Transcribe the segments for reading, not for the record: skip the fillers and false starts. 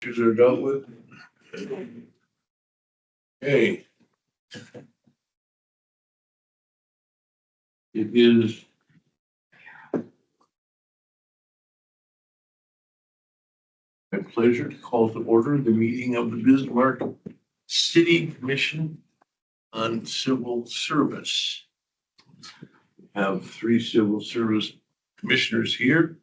Issues are dealt with. Okay. It is my pleasure to call to order the meeting of the Bismarck City Commission on Civil Service. We have 3 civil service commissioners here.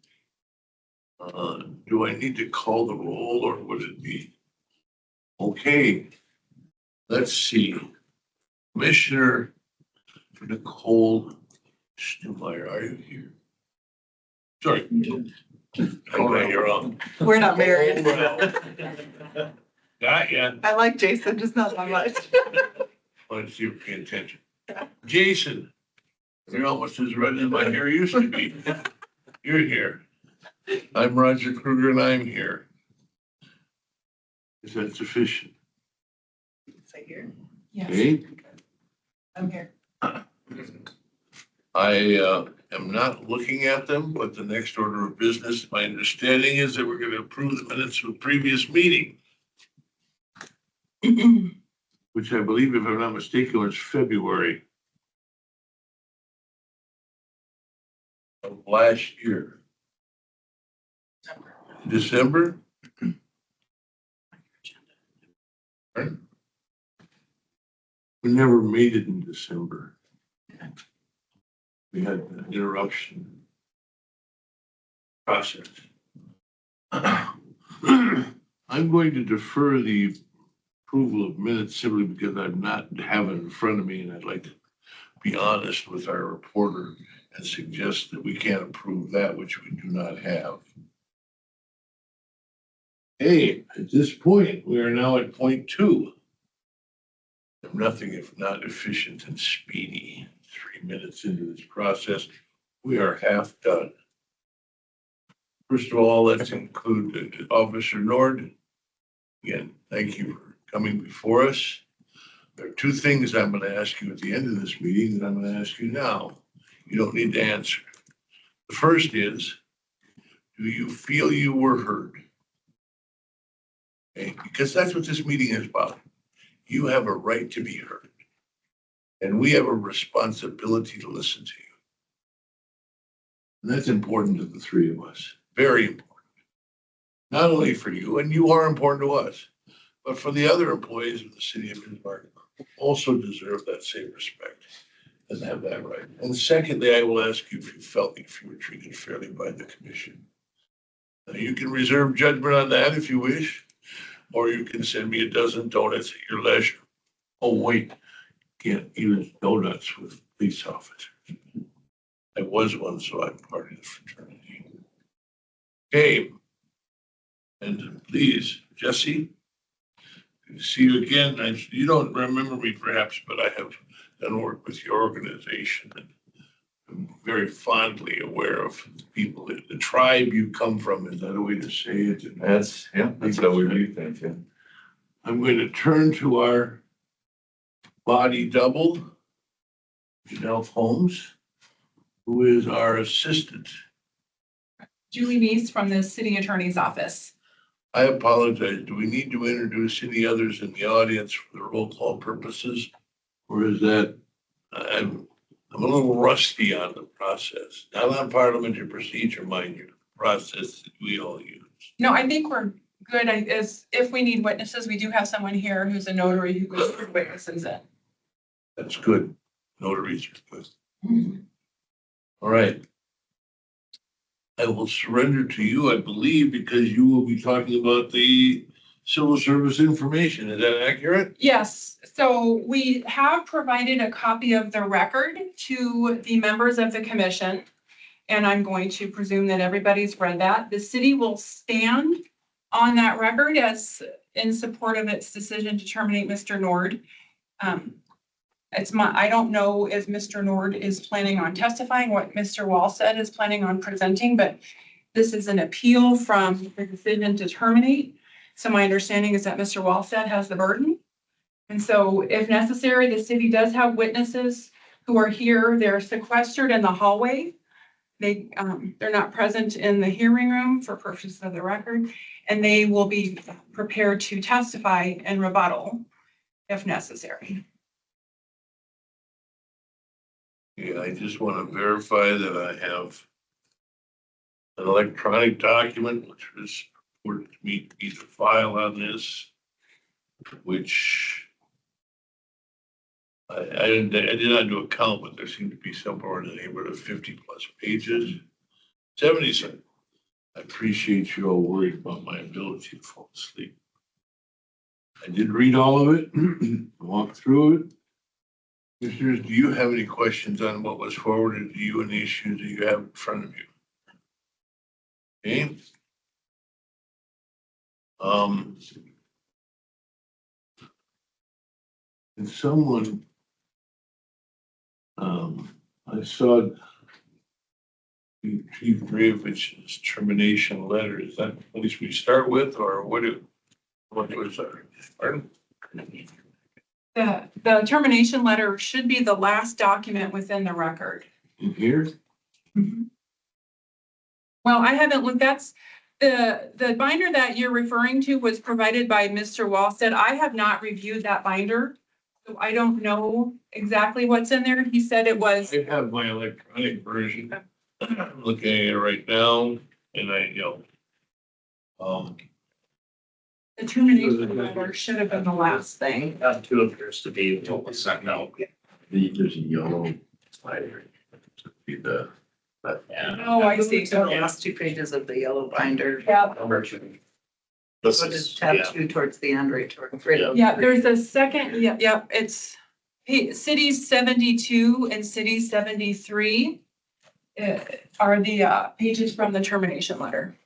Do I need to call the roll or would it be? Okay, let's see. Commissioner Nicole Stumeyer, are you here? Sorry. Okay, you're on. We're not married. Got ya. I like Jason, just not that much. Let's see if you pay attention. Jason, you're almost as red as my hair used to be. You're here. I'm Roger Kruger and I'm here. Is that sufficient? Say here. Yes, Okay. I'm here. I am not looking at them, but the next order of business, my understanding is that we're going to approve the minutes of the previous meeting, which I believe, if I'm not mistaken, was February of last year. December? Right. We never made it in December. We had an interruption process. I'm going to defer the approval of minutes simply because I'm not have it in front of me and I'd like to be honest with our reporter and suggest that we can't approve that which we do not have. Hey, at this point, we are now at point 2. I'm nothing if not efficient and speedy. 3 minutes into this process, we are half done. First of all, let's include Officer Nord. Again, thank you for coming before us. There are 2 things I'm going to ask you at the end of this meeting that I'm going to ask you now. You don't need to answer. The first is, do you feel you were heard? Okay, because that's what this meeting is about. You have a right to be heard. And we have a responsibility to listen to you. And that's important to the 3 of us. Very important. Not only for you, and you are important to us, but for the other employees of the city of Bismarck who also deserve that same respect and have that right. And secondly, I will ask you if you felt if you were treated fairly by the commission. Now, you can reserve judgment on that if you wish, or you can send me a dozen donuts at your leisure. Oh, wait. Can't use donuts with police officers. I was one, so I'm part of the fraternity. Okay. And please, Jesse, good to see you again. You don't remember me perhaps, but I have done work with your organization and I'm very fondly aware of the people, the tribe you come from. Is that a way to say it? That's how we view things, yeah. I'm going to turn to our body double, Janelle Holmes, who is our assistant. Julie Neese from the city attorney's office. I apologize. Do we need to introduce any others in the audience for the roll call purposes? Or is that, I'm a little rusty on the process. Not on parliamentary procedure, mind you, process that we all use. No, I think we're good. If we need witnesses, we do have someone here who's a notary who goes through witnesses in. That's good. Notaries are good. All right. I will surrender to you, I believe, because you will be talking about the civil service information. Is that accurate? Yes, so we have provided a copy of the record to the members of the commission. And I'm going to presume that everybody's read that. The city will stand on that record as in support of its decision to terminate Mr. Nord. I don't know if Mr. Nord is planning on testifying, what Mr. Walstead is planning on presenting, but this is an appeal from the decision to terminate. So my understanding is that Mr. Walstead has the burden. And so if necessary, the city does have witnesses who are here. They're sequestered in the hallway. they're not present in the hearing room for purposes of the record, and they will be prepared to testify in rebuttal if necessary. Yeah, I just want to verify that I have an electronic document, which was reported to me to be the file on this, which I did not do a count, but there seemed to be somewhere in the neighborhood of 50 plus pages. 77. I appreciate you all worried about my ability to fall asleep. I did read all of it, walk through it. Commissioners, do you have any questions on what was forwarded to you and the issues that you have in front of you? Okay. And someone, I saw Chief Dravich's termination letter. Is that the place we start with, or what was that? Pardon? The termination letter should be the last document within the record. In here? Well, I haven't looked, that's, the binder that you're referring to was provided by Mr. Wallstead. I have not reviewed that binder, so I don't know exactly what's in there. He said it was. I have my electronic version. I'm looking at it right now, and The termination letter should have been the last thing. That too appears to be what was sent out. There's a yellow slider. Be the, Yeah. Oh, I see. The last 2 pages of the yellow binder. Yeah, Number 2. This So is, just tab yeah, 2 towards the end, right toward Fredo. yeah, there's a second, yeah, it's cities 72 and city 73 are the pages from the termination letter.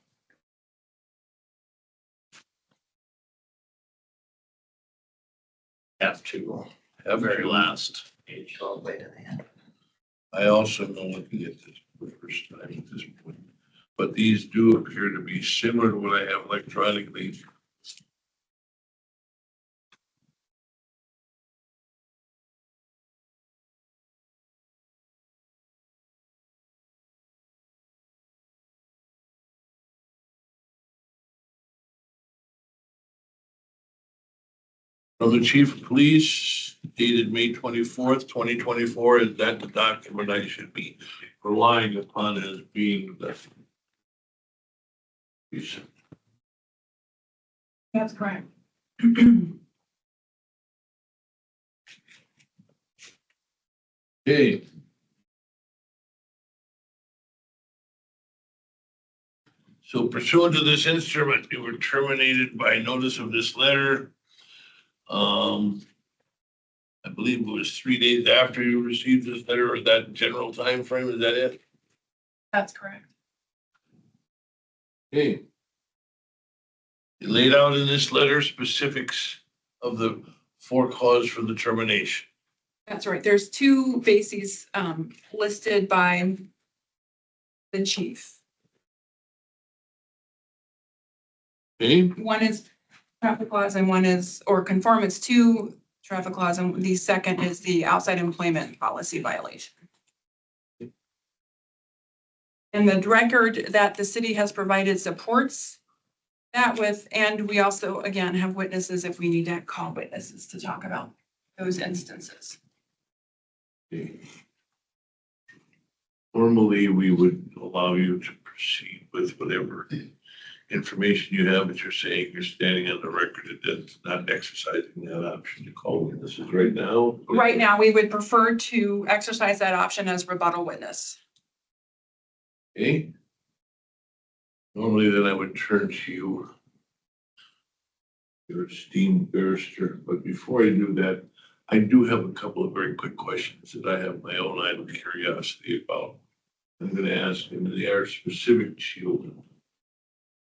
have to, have very to. last page. All the way to the end. I also know looking at this for the first time at this point, but these do appear to be similar to what I have electronically. From the chief of police dated May 24th, 2024, is that the document I should be relying upon as being the That's correct. Okay. So pursuant to this instrument, you were terminated by notice of this letter. I believe it was 3 days after you received this letter, or that general time frame. Is that it? That's correct. Okay. You laid out in this letter specifics of the 4 causes for the termination. That's right. There's 2 bases listed by the chief. Okay, One is traffic laws and one is, or conformance to traffic laws, and the second is the outside employment policy violation. And the record that the city has provided supports that with, and we also, again, have witnesses if we need to call witnesses to talk about those instances. okay. Normally, we would allow you to proceed with whatever information you have, but you're saying you're standing on the record that's not exercising that option to call witnesses right now. Right now, we would prefer to exercise that option as rebuttal witness. Okay. Normally, then I would turn to you, your esteemed barrister, but before I do that, I do have a couple of very quick questions that I have my own idle curiosity about. I'm going to ask, and they are specific to you.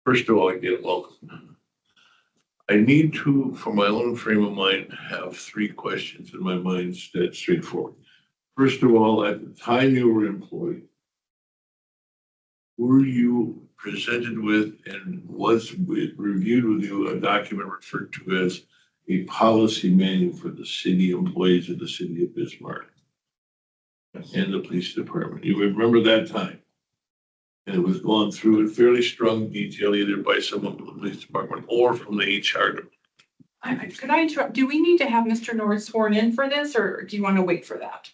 First of all, again, welcome. I need to, for my own frame of mind, have 3 questions in my mind that's straightforward. First of all, at the time you were employed, were you presented with and was reviewed with you a document referred to as a policy manual for the city employees of the city of Bismarck and the police department? You remember that time? And it was gone through in fairly strong detail, either by someone from the police department or from the HR department. Could I interrupt? Do we need to have Mr. Nord sworn in for this, or do you want to wait for that?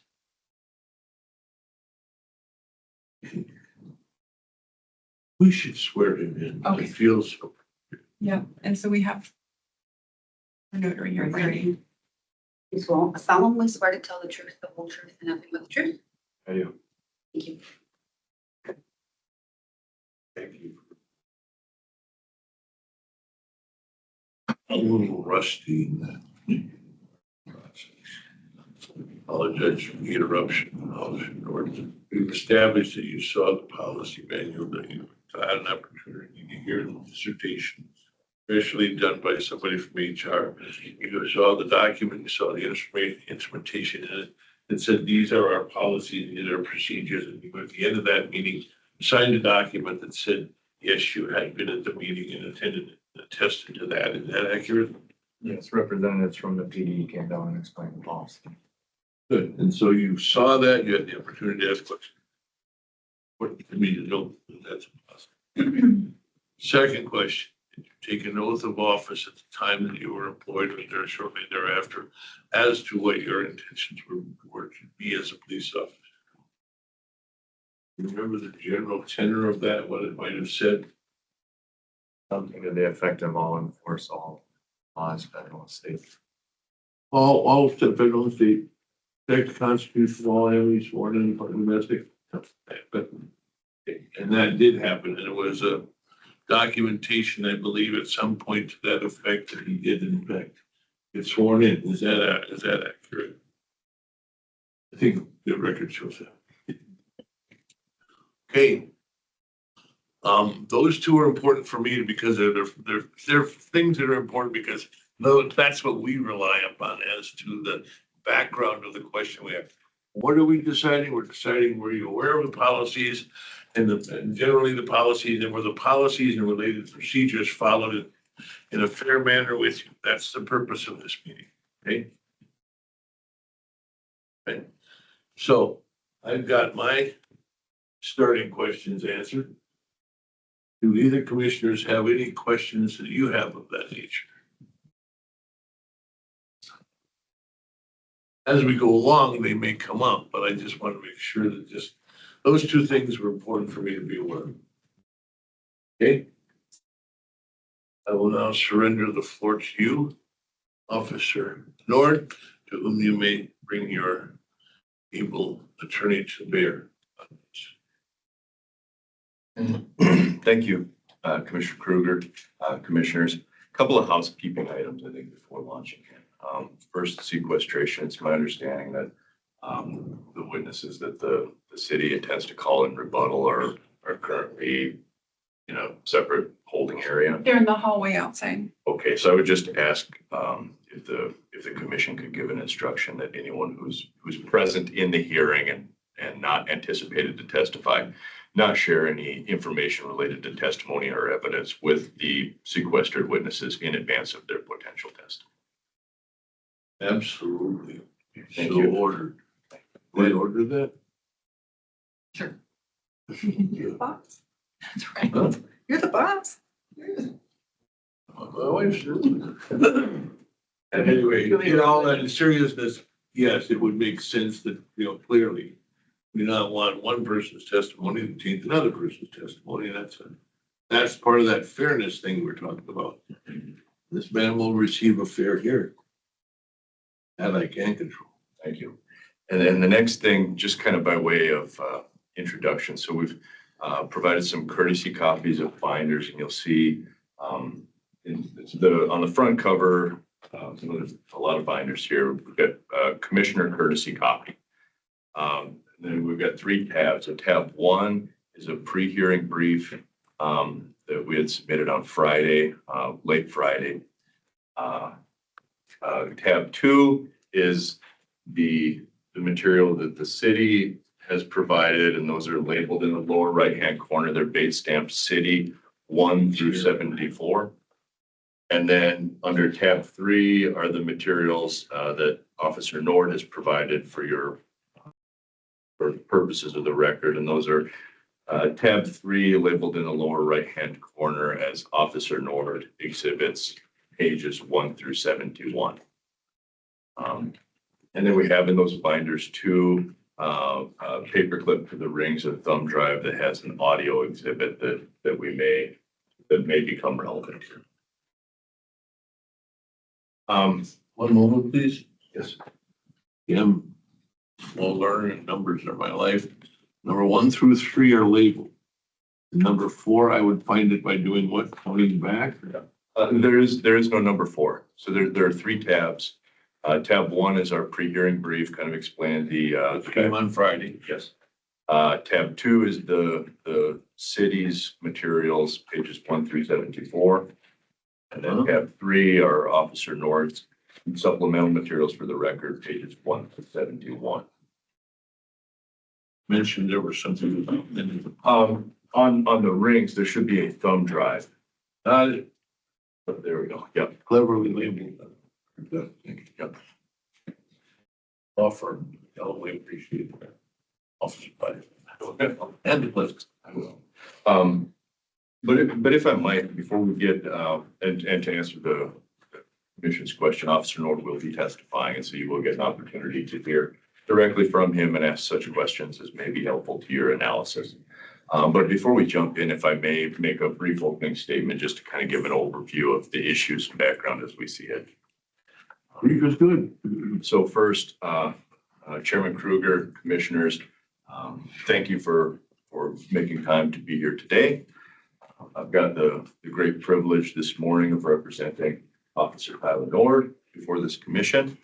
We should swear him in. Okay. It feels, Yeah, and so we have our notary here. Ready? You solemnly swear to tell the truth, the whole truth, and nothing but the truth? I do. Thank you. thank you. I'm a little rusty in that process. Apologize for the interruption. Officer Norton. We've established that you saw the policy manual, that you had an opportunity to hear the dissertation, especially done by somebody from HR. You saw the document, you saw the instrumentation in it. It said, these are our policies, these are our procedures. And you, at the end of that meeting, signed a document that said, yes, you had been at the meeting and attended it, attested to that. Is that accurate? Yes, representatives from the PD came down and explained the policy. Good. And so you saw that, you had the opportunity to ask questions. What to me to know that that's possible. Second question, did you take an oath of office at the time that you were employed or there shortly thereafter as to what your intentions were to be as a police officer? Remember the general tenor of that, what it might have said? Something to the effect of all enforce all laws, federal and state. All federal and state, protect the Constitution, all enemies, foreign and domestic. But, and that did happen, and it was a documentation, I believe, at some point to that effect that he did in fact get sworn in. Is that accurate? I think the record shows that. Okay. Those two are important for me because they're things that are important because that's what we rely upon as to the background of the question we have. What are we deciding? We're deciding, were you aware of the policies and generally the policies, and were the policies and related procedures followed in a fair manner with you? That's the purpose of this meeting, okay? Okay. So I've got my starting questions answered. Do either commissioners have any questions that you have of that nature? As we go along, they may come up, but I just want to make sure that just those two things were important for me to be aware of. Okay. I will now surrender the floor to you, Officer Nord, to whom you may bring your able attorney to bear. Thank you, Commissioner Kruger, commissioners. A couple of housekeeping items, I think, before launching. First, sequestration. It's my understanding that the witnesses that the city intends to call in rebuttal are currently in a separate holding area. They're in the hallway outside. Okay, so I would just ask if the commission could give an instruction that anyone who's present in the hearing and not anticipated to testify, not share any information related to testimony or evidence with the sequestered witnesses in advance of their potential testimony. Absolutely. Thank So you. ordered. They order that? Sure. Yeah. Boss. That's right. Huh? You're the boss. My wife's doing it. And anyway, in all that in seriousness, yes, it would make sense that, clearly we do not want one person's testimony to taint another person's testimony. That's part of that fairness thing we're talking about. This man will receive a fair hearing. That I can control. Thank you. And then the next thing, just kind of by way of introduction. So we've provided some courtesy copies of binders, and you'll see on the front cover, there's a lot of binders here. We've got a commissioner courtesy copy. Then we've got 3 tabs. So tab 1 is a pre-hearing brief that we had submitted on Friday, late Friday. Tab 2 is the material that the city has provided, and those are labeled in the lower right-hand corner. They're bait stamped city 1 through 74. And then under tab 3 are the materials that Officer Nord has provided for purposes of the record. And those are Tab 3 labeled in the lower right-hand corner as Officer Nord exhibits pages 1 through 71. And then we have in those binders two paperclip for the rings and thumb drive that has an audio exhibit that may become relevant here. One moment, please. Yes. I'm small learner and numbers are my life. Number 1 through 3 are labeled. Number 4, I would find it by doing what? Counting back? There is no number 4. So there are 3 tabs. Tab 1 is our pre-hearing brief, kind of explain the, It came on Friday. yes. Tab 2 is the city's materials, pages 1 through 74. And then tab 3 are Officer Nord's supplemental materials for the record, pages 1 to 71. Mentioned there was something about On the rings, there should be a thumb drive. not it But there we go. Yep. cleverly labeled. Yep. Offer, we appreciate that. Officer, and the list. I will. But if I might, before we get, and to answer the commission's question, Officer Nord will be testifying, and so you will get an opportunity to hear directly from him and ask such questions as may be helpful to your analysis. But before we jump in, if I may make a brief opening statement, just to kind of give an overview of the issues and background as we see it. Brief is good. So first, Chairman Kruger, commissioners, thank you for making time to be here today. I've got the great privilege this morning of representing Officer Tyler Nord before this commission.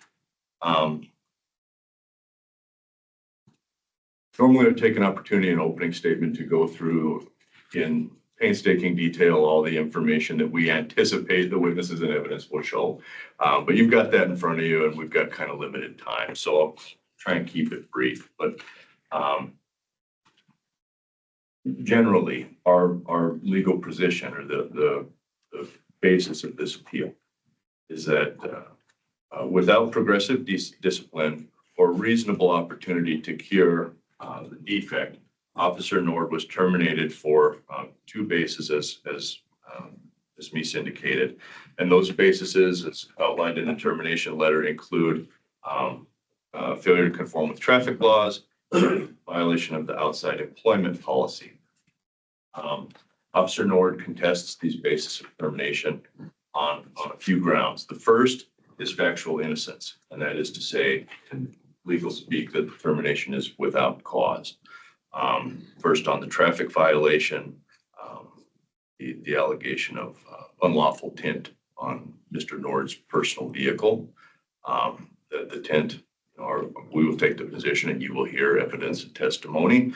Normally, I'd take an opportunity in opening statement to go through in painstaking detail all the information that we anticipate the witnesses and evidence will show. But you've got that in front of you, and we've got kind of limited time, so I'll try and keep it brief. But generally, our legal position or the basis of this appeal is that without progressive discipline or reasonable opportunity to cure the defect, Officer Nord was terminated for 2 bases as Ms. indicated. And those bases, as outlined in the termination letter, include failure to conform with traffic laws, violation of the outside employment policy. Officer Nord contests these bases of termination on a few grounds. The first is factual innocence, and that is to say, in legal speak, that the termination is without cause. First, on the traffic violation, the allegation of unlawful tint on Mr. Nord's personal vehicle. The tint, or we will take the position and you will hear evidence and testimony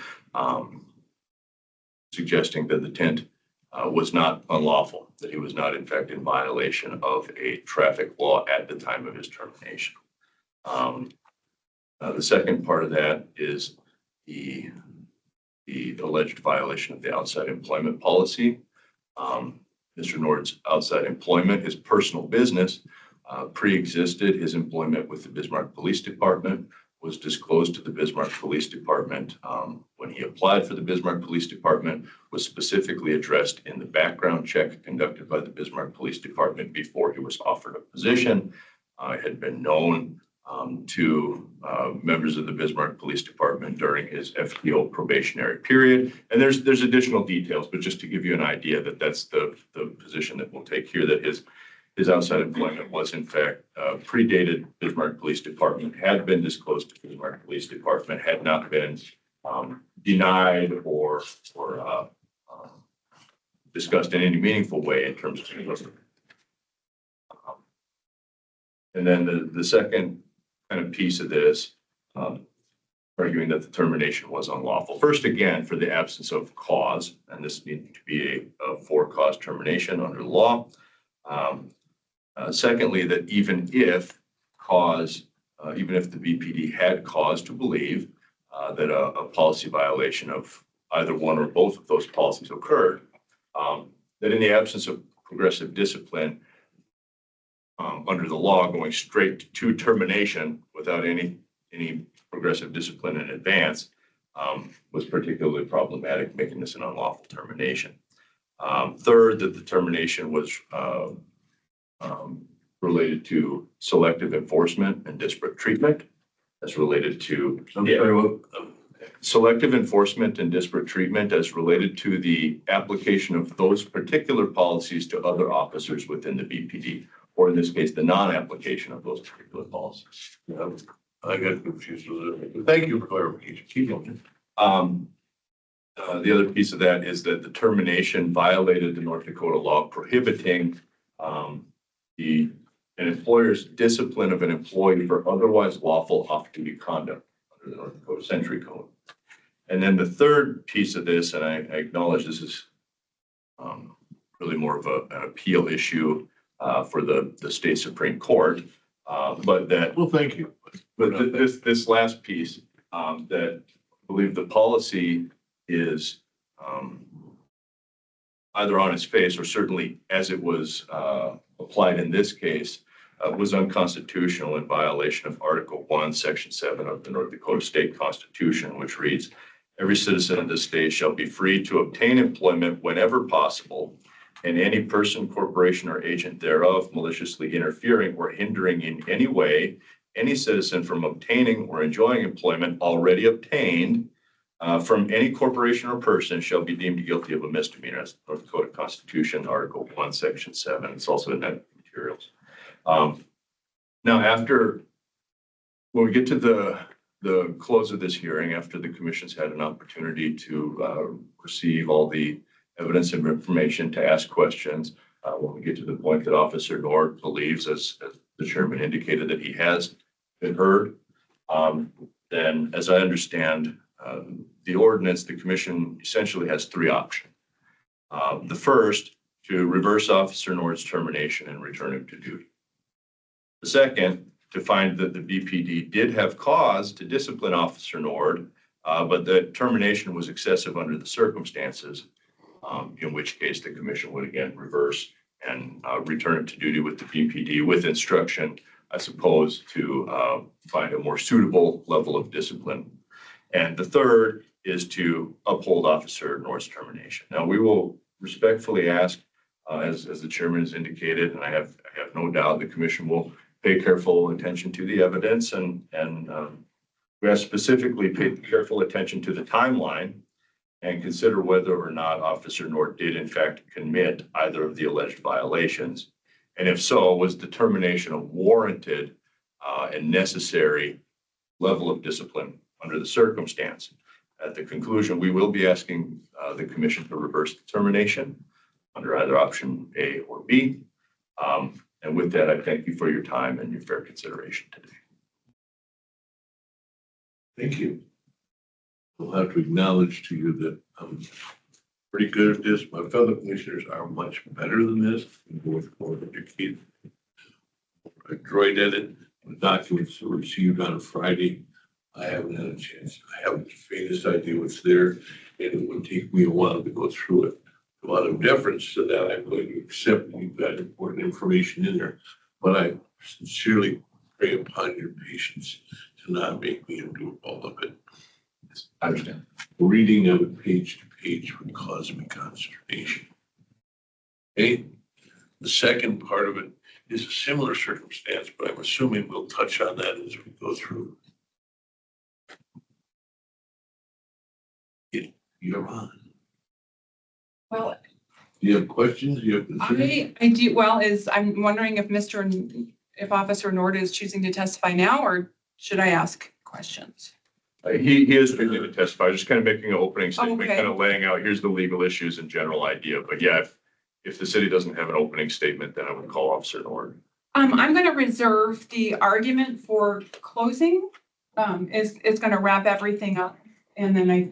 suggesting that the tint was not unlawful, that he was not in fact in violation of a traffic law at the time of his termination. The second part of that is the alleged violation of the outside employment policy. Mr. Nord's outside employment, his personal business, pre-existed his employment with the Bismarck Police Department, was disclosed to the Bismarck Police Department when he applied for the Bismarck Police Department, was specifically addressed in the background check conducted by the Bismarck Police Department before he was offered a position. It had been known to members of the Bismarck Police Department during his FTO probationary period. And there's additional details, but just to give you an idea that that's the position that we'll take here, that his outside employment was in fact predated Bismarck Police Department, had been disclosed to Bismarck Police Department, had not been denied or discussed in any meaningful way in terms of. And then the second kind of piece of this, arguing that the termination was unlawful. First, again, for the absence of cause, and this needed to be a for-cause termination under the law. Secondly, that even if the BPD had cause to believe that a policy violation of either one or both of those policies occurred, that in the absence of progressive discipline under the law, going straight to termination without any progressive discipline in advance, was particularly problematic, making this an unlawful termination. Third, that the termination was related to selective enforcement and disparate treatment as related to selective enforcement and disparate treatment as related to the application of those particular policies to other officers within the BPD, or in this case, the non-application of those particular policies. Yeah, I got confused with it. Thank you for clarification. Keep going. The other piece of that is that the termination violated the North Dakota law prohibiting an employer's discipline of an employee for otherwise lawful off-duty conduct under the North Dakota Century Code. And then the third piece of this, and I acknowledge this is really more of an appeal issue for the state Supreme Court, but that Well, thank you. but this last piece, that I believe the policy is either on its face or certainly as it was applied in this case, was unconstitutional in violation of Article 1, Section 7 of the North Dakota State Constitution, which reads, "Every citizen of this state shall be free to obtain employment whenever possible, and any person, corporation, or agent thereof maliciously interfering or hindering in any way any citizen from obtaining or enjoying employment already obtained from any corporation or person shall be deemed guilty of a misdemeanor." That's North Dakota Constitution, Article 1, Section 7. It's also in that materials. Now, when we get to the close of this hearing, after the commission's had an opportunity to receive all the evidence and information to ask questions, when we get to the point that Officer Nord believes, as the chairman indicated, that he has been heard, then as I understand the ordinance, the commission essentially has three options. The first, to reverse Officer Nord's termination and return him to duty. The second, to find that the BPD did have cause to discipline Officer Nord, but that termination was excessive under the circumstances, in which case the commission would again reverse and return him to duty with the BPD with instruction, I suppose, to find a more suitable level of discipline. And the third is to uphold Officer Nord's termination. Now, we will respectfully ask, as the chairman has indicated, and I have no doubt the commission will pay careful attention to the evidence, and we have specifically paid careful attention to the timeline and consider whether or not Officer Nord did in fact commit either of the alleged violations. And if so, was the termination a warranted and necessary level of discipline under the circumstance? At the conclusion, we will be asking the commission to reverse the termination under either option A or B. And with that, I thank you for your time and your fair consideration today. Thank you. We'll have to acknowledge to you that I'm pretty good at this. My fellow commissioners are much better than this. I droid edit the documents that were received on a Friday. I haven't had a chance. I haven't the faintest idea what's there, and it would take me a while to go through it. A lot of deference to that. I'm going to accept you've got important information in there, but I sincerely pray upon your patience to not make me do all of it. I understand. Reading of it page to page would cause me consternation. Okay, the second part of it is a similar circumstance, but I'm assuming we'll touch on that as we go through. You're on. Well, Do you have questions? Do you have concerns? I do, well, I'm wondering if Officer Nord is choosing to testify now, or should I ask questions? He is ready to testify, just kind of making an opening statement, Okay. kind of laying out, here's the legal issues and general idea. But yeah, if the city doesn't have an opening statement, then I would call Officer Nord. I'm going to reserve the argument for closing. It's going to wrap everything up, and then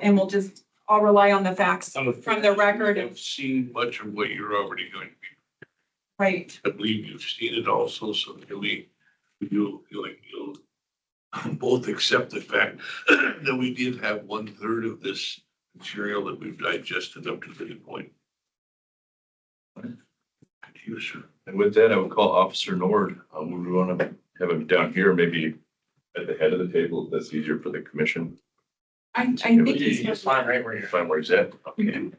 I'll rely on the facts from the record. I've seen much of what you're already going to be. Right. I believe you've seen it also, so you'll both accept the fact that we did have 1/3 of this material that we've digested up to this point. Thank you, sir. And with that, I would call Officer Nord. Would we want to have him down here, maybe at the head of the table? If that's easier for the commission. I think he's. It's fine right where you're. Find where he's at. Okay.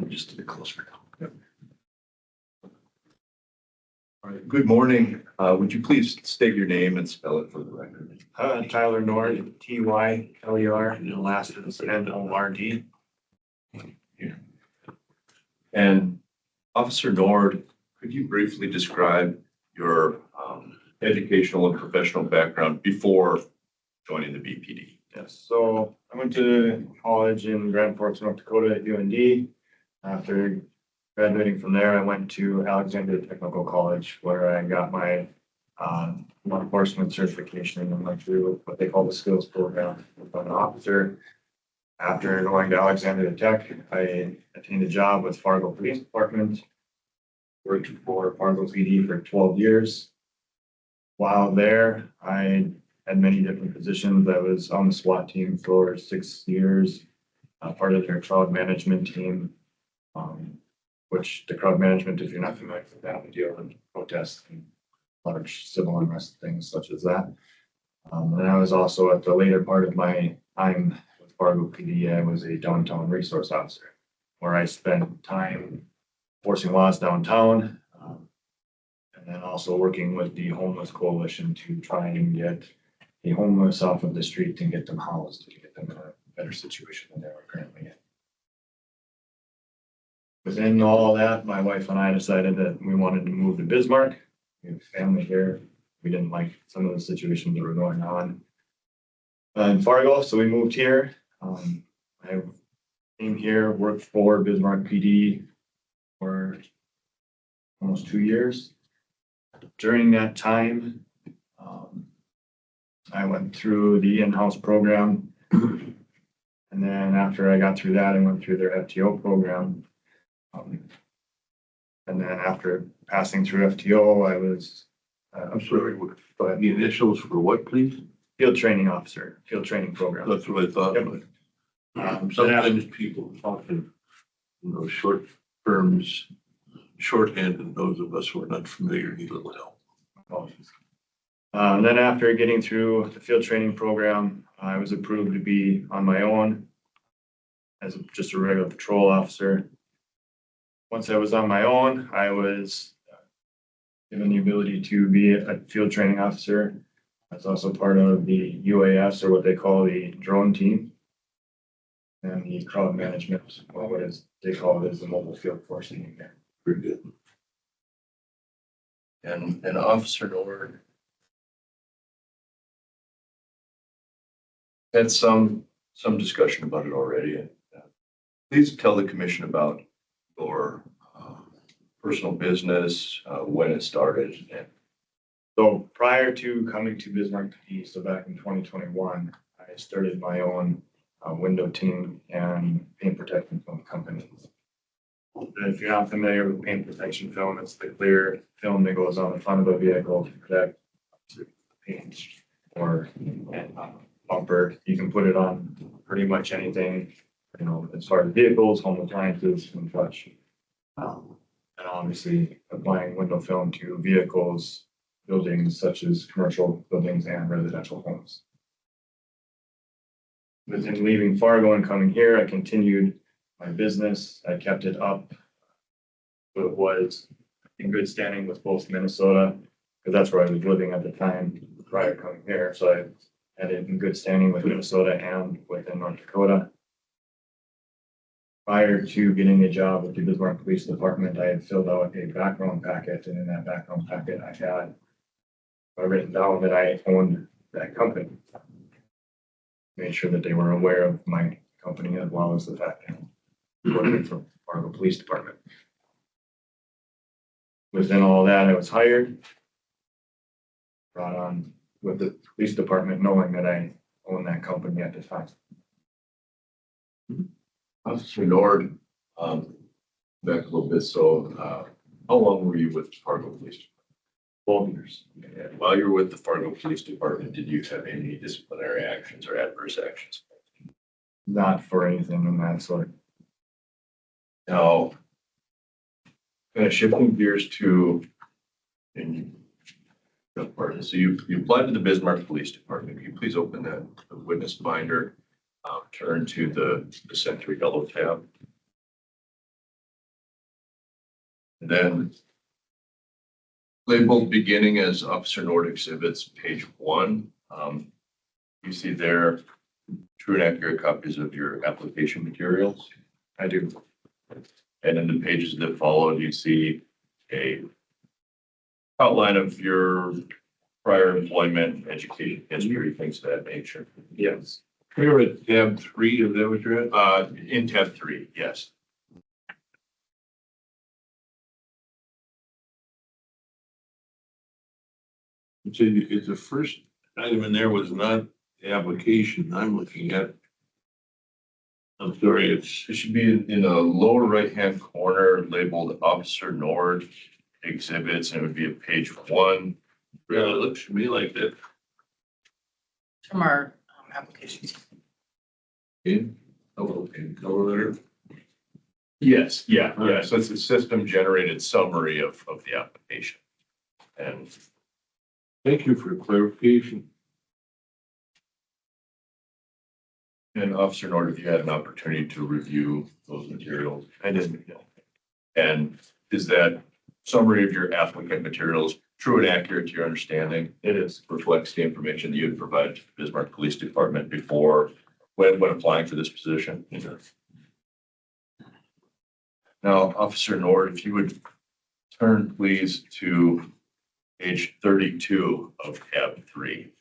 Just a bit closer. All right, good morning. Would you please state your name and spell it for the record? Tyler Nord, Tyler, and the last is Nord. And Officer Nord, could you briefly describe your educational and professional background before joining the BPD? Yes, so I went to college in Grand Forks, North Dakota at UND. After graduating from there, I went to Alexandria Technical College where I got my law enforcement certification and went through what they call the skills program with an officer. After going to Alexandria Tech, I attained a job with Fargo Police Department. Worked for Fargo PD for 12 years. While there, I had many different positions. I was on the SWAT team for 6 years, part of their crowd management team. Which the crowd management, if you're not familiar with that, we deal with protests and large civil unrest things such as that. And I was also at the later part of my time with Fargo PD, I was a downtown resource officer, where I spent time enforcing laws downtown. And then also working with the homeless coalition to try and get the homeless off of the street and get them housed, to get them in a better situation than they were currently in. Within all that, my wife and I decided that we wanted to move to Bismarck. We have family here. We didn't like some of the situations that were going on in Fargo, so we moved here. I came here, worked for Bismarck PD for almost 2 years. During that time, I went through the in-house program. And then after I got through that, I went through their FTO program. And then after passing through FTO, I was I'm sorry, the initials for what, please? field training officer, field training program. That's what I thought. Yep. but Sometimes people often, short terms, shorthand, and those of us who are not familiar need a little help. And then after getting through the field training program, I was approved to be on my own as just a regular patrol officer. Once I was on my own, I was given the ability to be a field training officer. That's also part of the UAS, or what they call the drone team. And the crowd management, or what is they call it, is the mobile field force team there. Very good. And Officer Nord had some discussion about it already. Please tell the commission about your personal business, when it started. And So prior to coming to Bismarck PD, so back in 2021, I started my own window team and paint protection film company. If you're not familiar with paint protection film, it's the clear film that goes on the front of a vehicle to protect the paint or bumper. You can put it on pretty much anything, as far as vehicles, home appliances, and such. And obviously applying window film to vehicles, buildings such as commercial buildings and residential homes. Within leaving Fargo and coming here, I continued my business. I kept it up. But it was in good standing with both Minnesota, because that's where I was living at the time prior to coming here. So I had it in good standing with Minnesota and within North Dakota. Prior to getting a job with the Bismarck Police Department, I had filled out a background packet, and in that background packet, I had written down that I owned that company. Made sure that they were aware of my company as well as the fact that I'm working for Fargo Police Department. Within all that, I was hired, brought on with the police department, knowing that I owned that company at the time. Officer Nord, Back a little bit, so, how long were you with Fargo Police Department? 12 years. And while you were with the Fargo Police Department, did you have any disciplinary actions or adverse actions? Not for anything in that sort. Now, kind of shifting gears to, and so you applied to the Bismarck Police Department. Can you please open the witness binder, turn to the center yellow tab? And then labeled beginning as Officer Nord exhibits, page 1. You see there true and accurate copies of your application materials. I do. And in the pages that followed, you see a outline of your prior employment, education history, things of that nature. Yes. We're at tab 3, is that what you're at? In tab 3, yes. It's the first item in there was not the application I'm looking at. I'm sorry, It should be in the lower right-hand corner labeled Officer Nord exhibits, and it would be at page 1. really looks to me like that. From our applications. Okay, okay, cover letter. Yes, yeah. So it's a system generated summary of the application. And Thank you for clarification. Officer Nord, have you had an opportunity to review those materials? I did. And is that summary of your applicant materials true and accurate to your understanding? It is. Reflects the information that you had provided to the Bismarck Police Department before, when applying for this position? Now, Officer Nord, if you would turn please to page 32 of tab 3.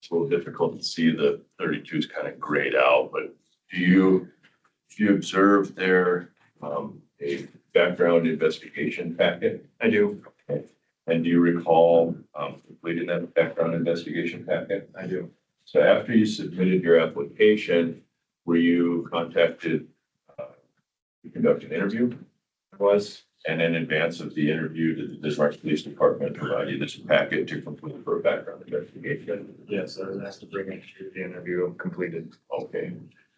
It's a little difficult to see, the 32 is kind of grayed out, but do you observe there a background investigation packet? I do. And do you recall completing that background investigation packet? I do. So after you submitted your application, were you contacted to conduct an interview? I was. And in advance of the interview, did the Bismarck Police Department provide you this packet to complete for a background investigation? Yes, I was asked to bring it to the interview completed. Okay.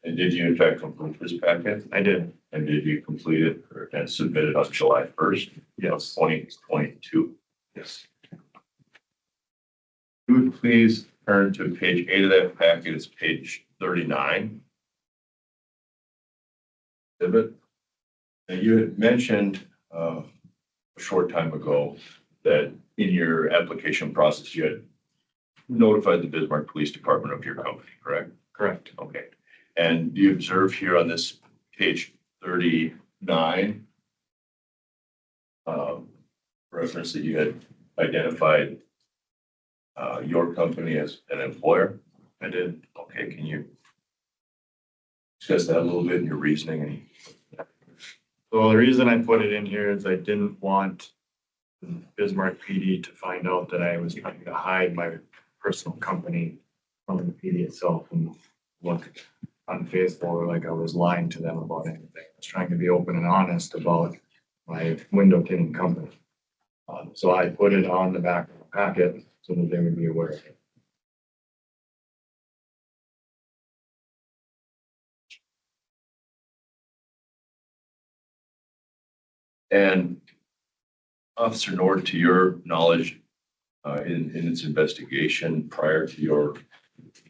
And did you in fact complete this packet? I did. And did you complete it and submit it on July 1st? Yes. 2022? Yes. You would please turn to page 8 of that packet. It's page 39. Exhibit. Now, you had mentioned a short time ago that in your application process, you had notified the Bismarck Police Department of your company, correct? Correct. Okay. And do you observe here on this page 39, reference that you had identified your company as an employer? I did. Okay, can you discuss that a little bit in your reasoning? So the reason I put it in here is I didn't want Bismarck PD to find out that I was trying to hide my personal company from the PD itself and look unfaithful or like I was lying to them about anything. I was trying to be open and honest about my window tinting company. So I put it on the back of the packet so that they would be aware of it. And Officer Nord, to your knowledge, in its investigation prior to your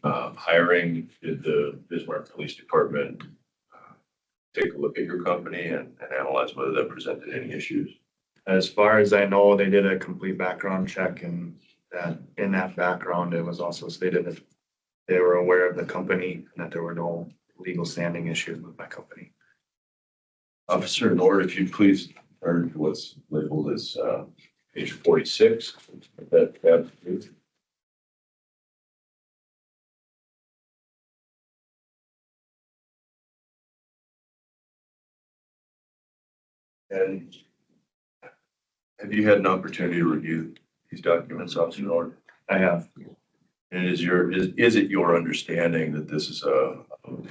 hiring, did the Bismarck Police Department take a look at your company and analyze whether that presented any issues? As far as I know, they did a complete background check, and that in that background, it was also stated that they were aware of the company and that there were no legal standing issues with my company. Officer Nord, if you'd please turn to what's labeled as page 46. That tab. And have you had an opportunity to review these documents, Officer Nord? I have. And is it your understanding that this is a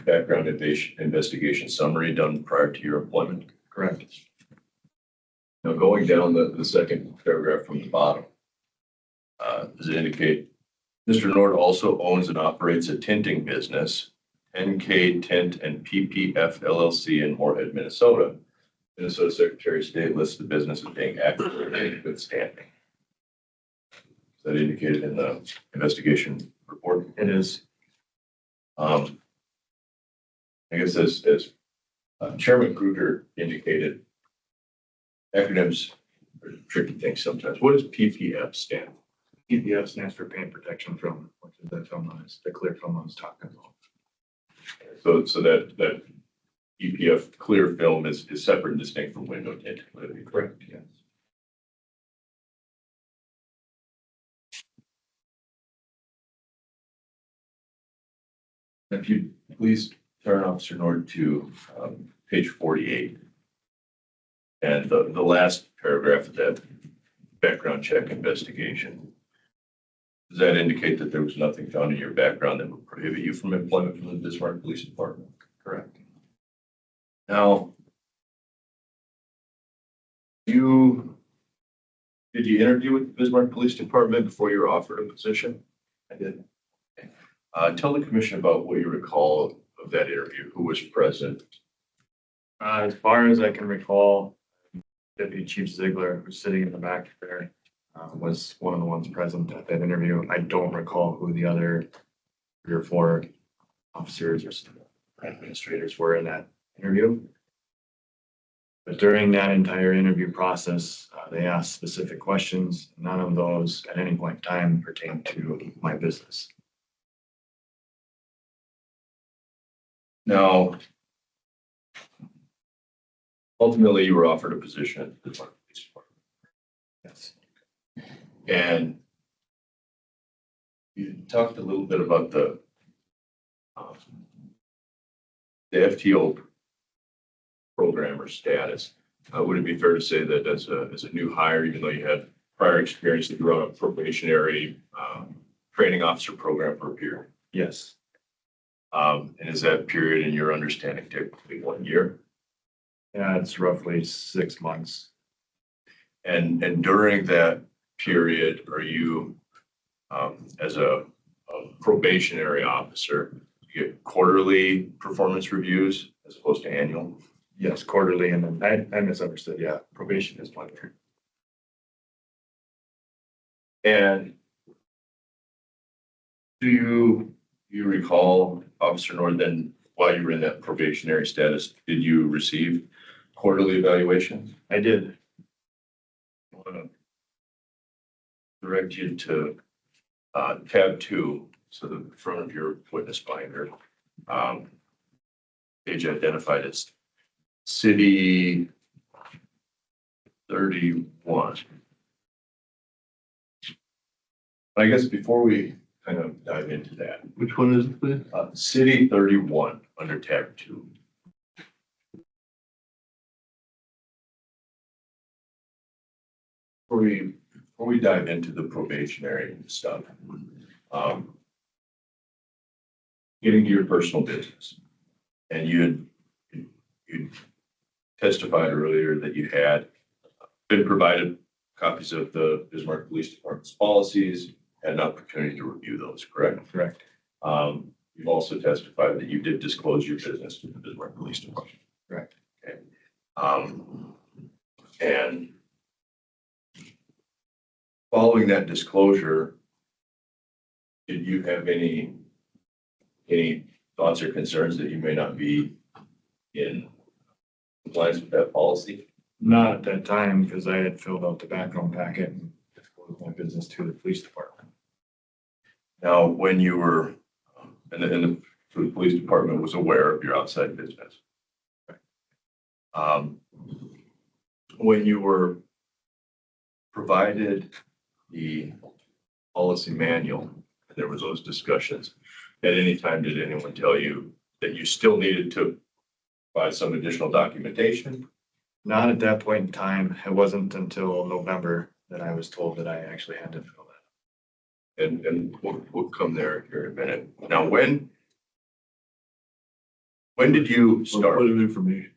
background investigation summary done prior to your employment? Correct. Now, going down the second paragraph from the bottom, does it indicate Mr. Nord also owns and operates a tinting business, NK Tint and PPF LLC in Moorhead, Minnesota. Minnesota Secretary of State lists the business as being active and in good standing. Is that indicated in the investigation report? It is. I guess as Chairman Kruger indicated, acronyms are tricky things sometimes. What does PPF stand for? PPF stands for paint protection film, which is the film the clear film I was talking about. So that EPF clear film is separate and distinct from window tint. Would it be correct? Yes. If you please turn Officer Nord to page 48. And the last paragraph of that background check investigation. Does that indicate that there was nothing found in your background that would prohibit you from employment from the Bismarck Police Department? Correct. Now, did you interview with the Bismarck Police Department before you were offered a position? I did. Tell the commission about what you recall of that interview, who was present. As far as I can recall, Deputy Chief Ziegler, who's sitting in the back there, was one of the ones present at that interview. I don't recall who the other 3 or 4 officers or administrators were in that interview. But during that entire interview process, they asked specific questions. None of those at any point in time pertain to my business. Now, ultimately, you were offered a position at the Bismarck Police Department. Yes. And you talked a little bit about the FTO program or status. Would it be fair to say that as a new hire, even though you had prior experience, that you run a probationary training officer program for a period? Yes. And is that period, in your understanding, typically 1 year? Yeah, it's roughly 6 months. And during that period, are you, as a probationary officer, you get quarterly performance reviews as opposed to annual? Yes, quarterly, and then I misunderstood. Yeah, probation is 1 year. And do you recall, Officer Nord, then while you were in that probationary status, did you receive quarterly evaluations? I did. I want to direct you to tab 2, so the front of your witness binder, page identified as City 31. I guess before we kind of dive into that, Which one is it, please? City 31 under tab 2. Before we dive into the probationary stuff, getting to your personal business, and you testified earlier that you had been provided copies of the Bismarck Police Department's policies, had an opportunity to review those, correct? Correct. You've also testified that you did disclose your business to the Bismarck Police Department. Correct. Okay. And following that disclosure, did you have any thoughts or concerns that you may not be in compliance with that policy? Not at that time, because I had filled out the background packet and disclosed my business to the police department. Now, when you were, and the police department was aware of your outside business. When you were provided the policy manual, there was those discussions, at any time did anyone tell you that you still needed to provide some additional documentation? Not at that point in time. It wasn't until November that I was told that I actually had to fill and we'll come there here in a minute. Now, when did you So start? point of information.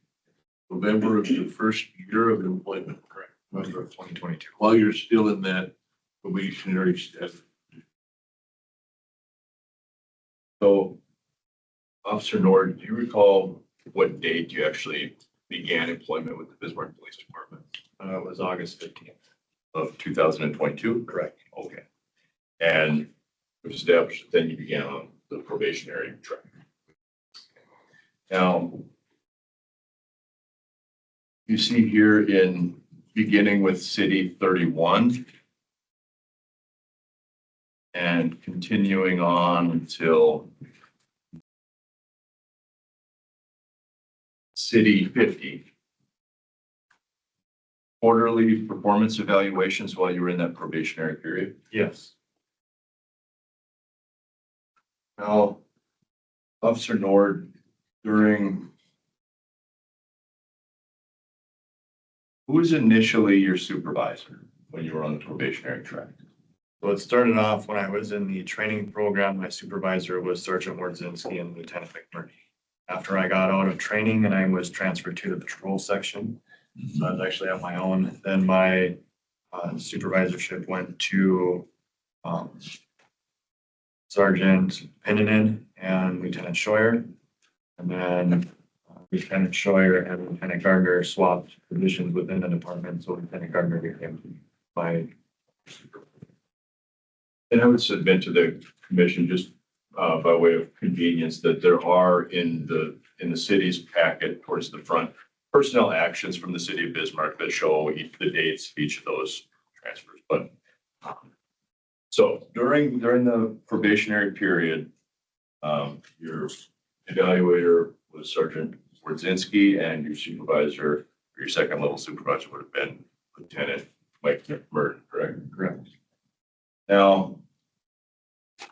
November of your first year of employment, correct? November of 2022. While you're still in that probationary status. So, Officer Nord, do you recall what date you actually began employment with the Bismarck Police Department? It was August 15th. Of 2022? Correct. Okay. And it was established that then you began on the probationary track. Now, you see here in beginning with City 31 and continuing on until City 50. Quarterly performance evaluations while you were in that probationary period. Yes. Now, Officer Nord, who was initially your supervisor when you were on the probationary track? So it started off when I was in the training program. My supervisor was Sergeant Wardzinski and Lieutenant McMurray. After I got out of training and I was transferred to the patrol section, so I was actually on my own. Then my supervisorship went to Sergeant Pinninen and Lieutenant Scheuer. And then Lieutenant Scheuer and Lieutenant Gardner swapped positions within the department, so Lieutenant Gardner became my supervisor. And I would submit to the commission, just by way of convenience, that there are in the city's packet towards the front, personnel actions from the city of Bismarck that show the dates of each of those transfers. But so during the probationary period, your evaluator was Sergeant Wardzinski, and your supervisor, or your second level supervisor, would have been Lieutenant Mike McMurray, correct? Correct. Now,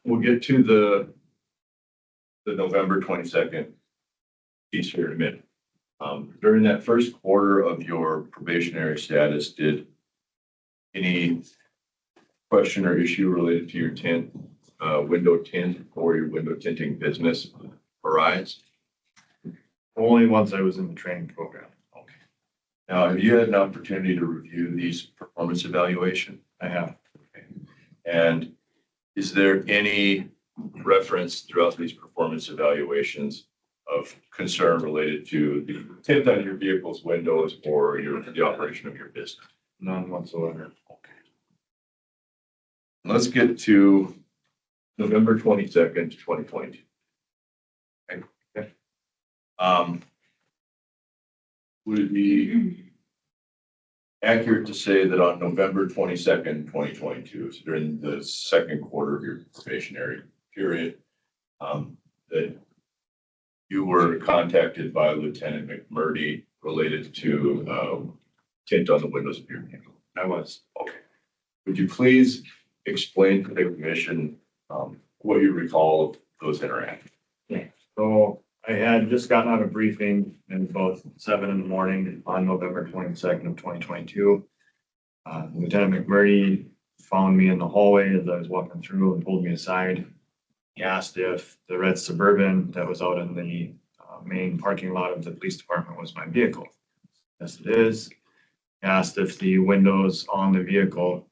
we'll get to the November 22nd piece here in a minute. During that first quarter of your probationary status, did any question or issue related to your window tint or your window tinting business arise? Only once I was in the training program. Okay. Now, have you had an opportunity to review these performance evaluation? I have. And is there any reference throughout these performance evaluations of concern related to the tint on your vehicle's windows or the operation of your business? None whatsoever. Okay. Let's get to November 22nd, 2022. Okay. Would it be accurate to say that on November 22nd, 2022, so during the second quarter of your probationary period, that you were contacted by Lieutenant McMurray related to tint on the windows of your vehicle? I was. Okay. Would you please explain to the commission what you recall of those interactions? So I had just gotten out of briefing at about 7 in the morning on November 22nd of 2022. Lieutenant McMurray found me in the hallway as I was walking through and pulled me aside. He asked if the red Suburban that was out in the main parking lot of the police department was my vehicle. Yes, it is. He asked if the windows on the vehicle,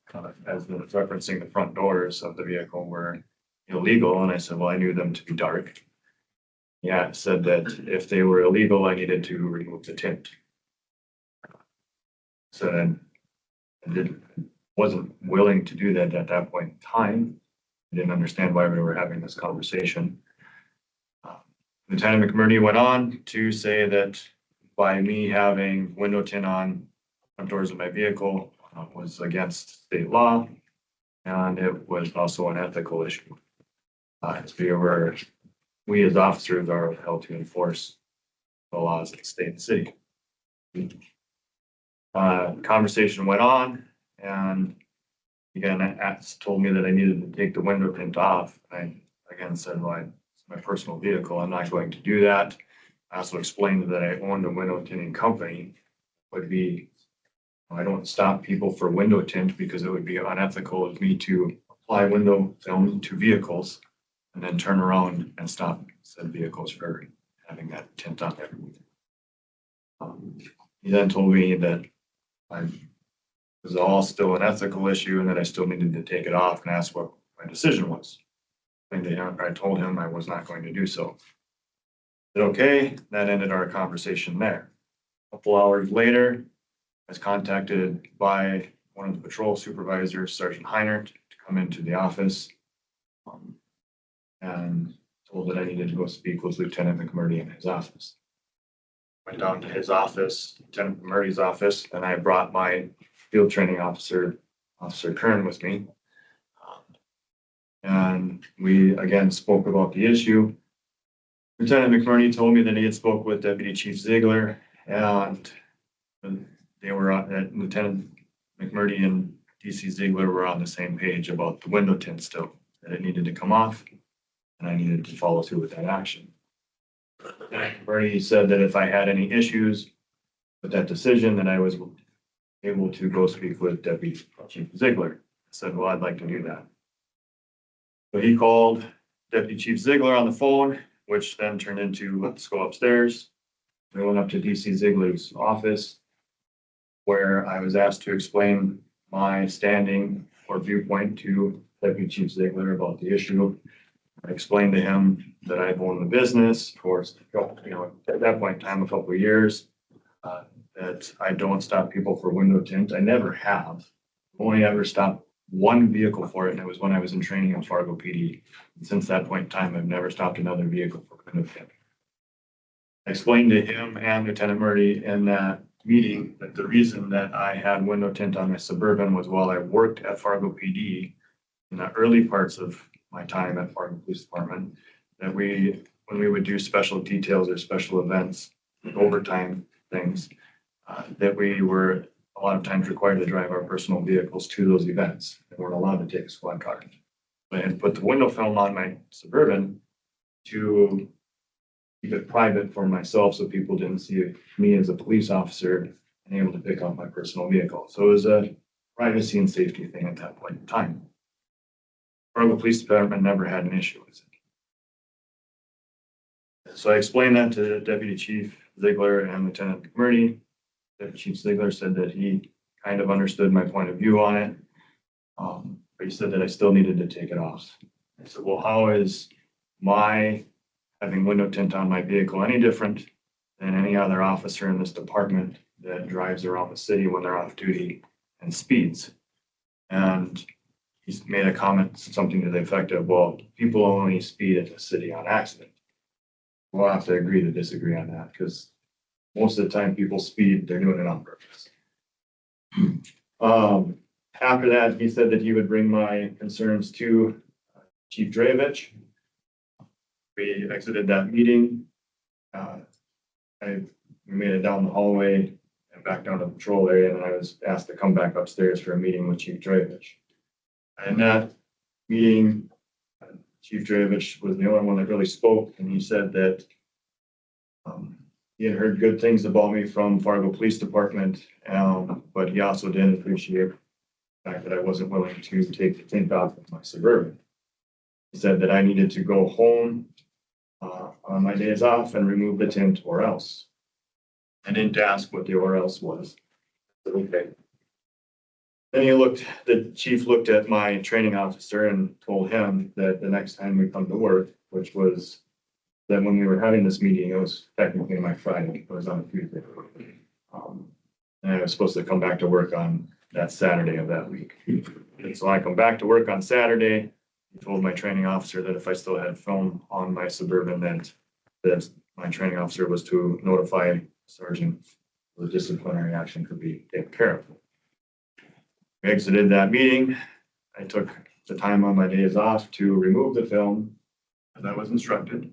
as the referencing the front doors of the vehicle, were illegal, and I said, well, I knew them to be dark. Yeah, said that if they were illegal, I needed to remove the tint. So then I wasn't willing to do that at that point in time. I didn't understand why we were having this conversation. Lieutenant McMurray went on to say that by me having window tint on front doors of my vehicle was against state law, and it was also an ethical issue. We as officers are held to enforce the laws of the state and city. Conversation went on, and again, told me that I needed to take the window tint off. I again said, well, it's my personal vehicle. I'm not going to do that. I also explained that I owned a window tinting company. I don't stop people for window tint because it would be unethical of me to apply window film to vehicles and then turn around and stop said vehicles for having that tint on there. He then told me that it was all still an ethical issue and that I still needed to take it off and ask what my decision was. And I told him I was not going to do so. Said, okay, that ended our conversation there. A couple hours later, I was contacted by one of the patrol supervisors, Sergeant Heinert, to come into the office. And told that I needed to go speak with Lieutenant McMurdy in his office. Went down to his office, Lieutenant McMurdy's office, and I brought my field training officer, Officer Kern, with me. And we again spoke about the issue. Lieutenant McMurdy told me that he had spoke with Deputy Chief Ziegler, and they were that Lieutenant McMurdy and DC Ziegler were on the same page about the window tint still, that it needed to come off, and I needed to follow through with that action. McMurdy said that if I had any issues with that decision, that I was able to go speak with Deputy Chief Ziegler. I said, well, I'd like to do that. So he called Deputy Chief Ziegler on the phone, which then turned into, let's go upstairs. We went up to DC Ziegler's office, where I was asked to explain my standing or viewpoint to Deputy Chief Ziegler about the issue. I explained to him that I've owned the business for, at that point in time, a couple of years, that I don't stop people for window tint. I never have. Only ever stopped one vehicle for it, and it was when I was in training in Fargo PD. And since that point in time, I've never stopped another vehicle for window tint. I explained to him and Lieutenant Murdy in that meeting that the reason that I had window tint on my Suburban was while I worked at Fargo PD in the early parts of my time at Fargo Police Department, that when we would do special details or special events, overtime things, that we were a lot of times required to drive our personal vehicles to those events. They weren't allowed to take a squad car. I had put the window film on my Suburban to keep it private for myself so people didn't see me as a police officer and able to pick up my personal vehicle. So it was a privacy and safety thing at that point in time. Fargo Police Department never had an issue with it. So I explained that to Deputy Chief Ziegler and Lieutenant McMurdy. Deputy Chief Ziegler said that he kind of understood my point of view on it. But he said that I still needed to take it off. I said, well, how is my having window tint on my vehicle any different than any other officer in this department that drives around the city when they're off duty and speeds? And he's made a comment, something to the effect of, well, people only speed at the city on accident. We'll have to agree to disagree on that, because most of the time people speed, they're doing it on purpose. After that, he said that he would bring my concerns to Chief Dravich. We exited that meeting. We made it down the hallway and back down to the patrol area, and I was asked to come back upstairs for a meeting with Chief Dravich. And that meeting, Chief Dravich was the only one that really spoke, and he said that he had heard good things about me from Fargo Police Department, but he also didn't appreciate the fact that I wasn't willing to take the tint off of my Suburban. He said that I needed to go home on my days off and remove the tint or else. I didn't ask what the or else was. I said, okay. Then the chief looked at my training officer and told him that the next time we come to work, which was that when we were having this meeting, it was technically my Friday, it was on a Tuesday. And I was supposed to come back to work on that Saturday of that week. And so I come back to work on Saturday. He told my training officer that if I still had film on my Suburban, that my training officer was to notify Sergeant the disciplinary action could be taken care of. We exited that meeting. I took the time on my days off to remove the film as I was instructed.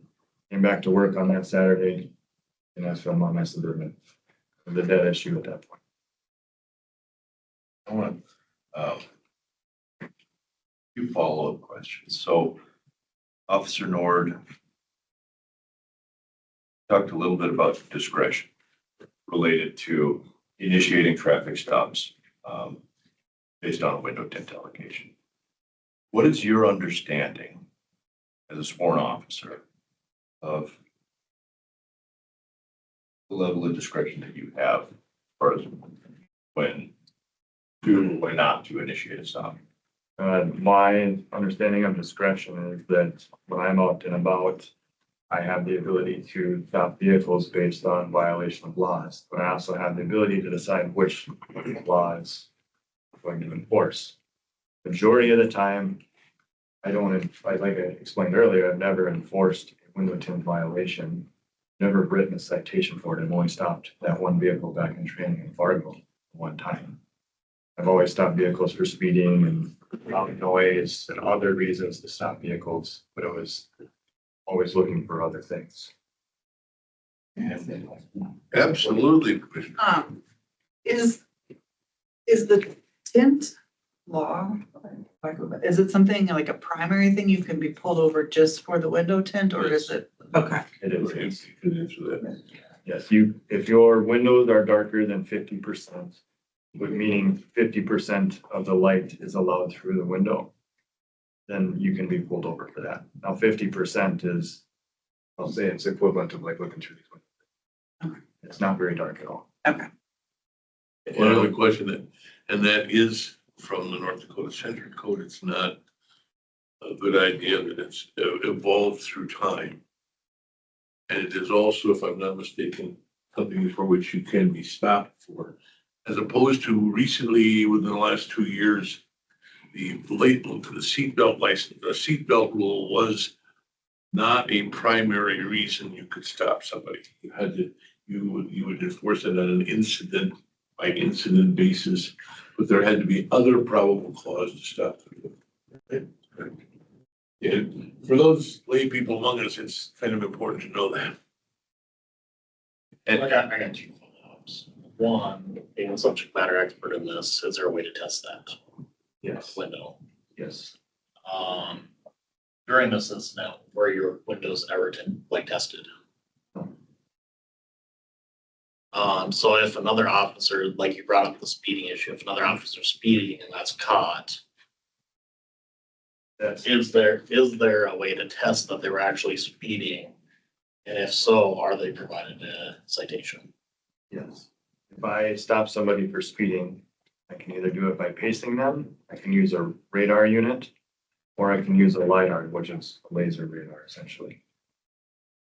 Came back to work on that Saturday and I filmed on my Suburban. The dead issue at that point. I want to few follow-up questions. So Officer Nord talked a little bit about discretion related to initiating traffic stops based on a window tint allocation. What is your understanding as a sworn officer of the level of discretion that you have as far as when to, when not to initiate a stop? My understanding of discretion is that when I'm out and about, I have the ability to stop vehicles based on violation of laws, but I also have the ability to decide which laws I'm going to enforce. Majority of the time, like I explained earlier, I've never enforced a window tint violation, never written a citation for it. I've only stopped that one vehicle back in training in Fargo one time. I've always stopped vehicles for speeding and loud noise and other reasons to stop vehicles, but I was always looking for other things. Absolutely, Commissioner. Is the tint law, is it something like a primary thing you can be pulled over just for the window tint, or is it? Okay. It You is. can answer that. Yes, if your windows are darker than 50%, meaning 50% of the light is allowed through the window, then you can be pulled over for that. Now, 50% is, I'll say it's equivalent of like looking through these windows. It's not very dark at all. One other question that is from the North Dakota Centric Code. It's not a good idea that it's evolved through time. And it is also, if I'm not mistaken, something for which you can be stopped for, as opposed to recently, within the last 2 years, the seatbelt license, the seatbelt rule was not a primary reason you could stop somebody. You would enforce it on an incident by incident basis, but there had to be other probable cause to stop them. And for those lay people among us, it's kind of important to know that. I got two follow-ups. One, being a subject matter expert in this, is there a way to test that Yes, window? yes. During this incident, were your windows ever tested? So if another officer, like you brought up the speeding issue, if another officer is speeding and that's caught, is there a way to test that they were actually speeding? And if so, are they provided a citation? Yes. If I stop somebody for speeding, I can either do it by pacing them, I can use a radar unit, or I can use a LiDAR, which is a laser radar essentially.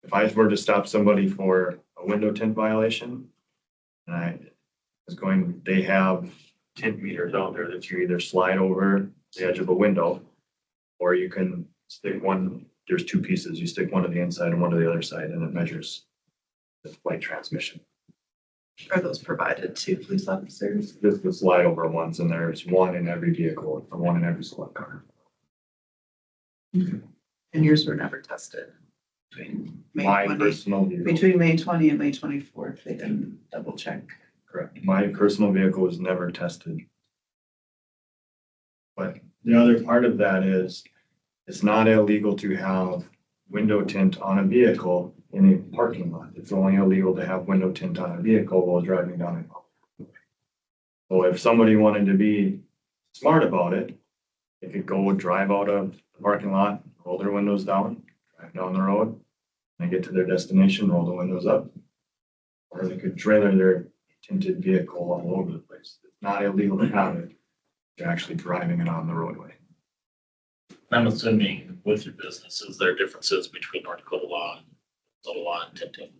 If I were to stop somebody for a window tint violation, and they have tint meters out there that you either slide over the edge of a window, or you can stick one, there's two pieces, you stick one to the inside and one to the other side, and it measures the light transmission. Are those provided to police officers? This is the slide over ones, and there's one in every vehicle, or one in every squad car. And yours were never tested between May My 20, personal vehicle, between May 20 and May 24th, they didn't double check. correct. My personal vehicle was never tested. But the other part of that is, it's not illegal to have window tint on a vehicle in a parking lot. It's only illegal to have window tint on a vehicle while driving down a public. So if somebody wanted to be smart about it, they could go drive out of the parking lot, roll their windows down, drive down the road, and get to their destination, roll the windows up. Or they could trailer their tinted vehicle all over the place. It's not illegal to have it. They're actually driving it on the roadway. I'm assuming with your business, is there differences between North Dakota law and Minnesota law and tinting?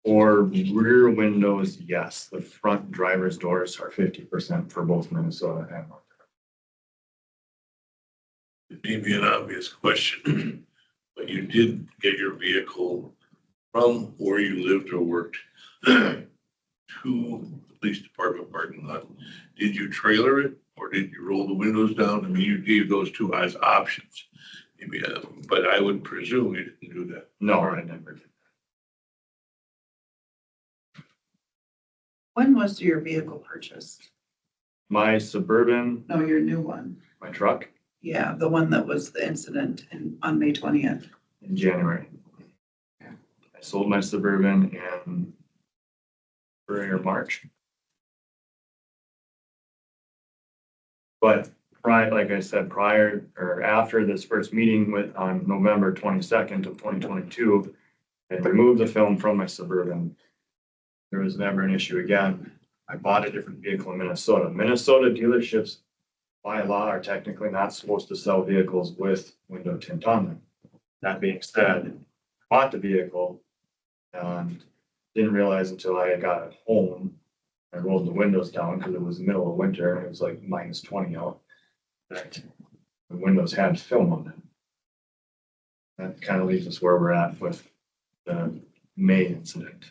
For rear windows, yes, the front driver's doors are 50% for both Minnesota and North Dakota. It may be an obvious question, but you did get your vehicle from where you lived or worked to the police department parking lot. Did you trailer it or did you roll the windows down? I mean, you gave those two as options. Maybe, but I would presume you didn't do that. No, I never did. When was your vehicle purchased? My Suburban, No, your new one. my truck, Yeah, the one that was the incident on May 20th. in January. I sold my Suburban in February or March. But like I said, prior or after this first meeting on November 22nd of 2022, I removed the film from my Suburban. There was never an issue again. I bought a different vehicle in Minnesota. Minnesota dealerships by law are technically not supposed to sell vehicles with window tint on them. That being said, I bought the vehicle and didn't realize until I got it home. I rolled the windows down because it was the middle of winter and it was like -20 out. That the windows had film on them. That kind of leaves us where we're at with the May incident.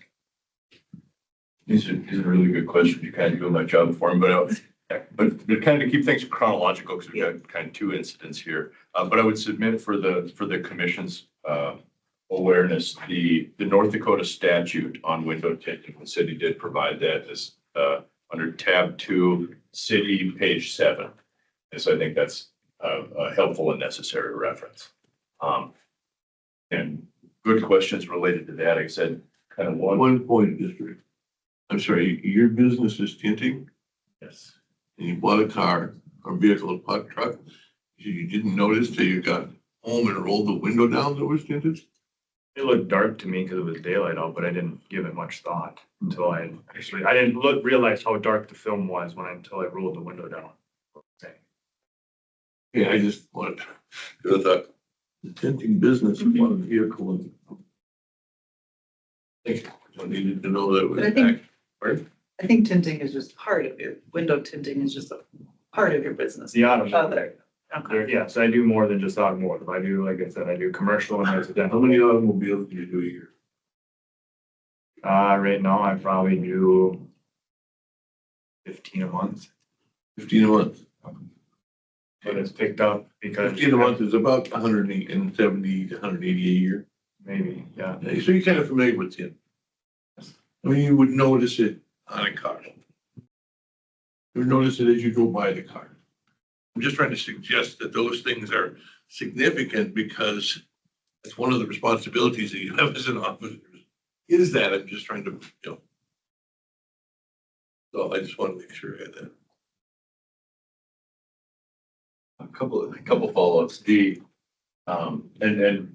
These are really good questions. You kind of doing my job for him, but kind of to keep things chronological, because we've got kind of two incidents here. But I would submit for the commission's awareness, the North Dakota statute on window tinting, the city did provide that as under tab 2, city, page 7. And so I think that's a helpful and necessary reference. And good questions related to that. Like I said, kind of One point, District. I'm sorry, your business is tinting Yes. and you bought a car or vehicle, a puck truck. You didn't notice till you got home and rolled the window down that was tinted? It looked dark to me because it was daylight out, but I didn't give it much thought until I didn't realize how dark the film was until I rolled the window down. Yeah, I just wanted to, the tinting business of one vehicle. And I needed to know that it was. But I think- Pardon? I think tinting is just part of your, window tinting is just a part of your business. The automotive. Other. Okay. Yes, I do more than just automotive. I do, like I said, I do commercial and How residential. many automobiles do you do a year? Right now I probably do 15 a month, 15 a month. but it's picked up because. 15 a month is about 170 to 180 a year. Maybe, yeah. So you're kind of familiar with tint. I mean, you would notice it on a car. You would notice it as you go by the car. I'm just trying to suggest that those things are significant because it's one of the responsibilities that you have as an officer. Is that I'm just trying to, So I just want to make sure I had that. a couple follow-ups. And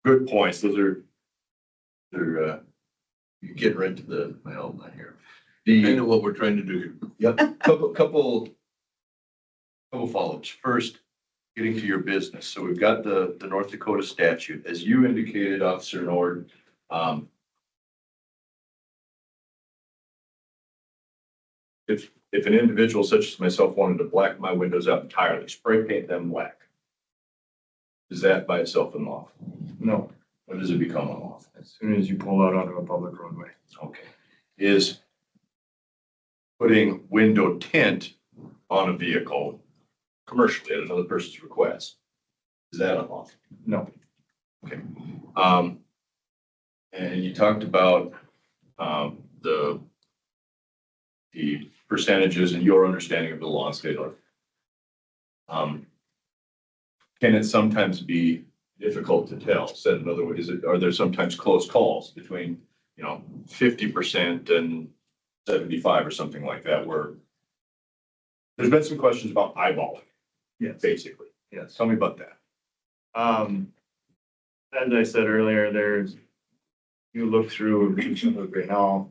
good points. Those are you're getting right to my outline here. I know what we're trying to do here. Yep, couple follow-ups. First, getting to your business. So we've got the North Dakota statute, as you indicated, Officer Nord. If an individual such as myself wanted to black my windows out entirely, spray paint them black, is that by itself unlawful? No, When does it become unlawful? as soon as you pull out onto a public roadway. Okay. Is putting window tint on a vehicle commercially at another person's request, is that unlawful? No. Okay. And you talked about the percentages and your understanding of the law in state law. Can it sometimes be difficult to tell? Said another way, are there sometimes close calls between 50% and 75 or something like that, where there's been some questions about eyeballing, Yes. basically. Yes. Tell me about that. As I said earlier, you look through right now,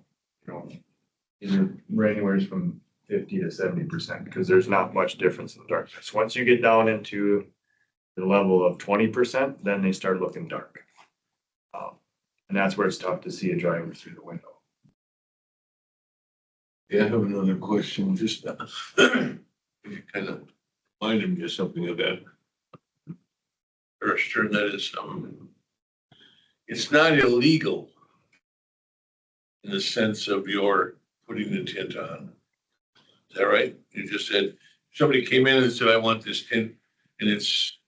these are anywhere from 50 to 70% because there's not much difference in the darkness. Once you get down into the level of 20%, then they start looking dark. And that's where it's tough to see a driver through the window. Yeah, I have another question, just you kind of reminded me of something of that. First, and that is, it's not illegal in the sense of your putting the tint on. Is that right? You just said, somebody came in and said, I want this tint, and it's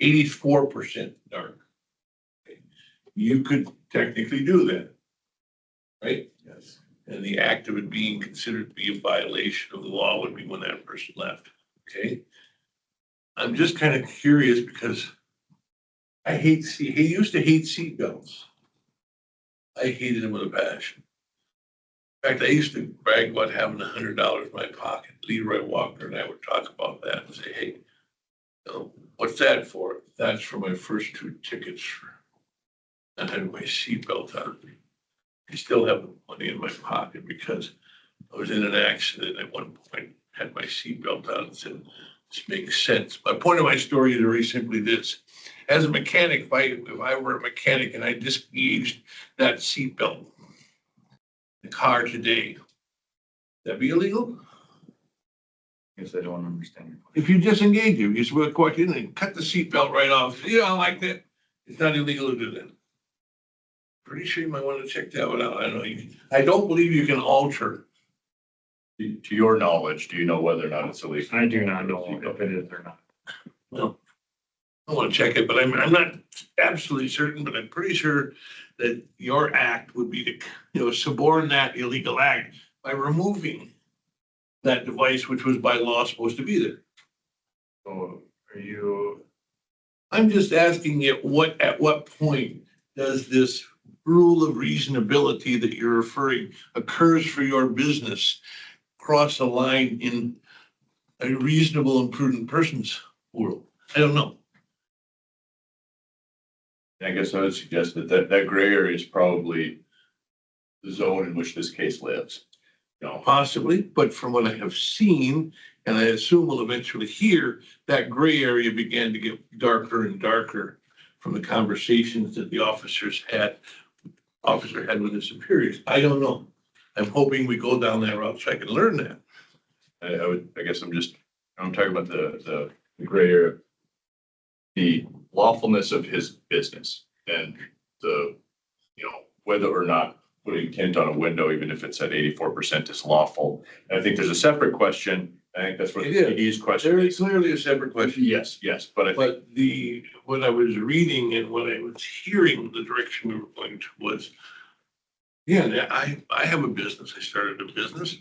84% dark. You could technically do that, right? Yes. And the act of it being considered to be a violation of the law would be when that person left, okay? I'm just kind of curious because I used to hate seatbelts. I hated them with a passion. fact, I used to brag about having $100 in my pocket. Leroy Walker and I would talk about that and say, hey, what's that for? That's for my first 2 tickets. I had my seatbelt on. I still have the money in my pocket because I was in an accident at one point, had my seatbelt on and said, this makes sense. My point of my story is very simply this. As a mechanic, if I were a mechanic and I disengaged that seatbelt, the car today, that'd be illegal? Guess I don't understand your question. If you disengage it, you just would walk in and cut the seatbelt right off. You don't like that? It's not illegal to do that. Pretty sure you might want to check that one out. I don't know. I don't believe you can alter. To your knowledge, do you know whether or not it's illegal? I do not know if it is or not. Well, I want to check it, but I'm not absolutely certain, but I'm pretty sure that your act would be to, suborn that illegal act by removing that device, which was by law supposed to be there. So are you, I'm just asking you, at what point does this rule of reasonability that you're referring occurs for your business cross a line in a reasonable and prudent person's world? I don't know. I guess I would suggest that gray area is probably the zone in which this case lives. Possibly, but from what I have seen, and I assume we'll eventually hear, that gray area began to get darker and darker from the conversations that the officer had with his superiors. I don't know. I'm hoping we go down that route so I can learn that. I guess I'm talking about the gray area, the lawfulness of his business and whether or not putting tint on a window, even if it's at 84% is lawful. And I think there's a separate question. I think that's what the CD's question Very is. clearly a separate question. Yes, but I think But what I was reading and what I was hearing, the direction we were going to was, yeah, I have a business. I started a business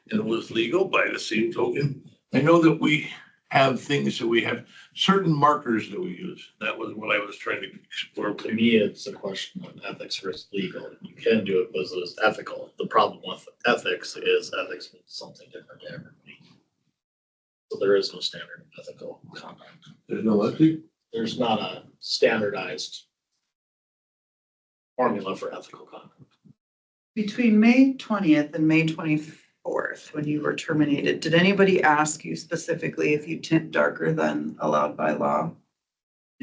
and it was legal by the same token. I know that we have things that we have certain markers that we use. That was what I was trying to explore. To me, it's a question of ethics versus legal. You can do it because it's ethical. The problem with ethics is ethics means something different to everybody. So there is no standard ethical conduct. There's no ethic. There's not a standardized formula for ethical conduct. Between May 20th and May 24th, when you were terminated, did anybody ask you specifically if you tint darker than allowed by law?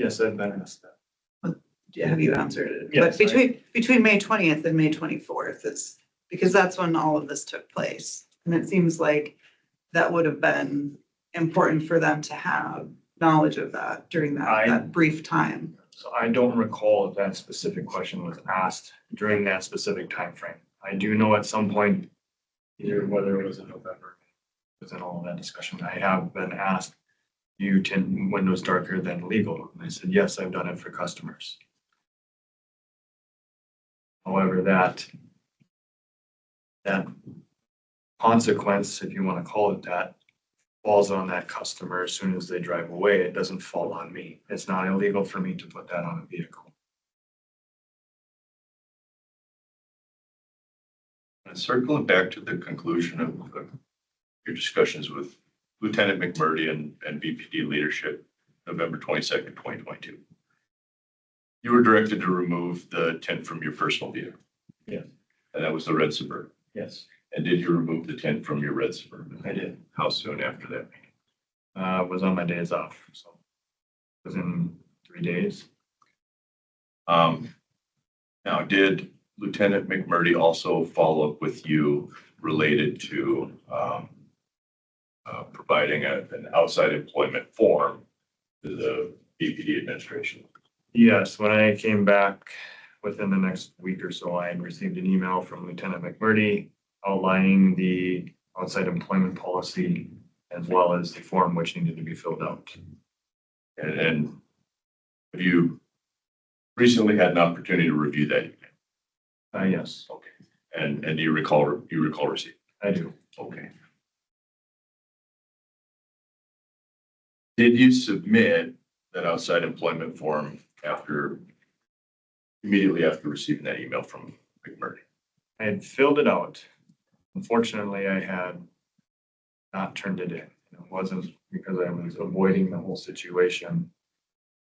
yes, I've been asked that. Have you answered it? Yes, But between May 20th and May 24th, it's because that's when all of this took place. And it seems like that would have been important for them to have knowledge of that during that brief time. So I don't recall if that specific question was asked during that specific time frame. I do know at some point, either whether it was in November, within all of that discussion, I have been asked, do you tint windows darker than legal? And I said, yes, I've done it for customers. However, that consequence, if you want to call it that, falls on that customer as soon as they drive away. It doesn't fall on me. It's not illegal for me to put that on a vehicle. And circling back to the conclusion of your discussions with Lieutenant McMurdy and BPD leadership, November 22nd, 2022. You were directed to remove the tint from your personal vehicle. Yes. And that was the red Suburban. Yes, And did you remove the tint from your red Suburban? I did. How soon after that meeting? Was on my days off, so within 3 days. Now, did Lieutenant McMurdy also follow up with you related to providing an outside employment form to the BPD administration? Yes, when I came back within the next week or so, I had received an email from Lieutenant McMurdy outlining the outside employment policy as well as the form which needed to be filled out. And have you recently had an opportunity to review that? Yes, Okay. And do you recall receipt? I do. Okay. Did you submit that outside employment form immediately after receiving that email from McMurdy? I had filled it out. Unfortunately, I had not turned it in. It wasn't because I was avoiding the whole situation.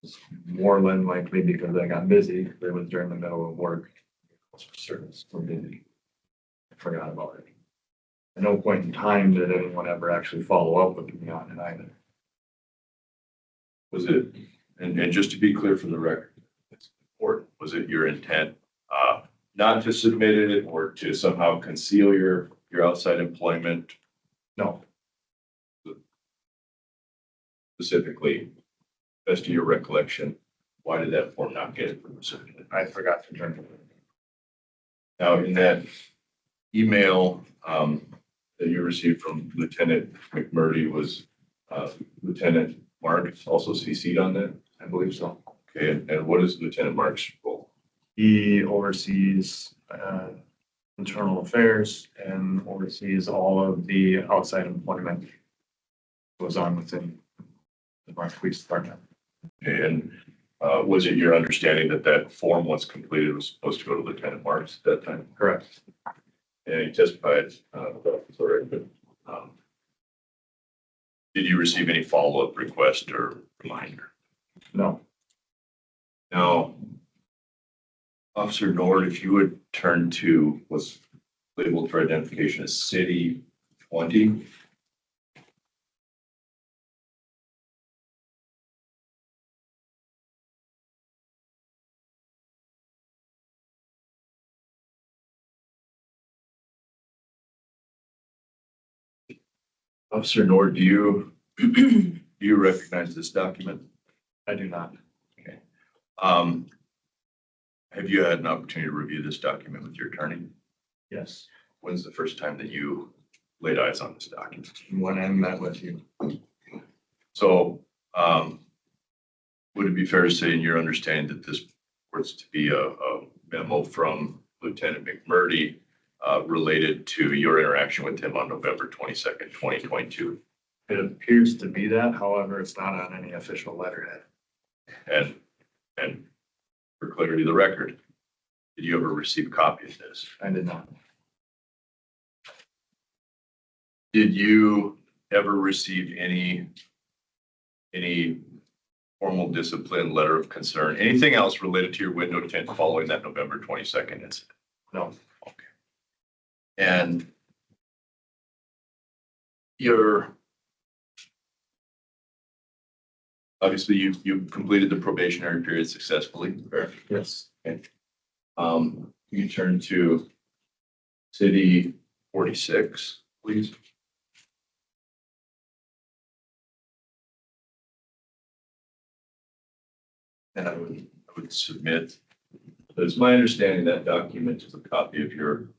It's more than likely because I got busy. It was during the middle of work. For service, we're busy. I forgot about it. At no point in time did anyone ever actually follow up with me on it either. Was it, and just to be clear for the record, it's important, was it your intent, not to submit it or to somehow conceal your outside employment No, specifically? Best of your recollection, why did that form not get submitted? I forgot to turn it in. Now, in that email, that you received from Lieutenant McMurdy, was, Lieutenant Mark also CC'd on that? I believe so. Okay, and what is Lieutenant Mark's role? He oversees internal affairs and oversees all of the outside employment that goes on within the Mark Police Department. And was it your understanding that that form, once completed, was supposed to go to Lieutenant Marks at that time? Correct. And he testified, sorry, but did you receive any follow-up request or reminder? No, Now, Officer Nord, if you would turn to what's labeled for identification as City 20. Officer Nord, do you recognize this document? I do not. Have you had an opportunity to review this document with your attorney? Yes. When's the first time that you laid eyes on this document? When I met with you. So, would it be fair to say in your understanding that this was to be a memo from Lieutenant McMurdy related to your interaction with him on November 22nd, 2022? It appears to be that, however, it's not on any official letterhead. And for clarity of the record, did you ever receive a copy of this? I did not. Did you ever receive any formal discipline, letter of concern, anything else related to your window tint following that November 22nd incident? No. Okay. And obviously you completed the probationary period successfully. Yes. Okay. You can turn to City 46, please. And I would submit, it's my understanding that document is a copy of your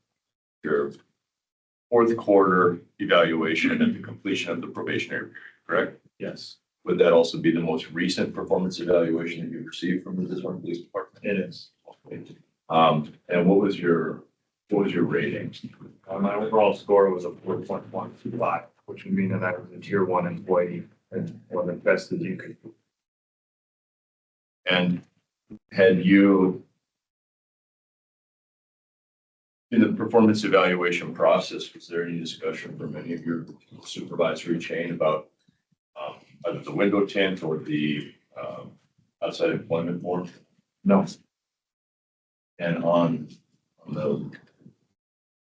fourth quarter evaluation and the completion of the probationary period, correct? Yes, Would that also be the most recent performance evaluation that you've received from the Bismarck Police Department? it is. And what was your rating? My overall score was a 4.125, which would mean that I was a tier 1 employee and one of the best that you could. And had you, in the performance evaluation process, was there any discussion from any of your supervisory chain about either the window tint or the outside employment board? No. And on the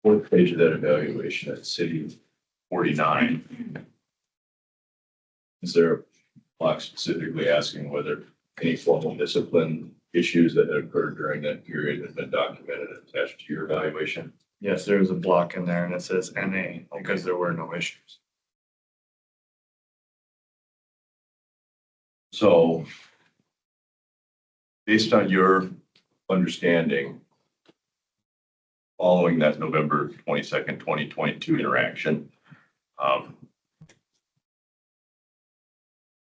fourth page of that evaluation at City 49, is there a block specifically asking whether any formal discipline issues that had occurred during that period have been documented and attached to your evaluation? Yes, there's a block in there and it says NA because there were no issues. So based on your understanding, following that November 22nd, 2022 interaction,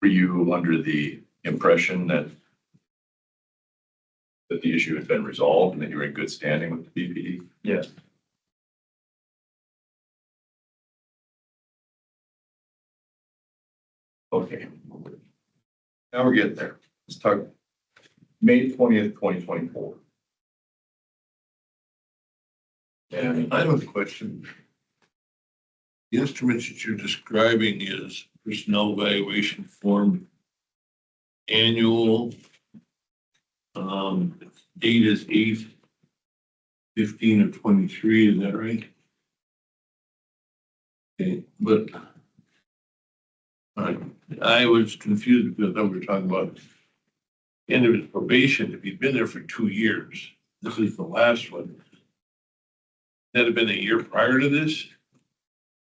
were you under the impression that the issue had been resolved and that you were in good standing with the BPD? Yes. Okay. Now we're getting there. Let's talk May 20th, 2024. And I have a question. The instrument that you're describing is personnel evaluation form annual. Date is 8/15 of 23, is that right? Okay, but I was confused because I was talking about end of his probation. If he'd been there for 2 years, this is the last one. That had been a year prior to this?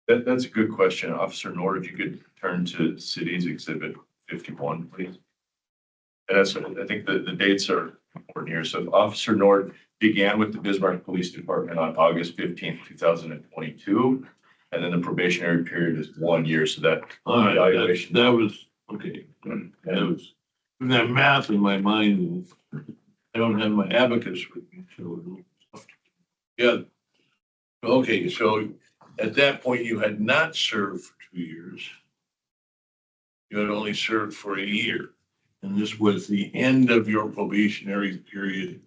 That's a good question. Officer Nord, if you could turn to Cities Exhibit 51, please. And that's, I think the dates are important here. So Officer Nord began with the Bismarck Police Department on August 15th, 2022. And then the probationary period is 1 year. So that All right, evaluation. that was, okay. That was, that math in my mind. I don't have my abacus with me, so. Yeah. Okay, so at that point, you had not served for 2 years. You had only served for a year. And this was the end of your probationary period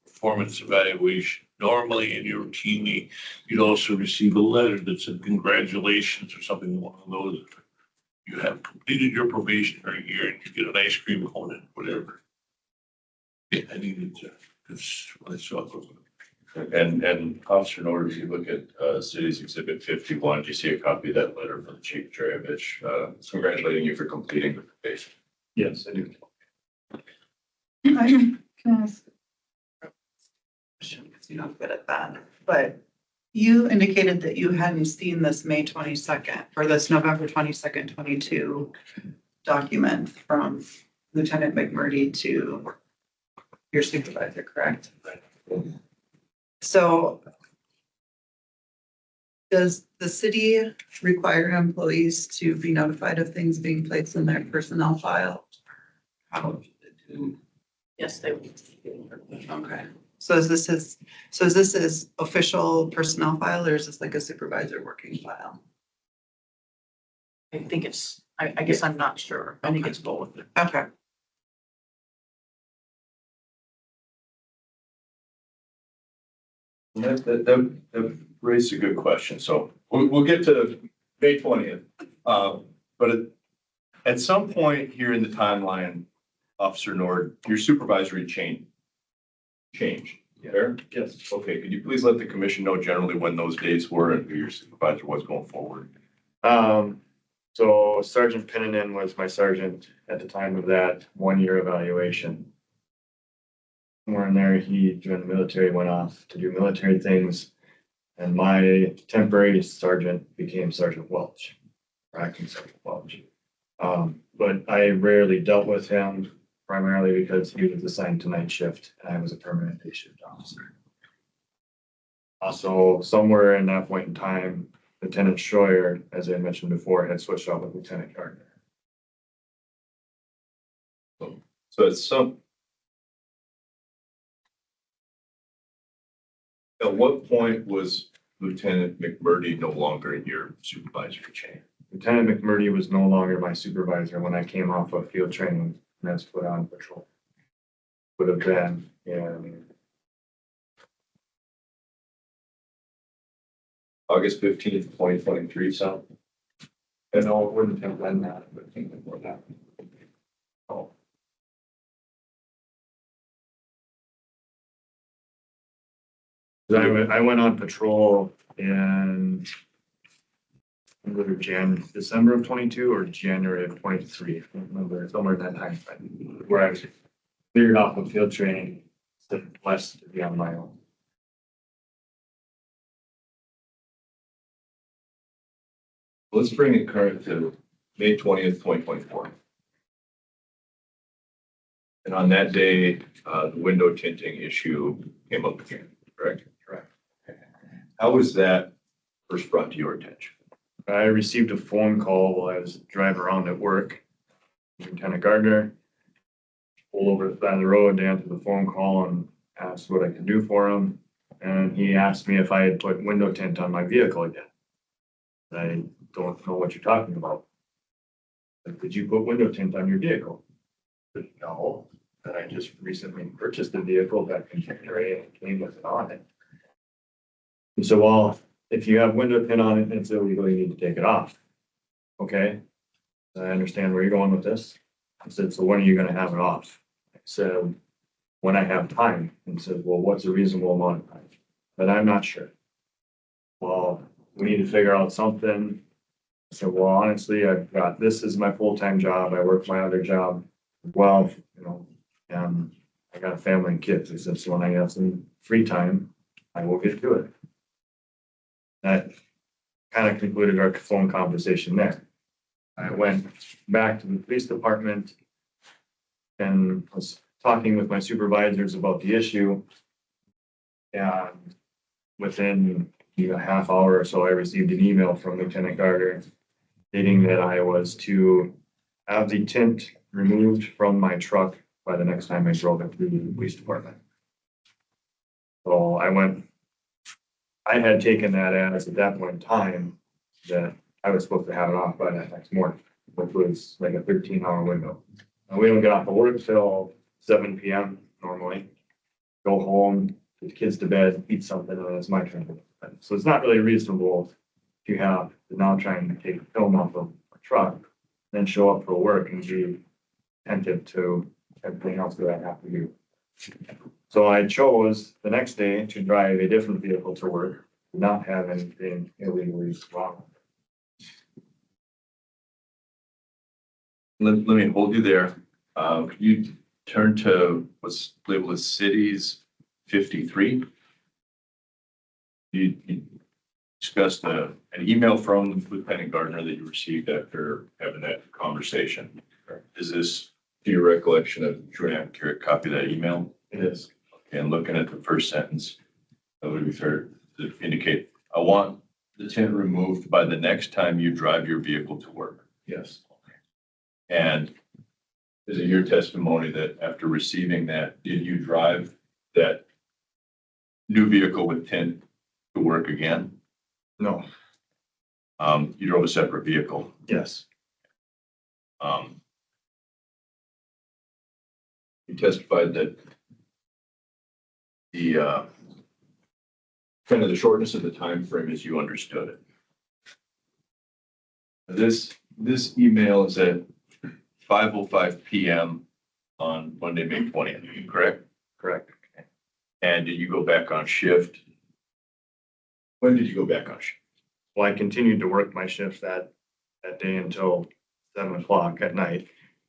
performance evaluation. Normally and routinely, you'd also receive a letter that said congratulations or something along those. You have completed your probationary year and you get an ice cream cone and whatever. Yeah, I needed to, because I saw those. And Officer Nord, if you look at Cities Exhibit 51, do you see a copy of that letter from Chief Dreyovich congratulating you for completing the probation? Yes, I do. Can I ask? Because you're not good at that, but you indicated that you hadn't seen this May 22nd or this November 22nd, 22 document from Lieutenant McMurdy to your supervisor, correct? Right. So does the city require employees to be notified of things being placed in their personnel file? How? Yes, they would. Okay, so is this his official personnel file or is this like a supervisor working file? I think it's, I guess I'm not sure. I think it's both. Okay. That raises a good question. So we'll get to May 20th. But at some point here in the timeline, Officer Nord, your supervisory changed. Fair? Yes. Okay, could you please let the commission know generally when those dates were and who your supervisor was going forward? So Sergeant Pennanen was my sergeant at the time of that 1 year evaluation. Somewhere in there, he joined the military, went off to do military things. And my temporary sergeant became Sergeant Welch, or acting Sergeant Welch. But I rarely dealt with him, primarily because he was assigned to night shift and I was a permanent day shift officer. Also, somewhere in that point in time, Lieutenant Schroyer, as I mentioned before, had switched off with Lieutenant Gardner. So at what point was Lieutenant McMurdy no longer in your supervisory chain? Lieutenant McMurdy was no longer my supervisor when I came off of field training and was put on patrol. Would have been in August 15th, 2023, so? and no, it wouldn't have been that, but I think before that. Oh. I went on patrol in either December of 22 or January of 23. I don't remember, somewhere in that time frame, where I was cleared off of field training, blessed to be on my own. Let's bring it current to May 20th, 2024. And on that day, the window tinting issue came up again, correct? Correct. How was that first brought to your attention? I received a phone call while I was driving around at work. Lieutenant Gardner pulled over to the side of the road to answer the phone call and asked what I could do for him. And he asked me if I had put window tint on my vehicle again. I don't know what you're talking about. Did you put window tint on your vehicle? I said, no, and I just recently purchased a vehicle back in January and it came with it on it. And so, well, if you have window tint on it and it's illegal, you need to take it off. Okay, I understand where you're going with this. I said, so when are you gonna have it off? I said, when I have time. And said, well, what's a reasonable amount of time? But I'm not sure. Well, we need to figure out something. I said, well, honestly, I've got, this is my full-time job. I work my other job. Well, you know, I got a family and kids. I said, so when I have some free time, I will get to it. That kind of concluded our phone conversation there. I went back to the police department and was talking with my supervisors about the issue. And within a half hour or so, I received an email from Lieutenant Gardner stating that I was to have the tint removed from my truck by the next time I drove it through the police department. So I had taken that as at that point in time that I was supposed to have it off by that next morning, which was like a 13-hour window. And we don't get off of work till 7 p.m. normally. Go home, put the kids to bed, eat something, and then it's my turn to go to bed. So it's not really reasonable if you have to now trying to take film off of a truck, then show up for work and be attentive to everything else that I have to do. So I chose the next day to drive a different vehicle to work, not have anything illegally wrong. Let me hold you there. Could you turn to what's labeled as cities 53? You discussed an email from Lieutenant Gardner that you received after having that conversation. Is this, to your recollection, a true and accurate copy of that email? It is. And looking at the first sentence, that would be fair to indicate, I want the tint removed by the next time you drive your vehicle to work. Yes. And is it your testimony that after receiving that, did you drive that new vehicle with tint to work again? No. You drove a separate vehicle. Yes. You testified that the kind of the shortness of the time frame as you understood it. This email is at 5:05 p.m. on Monday, May 20th, correct? Correct. And did you go back on shift? When did you go back on shift? Well, I continued to work my shift that day until 7 o'clock at night.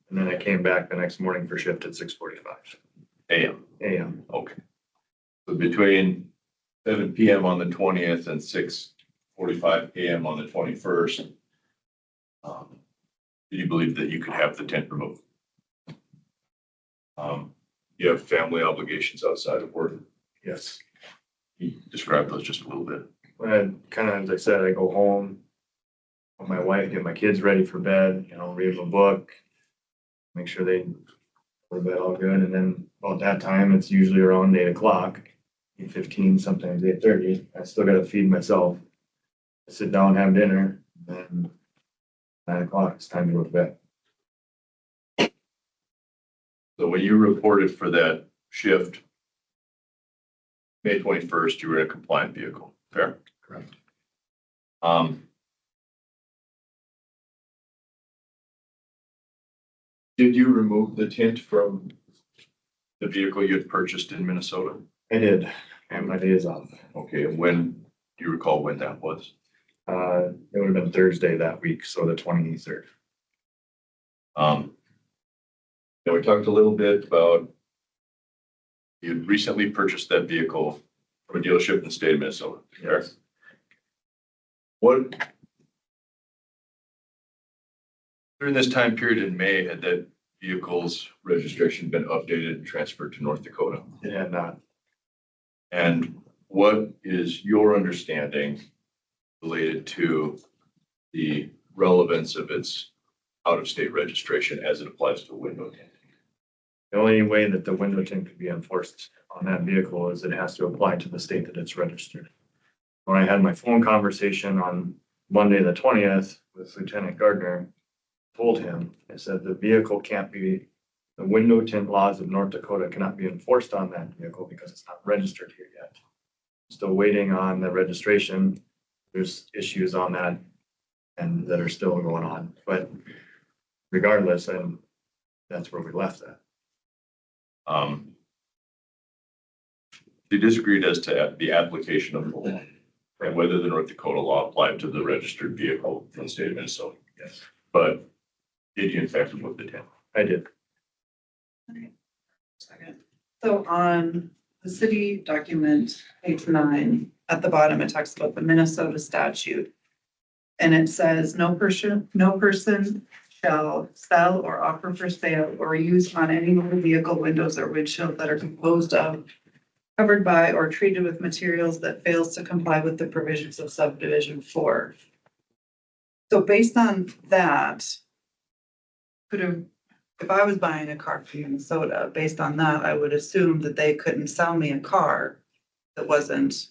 And then I came back the next morning for shift at 6:45 AM. a.m. Okay. So between 7 p.m. on the 20th and 6:45 a.m. on the 21st, did you believe that you could have the tent removed? You have family obligations outside of work. Yes. You describe those just a little bit. And kind of, as I said, I go home with my wife, get my kids ready for bed, read them a book, make sure they go to bed all good. And then about that time, it's usually around 8 o'clock, 8:15, sometimes 8:30. I still got to feed myself. I sit down, have dinner, and 9 o'clock, it's time to go to bed. So when you reported for that shift, May 21st, you were in a compliant vehicle, fair? Correct. Did you remove the tint from the vehicle you had purchased in Minnesota? I did, and my day is off. Okay, and when, do you recall when that was? It would have been Thursday that week, so the 23rd. Now we talked a little bit about you recently purchased that vehicle from a dealership in the state of Minnesota. Correct? What, during this time period in May, had that vehicle's registration been updated and transferred to North Dakota? It had not. And what is your understanding related to the relevance of its out-of-state registration as it applies to window tint? The only way that the window tint could be enforced on that vehicle is it has to apply to the state that it's registered. When I had my phone conversation on Monday, the 20th with Lieutenant Gardner, told him, I said, the vehicle can't be, the window tint laws of North Dakota cannot be enforced on that vehicle because it's not registered here yet. Still waiting on the registration. there's issues on that and that are still going on, but regardless, and that's where we left that. They disagreed as to the application of the law and whether the North Dakota law applied to the registered vehicle from the state of Minnesota. Yes. But did you in fact look at it? I did. Second. So on the city document, page 9, at the bottom, it talks about the Minnesota statute. And it says, no person shall sell or offer for sale or use on any motor vehicle windows or windshield that are composed of, covered by, or treated with materials that fails to comply with the provisions of subdivision 4. So based on that, if I was buying a car from Minnesota, based on that, I would assume that they couldn't sell me a car that wasn't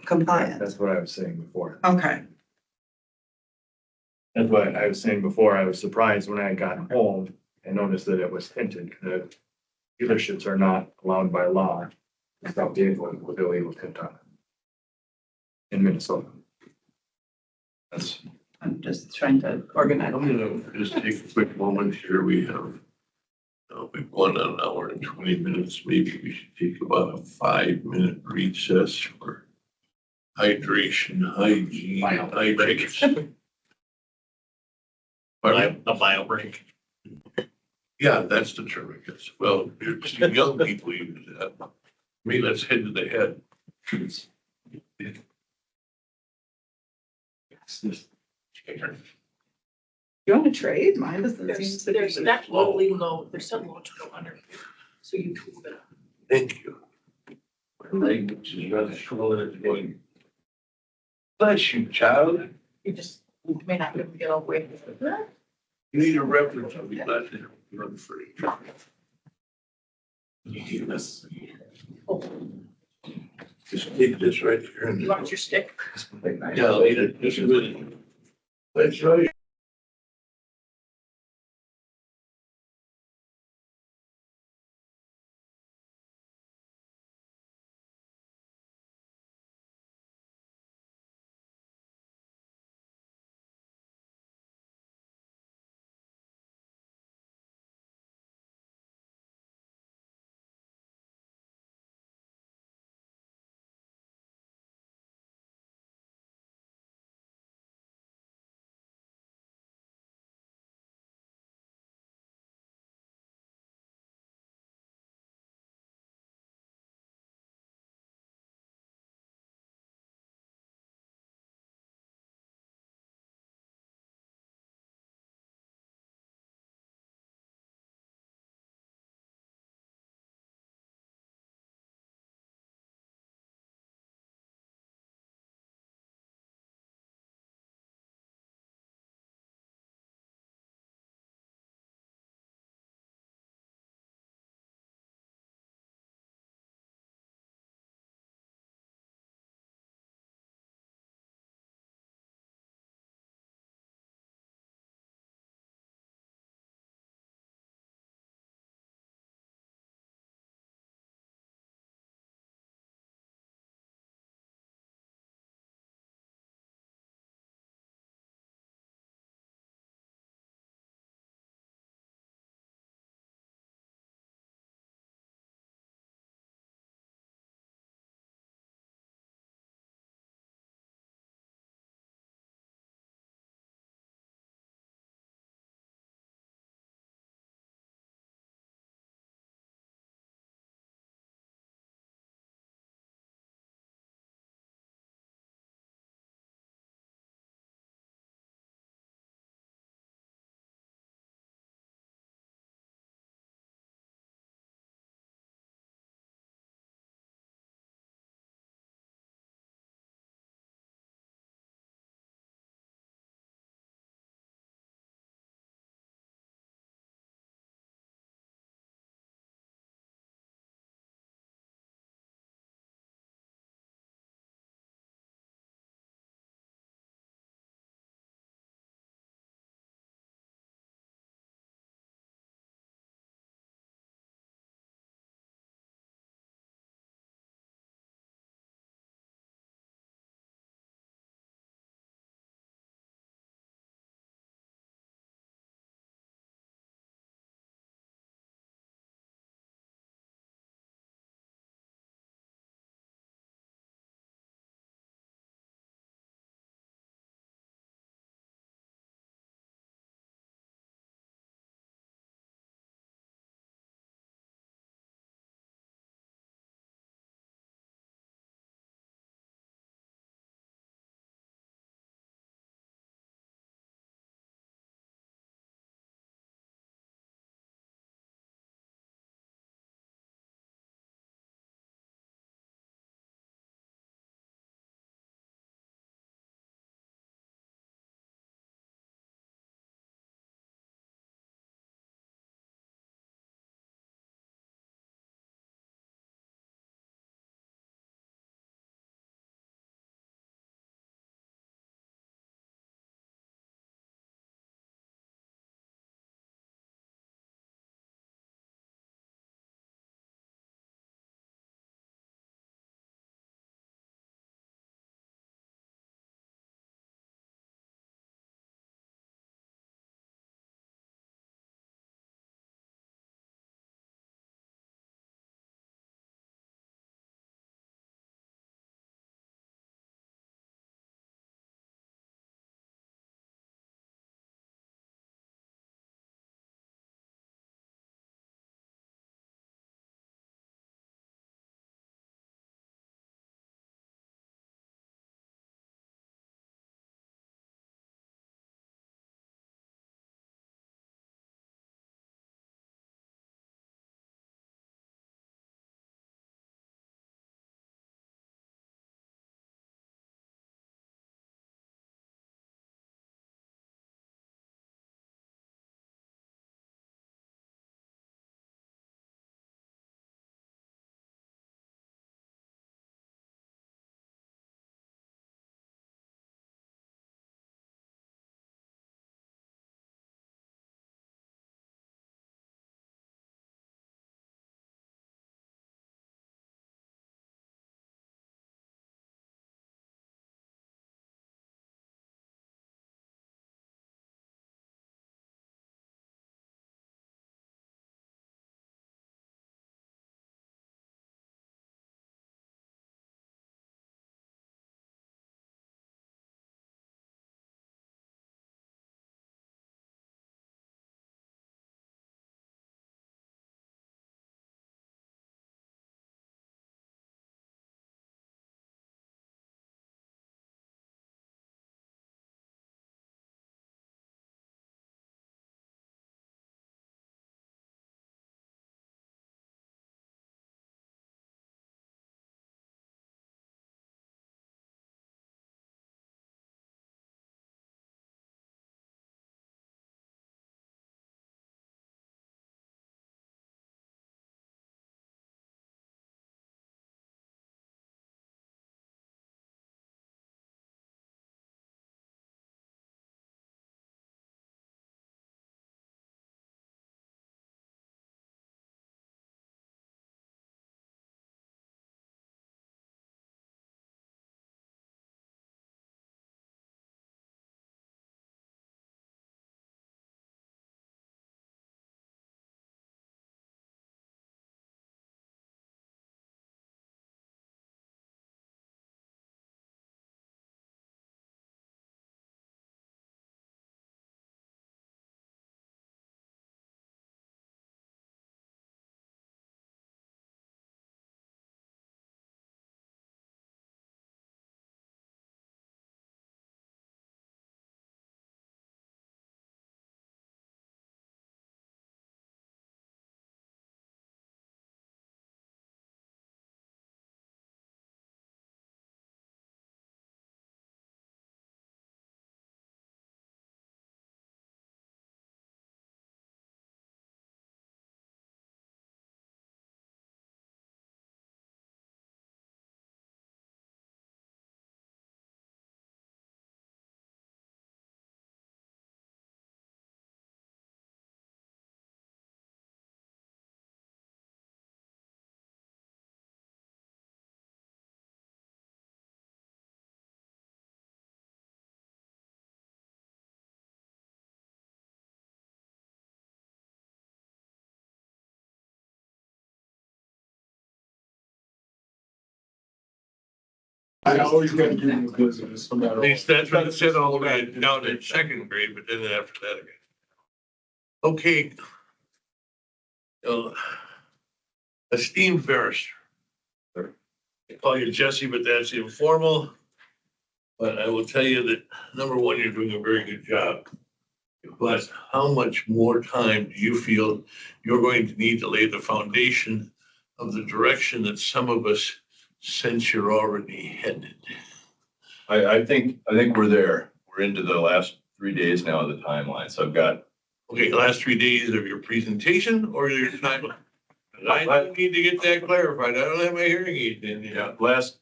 compliant. That's what I was saying before. Okay, That's what I was saying before. I was surprised when I got home and noticed that it was tinted. The dealerships are not allowed by law to sell vehicles with illegal tint on it in Minnesota. That's, I'm just trying to organize. I'm gonna just take a quick moment here. We have, we've gone on an hour and 20 minutes. Maybe we should take about a 5-minute recess for hydration, hygiene, hydration. Pardon? A bio break. Yeah, that's the term, I guess. Well, young people use that. I mean, let's head to the head. You want to trade? Mine doesn't seem There's, to there's be. that little low, there's some low to go under, so you move it up. Thank you. My language is rather slow and it's going. Bless you, child. You just, you may not be able to get all the way. You need a reference. I'll be glad to run for you. You need this. Just take this right here. You want your stick? Yeah, I'll eat it. Just really. That's right. I always gotta give you business, no matter At what. least that's what it said all the way down in second grade, but then after that again. Okay. Esteemed barrister. I call you Jesse, but that's informal. But I will tell you that, number one, you're doing a very good job. But how much more time do you feel you're going to need to lay the foundation of the direction that some of us sense you're already headed? I think we're there. We're into the last 3 days now of the timeline. So I've got, Okay, last 3 days of your presentation or your timeline? I need to get that clarified. I don't have my hearing aid in. yeah, last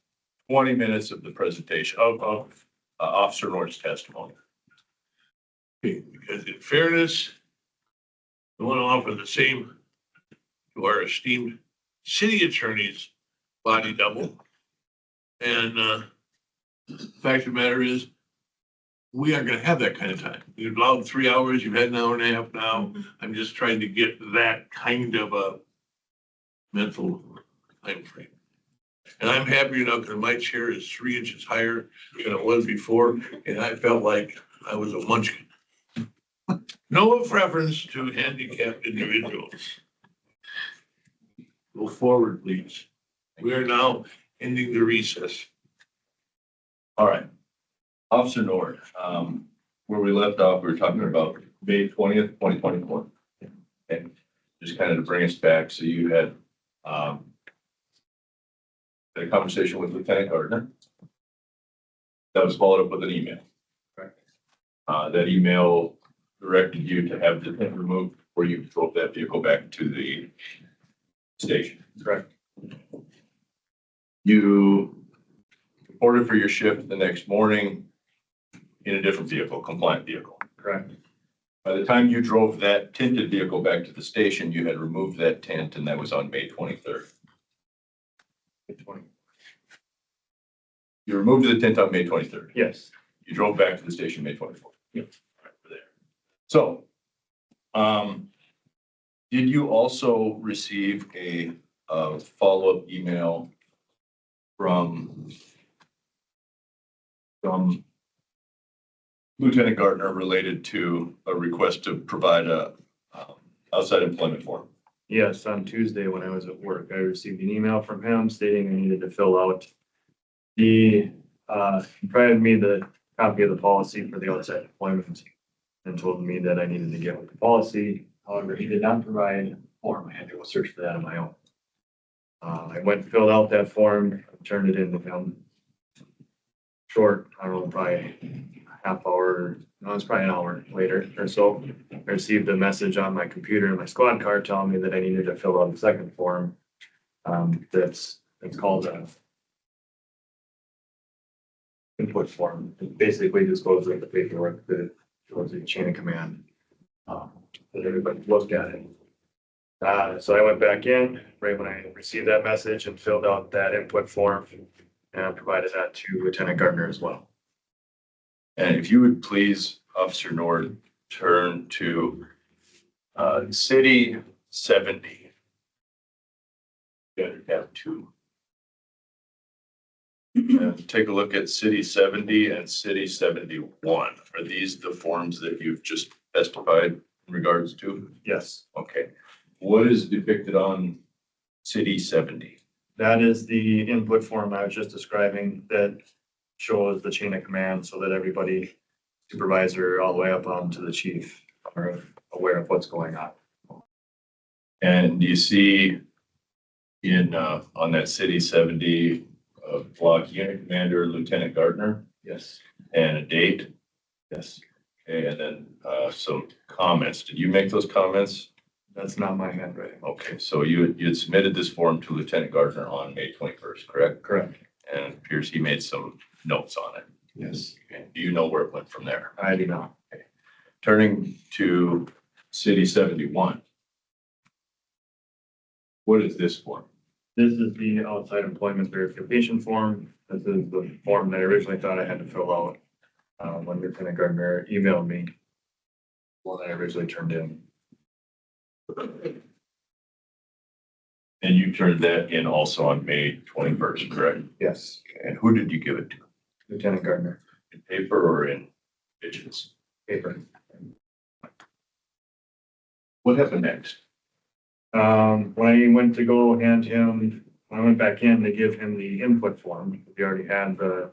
20 minutes of the presentation of Officer Norton's testimony. Because in fairness, I want to offer the same to our esteemed city attorney's body double. And fact of the matter is, we aren't gonna have that kind of time. You've allowed 3 hours, you've had an hour and a half now. I'm just trying to get that kind of a mental time frame. And I'm happy now because my chair is 3 inches higher than it was before, and I felt like I was a munchkin. No reference to handicapped individuals. Go forward, please. We are now ending the recess. All right. Officer Nord, where we left off, we were talking about May 20th, 2024. And just kind of to bring us back, so you had a conversation with Lieutenant Gardner. That was followed up with an email. Correct. That email directed you to have the tent removed before you drove that vehicle back to the station. Correct. You reported for your shift the next morning in a different vehicle, compliant vehicle. Correct. By the time you drove that tinted vehicle back to the station, you had removed that tent, and that was on May 23rd. You removed the tent on May 23rd. Yes. You drove back to the station May 24th. Yep. Right, we're there. So, did you also receive a follow-up email from Lieutenant Gardner related to a request to provide a outside employment form? Yes, on Tuesday when I was at work, I received an email from him stating I needed to fill out. He provided me the copy of the policy for the outside employment and told me that I needed to get with the policy. However, he did not provide a form. I had to go search for that on my own. I went and filled out that form, turned it in to him. Short, I don't know, probably a half hour, no, it's probably an hour later or so. I received a message on my computer and my squad car telling me that I needed to fill out a second form. It's called a input form. It basically just goes with the paperwork that goes in chain of command. That everybody looked at it. So I went back in right when I received that message and filled out that input form and provided that to Lieutenant Gardner as well. And if you would please, Officer Nord, turn to City 70. Under tab 2. And take a look at City 70 and City 71. Are these the forms that you've just testified in regards to? Yes, Okay. What is depicted on City 70? that is the input form I was just describing that shows the chain of command so that everybody, supervisor all the way up to the chief, are aware of what's going on. And do you see in, on that City 70, block unit commander, Lieutenant Gardner, Yes, and a date? yes, Okay, and then, some comments. Did you make those comments? that's not my handwriting. Okay, so you had submitted this form to Lieutenant Gardner on May 21st, correct? Correct. And it appears he made some notes on it. Yes, Okay, do you know where it went from there? I do not. Turning to City 71. What is this form? This is the outside employment verification form. This is the form that I originally thought I had to fill out when Lieutenant Gardner emailed me. One that I originally turned in. And And you turned that in also on May 21st, correct? Yes, And who did you give it to? Lieutenant Gardner, In paper or in digits? paper. What happened next? When I went to go hand him, when I went back in to give him the input form, we already had the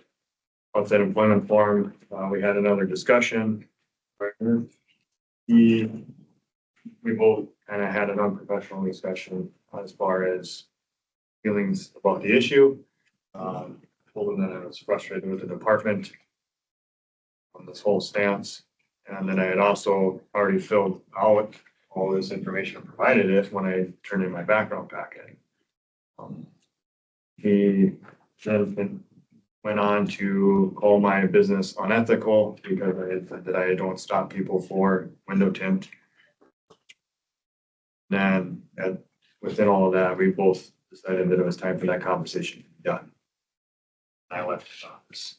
outside employment form, we had another discussion. We both kind of had an unprofessional discussion as far as feelings about the issue. Told him that I was frustrated with the department on this whole stance, and then I had also already filled out all this information, and provided it when I turned in my background packet. He then went on to call my business unethical because I had said that I don't stop people for window tint. Then within all of that, we both decided that it was time for that conversation to be done. I left his office.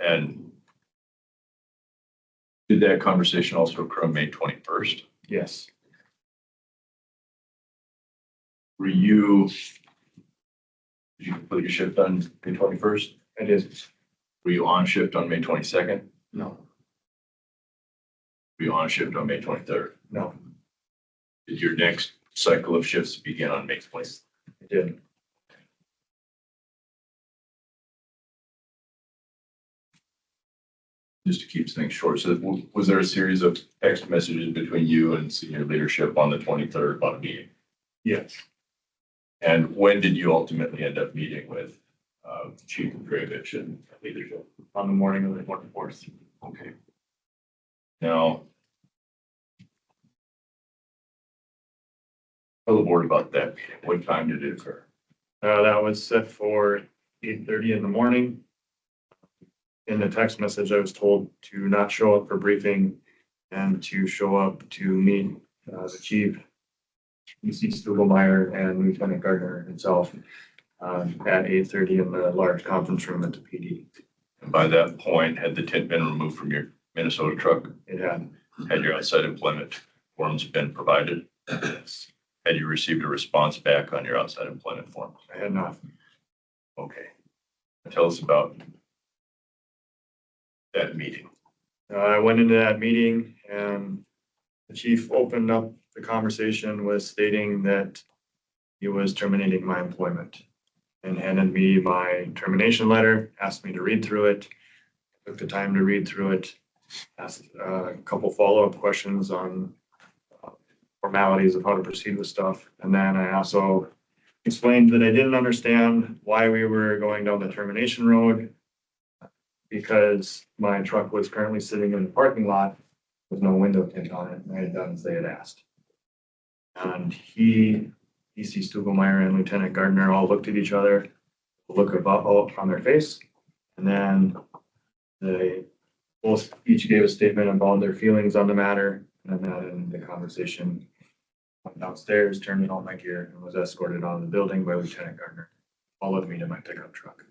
And did that conversation also occur on May 21st? Yes, Were you, did you complete your shift on May 21st? I did. Were you on shift on May 22nd? No, Were you on shift on May 23rd? no, Did your next cycle of shifts begin on May 20th? I didn't. Just to keep things short, so was there a series of text messages between you and senior leadership on the 23rd about a meeting? Yes, And when did you ultimately end up meeting with Chief Dravich and leadership? on the morning of the 24th. Okay. Now, tell the board about that meeting. What time did it occur? That was set for 8:30 in the morning. In the text message, I was told to not show up for briefing and to show up to meet the chief, E.C. Stugelmeyer, and Lieutenant Gardner himself at 8:30 in the large conference room at the PD. And by that point, had the tint been removed from your Minnesota truck? It had, Had your outside employment forms been provided? Had you received a response back on your outside employment form? I had not. Okay. Tell us about that meeting. I went into that meeting and the chief opened up the conversation with stating that he was terminating my employment and handed me my termination letter, asked me to read through it. Took the time to read through it, asked a couple follow-up questions on formalities of how to proceed with stuff. And then I also explained that I didn't understand why we were going down the termination road, because my truck was currently sitting in the parking lot with no window tint on it, and I had done as they had asked. And he, E.C. Stugelmeyer and Lieutenant Gardner all looked at each other, look about on their face, and then they both each gave a statement about their feelings on the matter, and then the conversation went downstairs, turned in all my gear, and was escorted out of the building by Lieutenant Gardner, followed me to my pickup truck.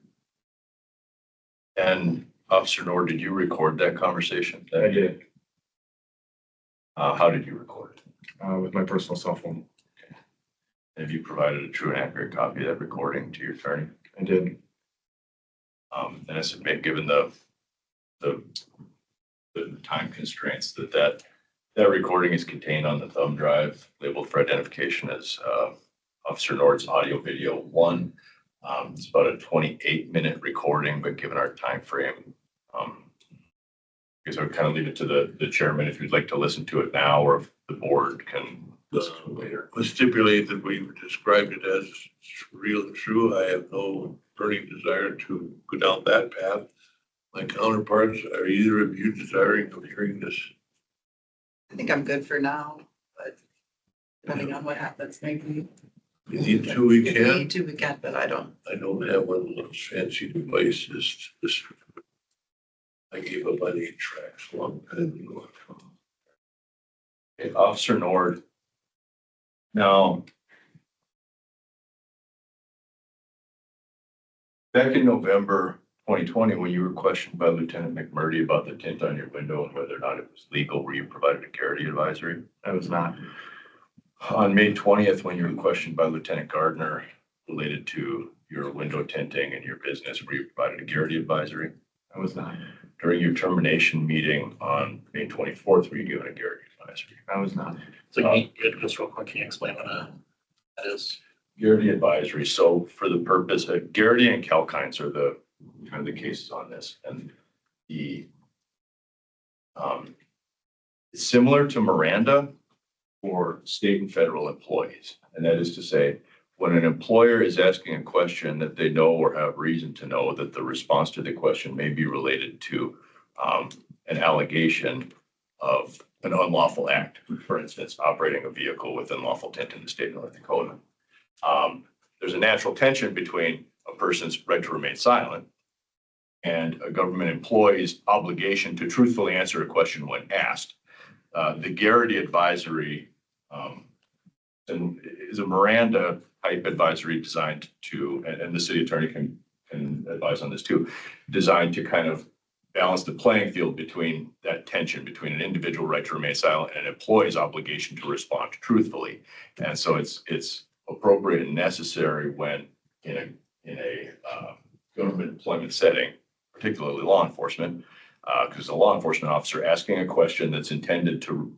And Officer Nord, did you record that conversation? I did, How did you record it? with my personal cell phone. Have you provided a true and accurate copy of that recording to your attorney? I did. And I submit, given the time constraints, that recording is contained on the thumb drive labeled for identification as Officer Nord's audio video 1. It's about a 28-minute recording, but given our time frame, I guess I would kind of leave it to the chairman if you'd like to listen to it now, or if the board can listen to it later. Let's stipulate that we described it as real and true. I have no burning desire to go down that path. My counterparts, are either of you desiring of hearing this? I think I'm good for now, but depending on what happens, maybe. You need to, we If can. need to, we can, but I don't. I don't have one of those fancy devices. This, I gave up on 8 tracks long time ago. Okay, Officer Nord. Now, back in November 2020, when you were questioned by Lieutenant McMurdy about the tint on your window and whether or not it was legal, were you provided a Garrity advisory? I was not. On May 20th, when you were questioned by Lieutenant Gardner related to your window tinting and your business, were you provided a Garrity advisory? I was not. During your termination meeting on May 24th, were you given a Garrity advisory? I was not. So can you, just real quick, can you explain what that is? Garrity advisory. So for the purpose, Garrity and Calkines are the kind of the cases on this, and the it's similar to Miranda for state and federal employees, and that is to say, when an employer is asking a question that they know or have reason to know that the response to the question may be related to an allegation of an unlawful act, for instance, operating a vehicle with unlawful tint in the state of North Dakota. There's a natural tension between a person's right to remain silent and a government employee's obligation to truthfully answer a question when asked. The Garrity advisory is a Miranda type advisory designed to, and the city attorney can advise on this too, designed to kind of balance the playing field between that tension between an individual right to remain silent and an employee's obligation to respond truthfully. And so it's appropriate and necessary when in a government employment setting, particularly law enforcement, because a law enforcement officer asking a question that's intended to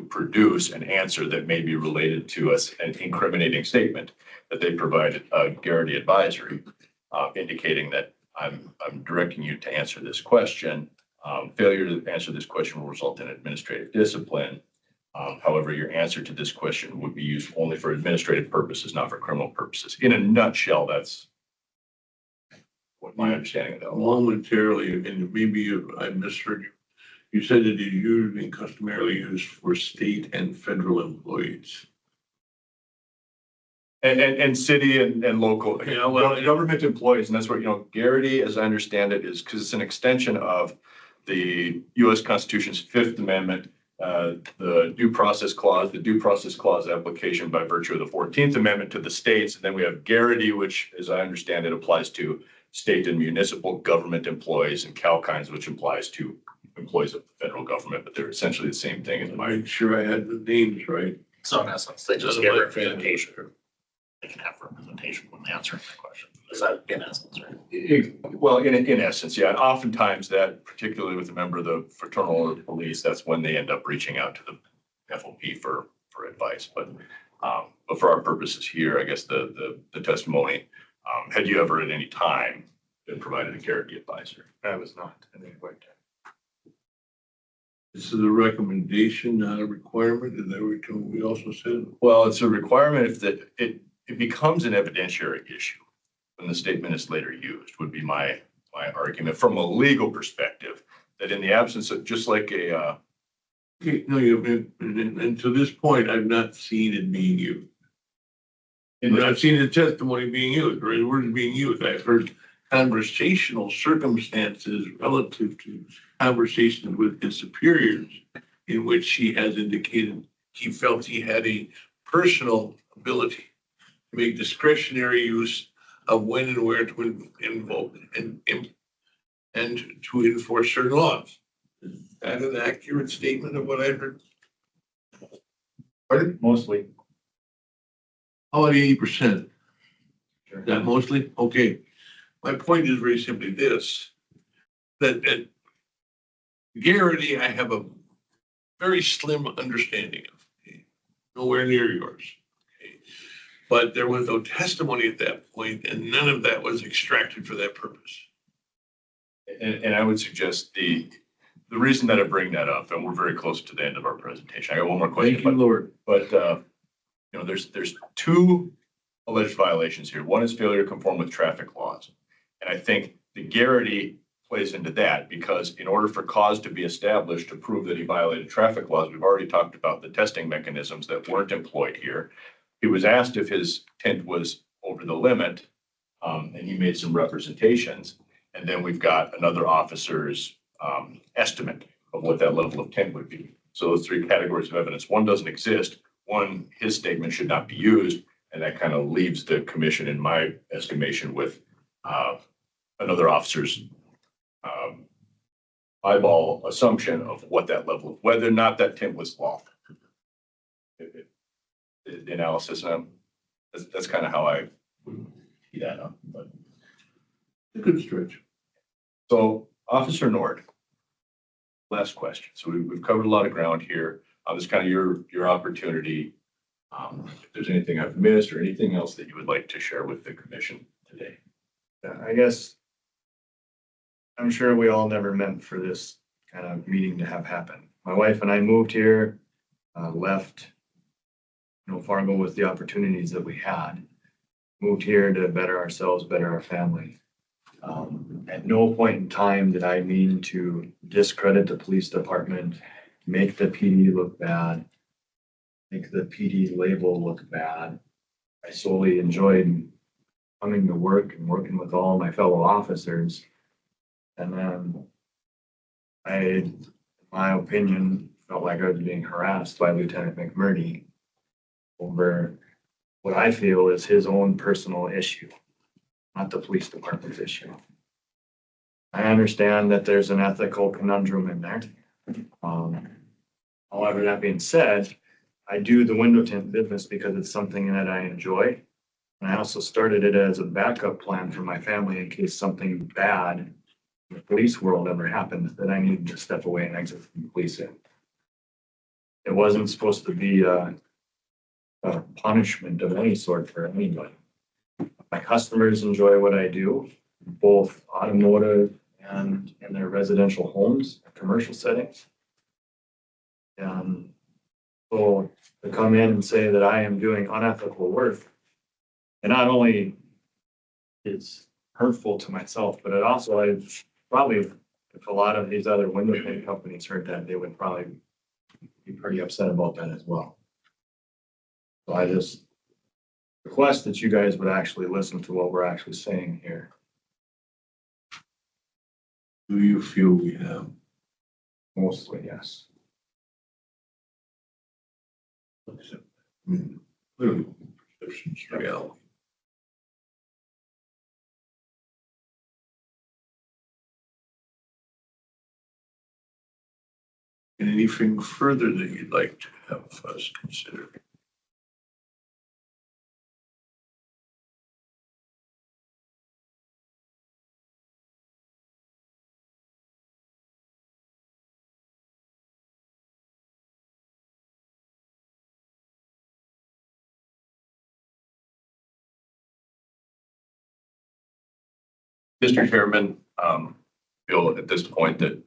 produce an answer that may be related to an incriminating statement, that they provide a Garrity advisory indicating that I'm directing you to answer this question. Failure to answer this question will result in administrative discipline. However, your answer to this question would be used only for administrative purposes, not for criminal purposes. In a nutshell, that's what my understanding of that law. Momentarily, and maybe I misheard you. You said it is usually and customarily used for state and federal employees. And city and local, Yeah, well, government employees, and that's what, Garrity, as I understand it, is because it's an extension of the U.S. Constitution's Fifth Amendment, the due process clause application by virtue of the 14th Amendment to the states. And then we have Garrity, which, as I understand it, applies to state and municipal government employees, and Calkines, which applies to employees of the federal government, but they're essentially the same thing. In my Make sure I had the names right. So in essence, they just get representation. They can have representation when answering the question. Is that in essence, right? Well, in essence, yeah. And oftentimes that, particularly with a member of the fraternal order of police, that's when they end up reaching out to the FOP for advice. But for our purposes here, I guess the testimony, had you ever at any time been provided a Garrity advisor? I was not. I think quite. This is a recommendation, not a requirement. Is that what we also said? Well, it's a requirement if it becomes an evidentiary issue when the statement is later used, would be my argument from a legal perspective, that in the absence of just like a Okay, no, and to this point, I've not seen it being used. I've seen the testimony being used, or the words being used. I've heard conversational circumstances relative to conversations with his superiors in which he has indicated he felt he had a personal ability to make discretionary use of when and where to invoke and to enforce certain laws. Is that an accurate statement of what I heard? Pardon? Mostly. How about 80%? Sure. Is that mostly? Okay. My point is very simply this, that at Garrity, I have a very slim understanding of, okay? Nowhere near yours. Okay? But there was no testimony at that point, and none of that was extracted for that purpose. And I would suggest the reason that I bring that up, and we're very close to the end of our presentation. I got one more question. Thank you, Lord. But there's two alleged violations here. One is failure to conform with traffic laws. And I think the Garrity plays into that, because in order for cause to be established to prove that he violated traffic laws, we've already talked about the testing mechanisms that weren't employed here. He was asked if his tint was over the limit, and he made some representations. And then we've got another officer's estimate of what that level of tint would be. So those three categories of evidence, one doesn't exist. One, his statement should not be used. And that kind of leaves the commission, in my estimation, with another officer's eyeball assumption of what that level, whether or not that tint was lawful. the analysis. And that's kind of how I would tee that up. But A good stretch. so Officer Nord, last question. So we've covered a lot of ground here. This is kind of your opportunity. If there's anything I've missed or anything else that you would like to share with the commission today. Yeah, I guess I'm sure we all never meant for this kind of meeting to have happened. My wife and I moved here, left, Fargo with the opportunities that we had. Moved here to better ourselves, better our family. At no point in time did I mean to discredit the police department, make the PD look bad, make the PD label look bad. I solely enjoyed coming to work and working with all my fellow officers. And then in my opinion, felt like I was being harassed by Lieutenant McMurdy over what I feel is his own personal issue, not the police department's issue. I understand that there's an ethical conundrum in there. However, that being said, I do the window tint business because it's something that I enjoy. And I also started it as a backup plan for my family in case something bad in the police world ever happened, that I needed to step away and exit from the police. It wasn't supposed to be a punishment of any sort for anybody. My customers enjoy what I do, both automotive and in their residential homes, commercial settings. And so to come in and say that I am doing unethical work, it not only is hurtful to myself, but it also is probably, if a lot of these other window tint companies heard that, they would probably be pretty upset about that as well. So I just request that you guys would actually listen to what we're actually saying here. Do you feel we have? Mostly, yes. Clearly, perception's reality. And anything further that you'd like to have us consider? Mr. Chairman, feel at this point that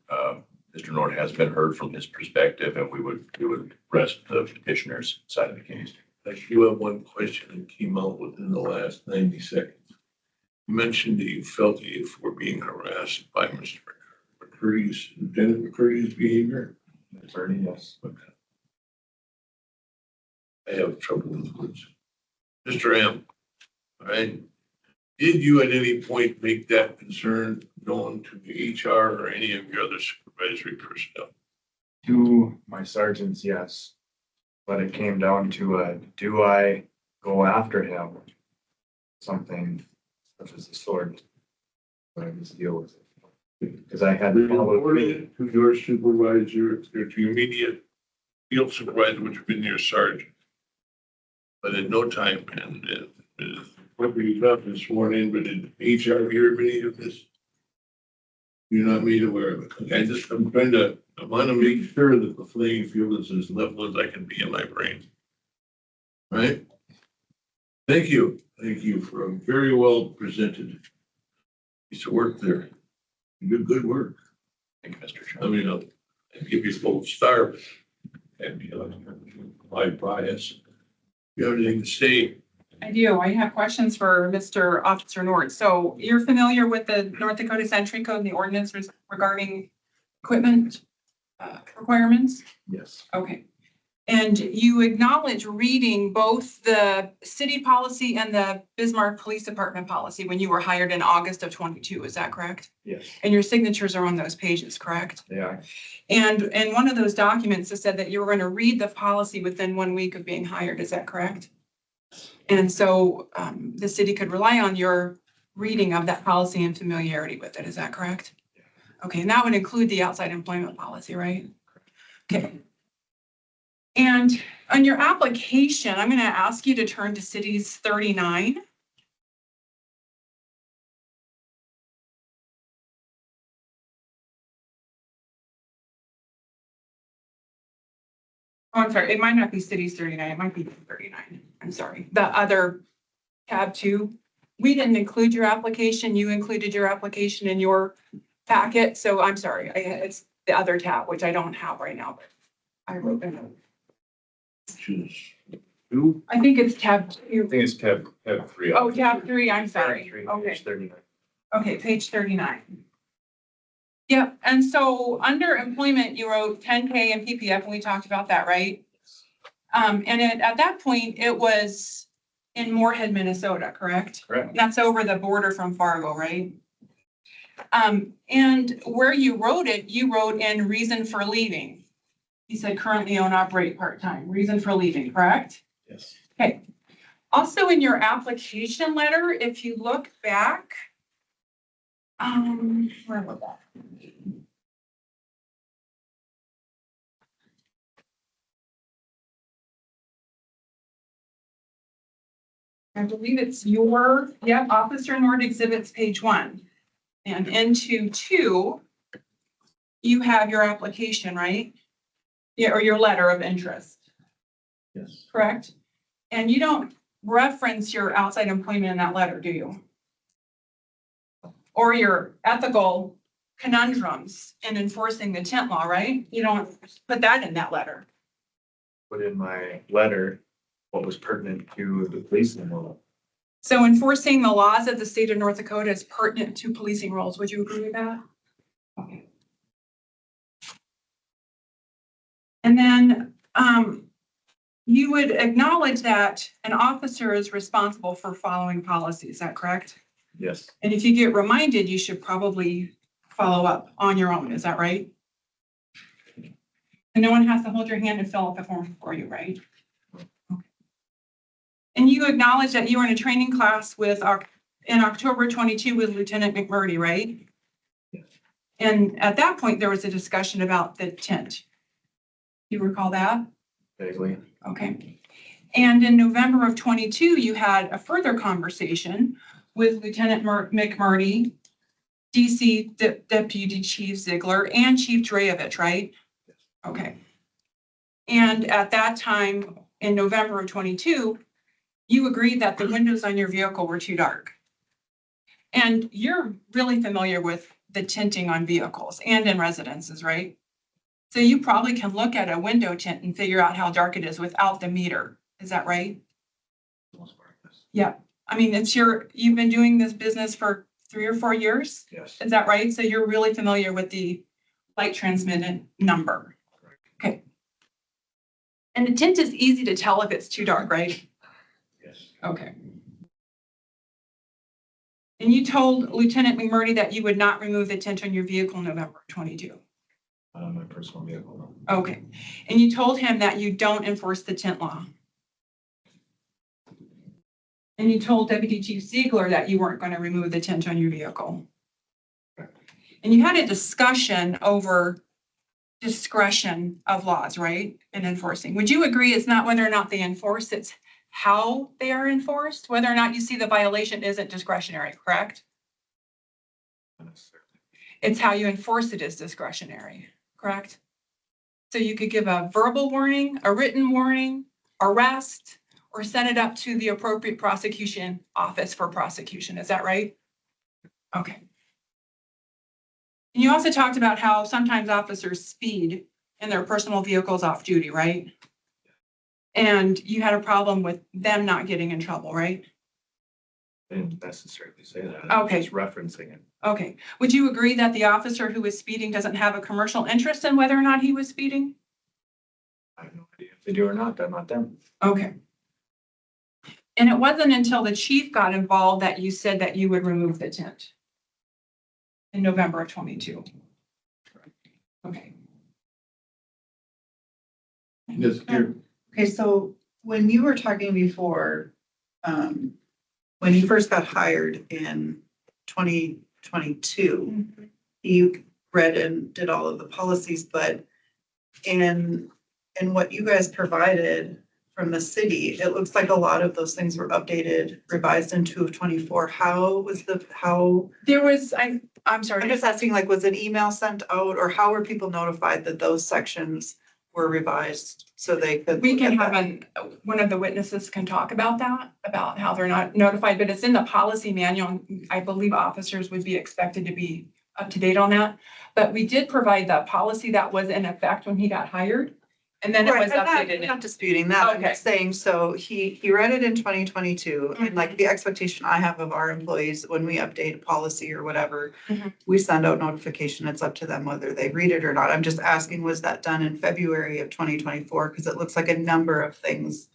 Mr. Nord has been heard from his perspective, and we would rest the petitioner's side of the case. I do have one question that came out within the last 90 seconds. You mentioned that you felt that you were being harassed by Mr. McCurdy's, Lieutenant McCurdy's behavior. Attorney, yes. I have trouble with words. Mr. M, all right. Did you at any point make that concern known to the HR or any of your other supervisory personnel? To my sergeants, yes. But it came down to do I go after him? Something such as the sword. But I just deal with it. Because I had Reported it to your supervisor, or to your immediate field supervisor, which would have been your sergeant. But at no time, and what we got this sworn in, but did HR hear of any of this? You're not made aware of it. Okay, I want to make sure that the playing field is as level as I can be in my brain. Right? Thank you. Thank you for a very well presented piece of work there. You did good work. Thank you, Mr. I Chairman. mean, I'll give you a gold star, but and be my bias. You have anything to say? I do. I have questions for Mr. Officer Nord. So you're familiar with the North Dakota Century Code and the ordinance regarding equipment requirements? yes. Okay. And you acknowledge reading both the city policy and the Bismarck Police Department policy when you were hired in August of 22, is that correct? Yes, And your signatures are on those pages, correct? they are. And one of those documents has said that you were going to read the policy within 1 week of being hired, is that correct? And so the city could rely on your reading of that policy and familiarity with it, is that correct? Okay, and that would include the outside employment policy, right? Okay. And on your application, I'm gonna ask you to turn to cities 39. Oh, I'm sorry, it might not be cities 39, it might be 39. I'm sorry. The other tab 2. We didn't include your application. You included your application in your packet, so I'm sorry. It's the other tab, which I don't have right now, but I wrote it. Choose. I think it's tab 2. I think it's tab 3. Oh, tab 3, I'm sorry. Three, Okay. page 39. Okay, page 39. Yep, and so under employment, you wrote 10K and PPF, and we talked about that, right? And at that point, it was in Moorhead, Minnesota, correct? Correct. That's over the border from Fargo, right? And where you wrote it, you wrote in reason for leaving. You said currently own, operate part-time, reason for leaving, correct? Yes. Okay. Also in your application letter, if you look back, where was that? I believe it's your, Officer Nord exhibits page 1. And into 2, you have your application, right? Yeah, or your letter of interest, Yes. correct? And you don't reference your outside employment in that letter, do you? Or your ethical conundrums in enforcing the tent law, right? You don't put that in that letter. Put in my letter what was pertinent to the policing law. So enforcing the laws of the state of North Dakota is pertinent to policing roles. Would you agree with that? Okay. And then you would acknowledge that an officer is responsible for following policy. Is that correct? Yes. And if you get reminded, you should probably follow up on your own. Is that right? And no one has to hold your hand and fill out the form for you, right? And you acknowledge that you were in a training class in October 22 with Lieutenant McMurdy, right? Yes. And at that point, there was a discussion about the tent. You recall that? Vaguely. Okay. And in November of 22, you had a further conversation with Lieutenant McMurdy, DC Deputy Chief Ziegler, and Chief Dreyovich, right? Yes. Okay. And at that time, in November of 22, you agreed that the windows on your vehicle were too dark. And you're really familiar with the tinting on vehicles and in residences, right? So you probably can look at a window tint and figure out how dark it is without the meter. Is that right? Yeah. I mean, you've been doing this business for 3 or 4 years? Yes. Is that right? So you're really familiar with the light transmitted number? Okay. And the tint is easy to tell if it's too dark, right? Yes. Okay. And you told Lieutenant McMurdy that you would not remove the tint on your vehicle in November 22. My personal vehicle. Okay. And you told him that you don't enforce the tint law. And you told Deputy Chief Ziegler that you weren't going to remove the tint on your vehicle. And you had a discussion over discretion of laws, right? And enforcing. Would you agree it's not whether or not they enforce, it's how they are enforced? Whether or not you see the violation isn't discretionary, correct? Not necessarily. It's how you enforce it is discretionary, correct? So you could give a verbal warning, a written warning, arrest, or send it up to the appropriate prosecution office for prosecution. Is that right? Okay. And you also talked about how sometimes officers speed in their personal vehicles off duty, right? And you had a problem with them not getting in trouble, right? I didn't necessarily say that. I was Okay. just referencing it. Okay. Would you agree that the officer who was speeding doesn't have a commercial interest in whether or not he was speeding? I have no idea if they do or not. I'm not them. Okay. And it wasn't until the chief got involved that you said that you would remove the tint in November of 22. Okay. Yes, here. Okay, so when you were talking before, when you first got hired in 2022, you read and did all of the policies, but in in what you guys provided from the city, it looks like a lot of those things were updated, revised in 2 of 24. How was There was, I'm sorry. I'm just asking, like, was an email sent out or how were people notified that those sections were revised so they could? We look can at have that? one of the witnesses can talk about that, about how they're not notified, but it's in the policy manual. I believe officers would be expected to be up to date on that. But we did provide the policy that was in effect when he got hired. And then it was Right, I'm not- updated. I'm not disputing that. I'm Okay. just saying, so he read it in 2022 and like the expectation I have of our employees, when we update a policy or whatever, Mhm. we send out notification. It's up to them whether they read it or not. I'm just asking, was that done in February of 2024? Because it looks like a number of things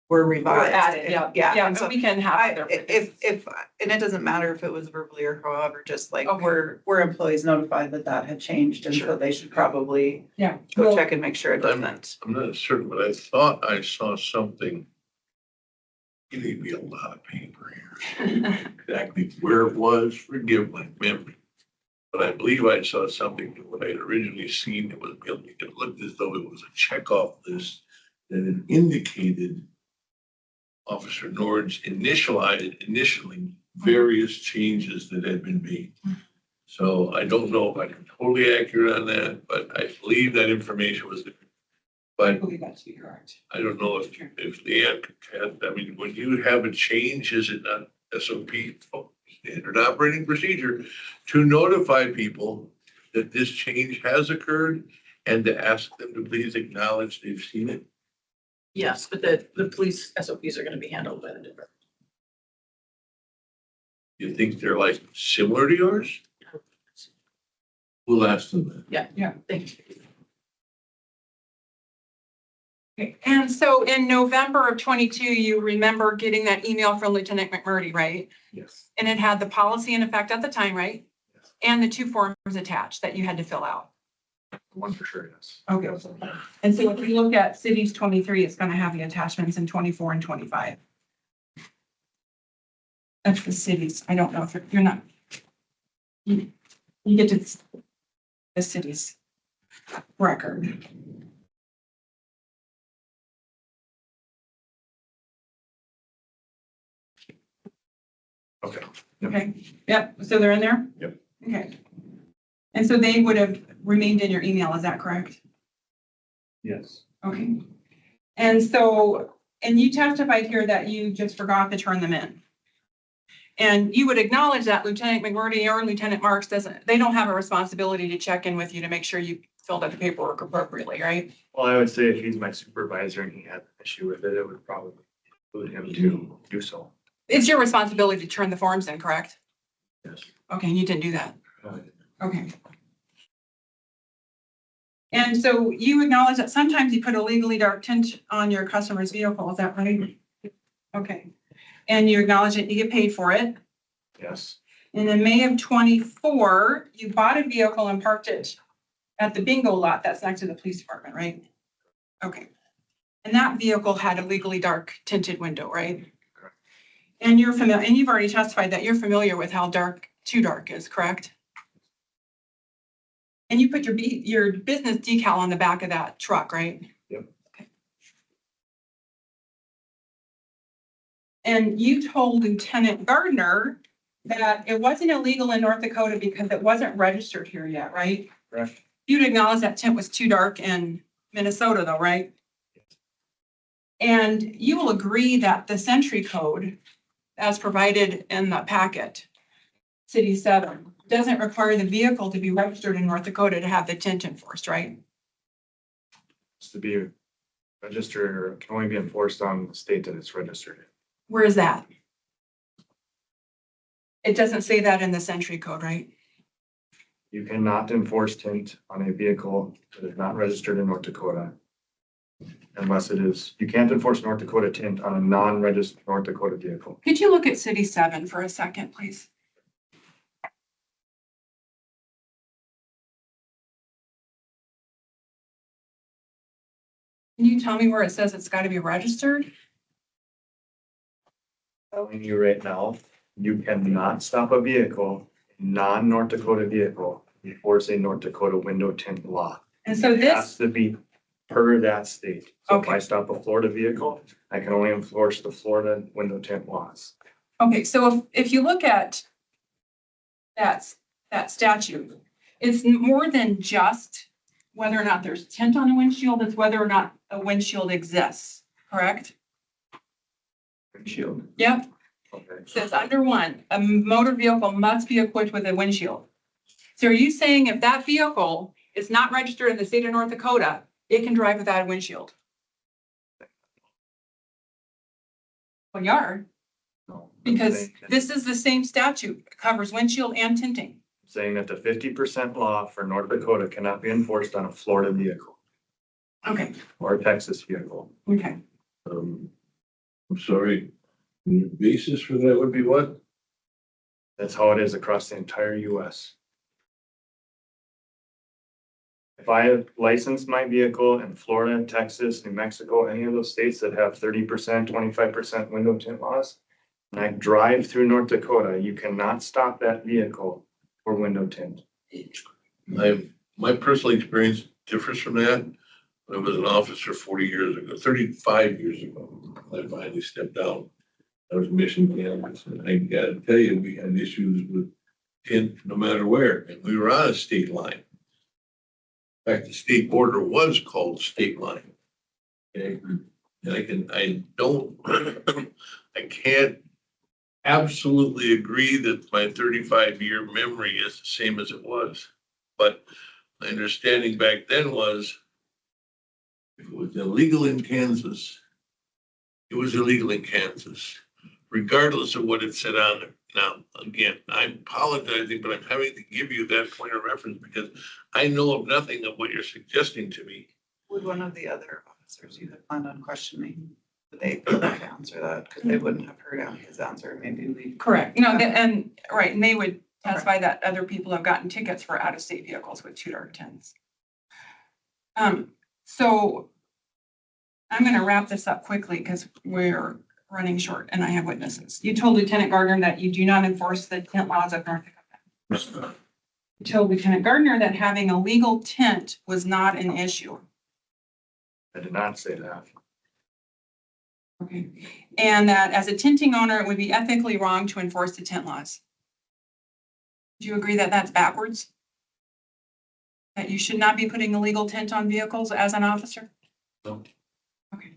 were Or revised. added, yeah. Yeah. Yeah, and so and we can have I, other if, and it doesn't matter if it was verbally or however, just like Okay. we're employees notified that that had changed. And so Sure. they should probably Yeah. go Well, check and make sure it doesn't. I'm not certain, but I thought I saw something. You need me a lot of paper here. Exactly where it was, forgive my memory. But I believe I saw something that what I had originally seen, it looked as though it was a checkoff list that had indicated Officer Nord's initialing various changes that had been made. So I don't know if I'm totally accurate on that, but I believe that information was there. I But believe that to be correct. I don't know if Leanne can, I mean, when you have a change, is it not SOP, standard operating procedure, to notify people that this change has occurred and to ask them to please acknowledge they've seen it? Yes, but the police SOPs are gonna be handled by the department. You think they're like similar to yours? We'll ask them that. Yeah, thank you. Okay, and so in November of 22, you remember getting that email from Lieutenant McMurdy, right? Yes. And it had the policy in effect at the time, right? And the 2 forms attached that you had to fill out. One for sure, yes. Okay. And so if you look at cities 23, it's gonna have the attachments in 24 and 25. That's the cities. I don't know if you're not. You get to the city's record. Okay. Okay, yep, so they're in there? Yep. Okay. And so they would have remained in your email, is that correct? Yes. Okay. And so, and you testified here that you just forgot to turn them in. And you would acknowledge that Lieutenant McMurdy or Lieutenant Marks they don't have a responsibility to check in with you to make sure you filled out the paperwork appropriately, right? Well, I would say if he's my supervisor and he had an issue with it, it would probably include him to do so. It's your responsibility to turn the forms in, correct? Yes. Okay, and you didn't do that. Okay. And so you acknowledge that sometimes you put a legally dark tint on your customer's vehicle, is that right? Okay. And you acknowledge that you get paid for it. Yes. And in May of 24, you bought a vehicle and parked it at the bingo lot that's next to the police department, right? Okay. And that vehicle had a legally dark tinted window, right? Correct. And you're familiar, and you've already testified that you're familiar with how dark, too dark is, correct? And you put your business decal on the back of that truck, right? Yep. Okay. And you told Lieutenant Gardner that it wasn't illegal in North Dakota because it wasn't registered here yet, right? Correct. You'd acknowledge that tint was too dark in Minnesota though, right? And you will agree that the Century Code, as provided in the packet, City 7, doesn't require the vehicle to be registered in North Dakota to have the tint enforced, right? It's to be registered or can only be enforced on the state that it's registered in. Where is that? It doesn't say that in the Century Code, right? You cannot enforce tint on a vehicle that is not registered in North Dakota. Unless it is, you can't enforce North Dakota tint on a non-registered North Dakota vehicle. Could you look at City 7 for a second, please? Can you tell me where it says it's got to be registered? Telling you right now, you cannot stop a vehicle, non-North Dakota vehicle, enforce a North Dakota window tint law. And so It this, has to be per that state. So if I Okay. stop a Florida vehicle, I can only enforce the Florida window tint laws. Okay, so if you look at that statute, it's more than just whether or not there's tint on a windshield, it's whether or not a windshield exists, correct? Windshield. Yep, Okay. it says under one, a motor vehicle must be equipped with a windshield. So are you saying if that vehicle is not registered in the state of North Dakota, it can drive without a windshield? Well, you are, No, I'm because saying- this is the same statute, it covers windshield and tinting. Saying that the 50% law for North Dakota cannot be enforced on a Florida vehicle Okay, or a Texas vehicle. okay. I'm sorry, the basis for that would be what? That's how it is across the entire US. If I have licensed my vehicle in Florida, Texas, New Mexico, any of those states that have 30%, 25% window tint laws, and I drive through North Dakota, you cannot stop that vehicle for window tint. My personal experience differs from that. When I was an officer 40 years ago, 35 years ago, I finally stepped down. I was mission canvas, and I gotta tell you, we had issues with tint no matter where, and we were on a state line. In fact, the state border was called state line. Okay, and I can't absolutely agree that my 35-year memory is the same as it was. But my understanding back then was if it was illegal in Kansas, it was illegal in Kansas, regardless of what it said on there. Now, again, I'm apologizing, but I'm having to give you that point of reference because I know of nothing of what you're suggesting to me. Would one of the other officers you had planned on questioning, would they be able to answer that? Because they wouldn't have heard his answer, maybe we. Correct, and, right, and they would testify that other people have gotten tickets for out-of-state vehicles with 2 dark tints. So I'm gonna wrap this up quickly because we're running short and I have witnesses. You told Lieutenant Gardner that you do not enforce the tint laws of North Dakota. You told Lieutenant Gardner that having a legal tint was not an issue. I did not say that. Okay, and that as a tinting owner, it would be ethically wrong to enforce the tint laws. Do you agree that that's backwards? That you should not be putting illegal tint on vehicles as an officer? No. Okay.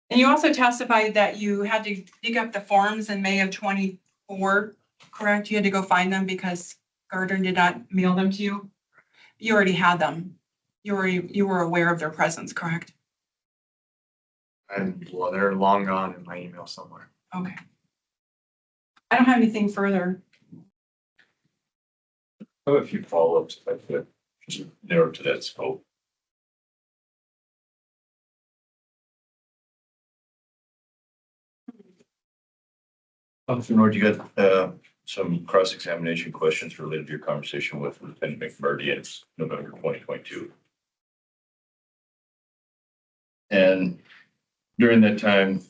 And you also testified that you had to dig up the forms in May of 24, correct? You had to go find them because Gardner did not mail them to you? You already had them. You were aware of their presence, correct? Well, they're long gone in my email somewhere. Okay. I don't have anything further. I have a few follow-ups if I could, just narrow to that scope. Officer Nord, you got some cross-examination questions related to your conversation with Lieutenant McMurdy in November 2022. And during that time,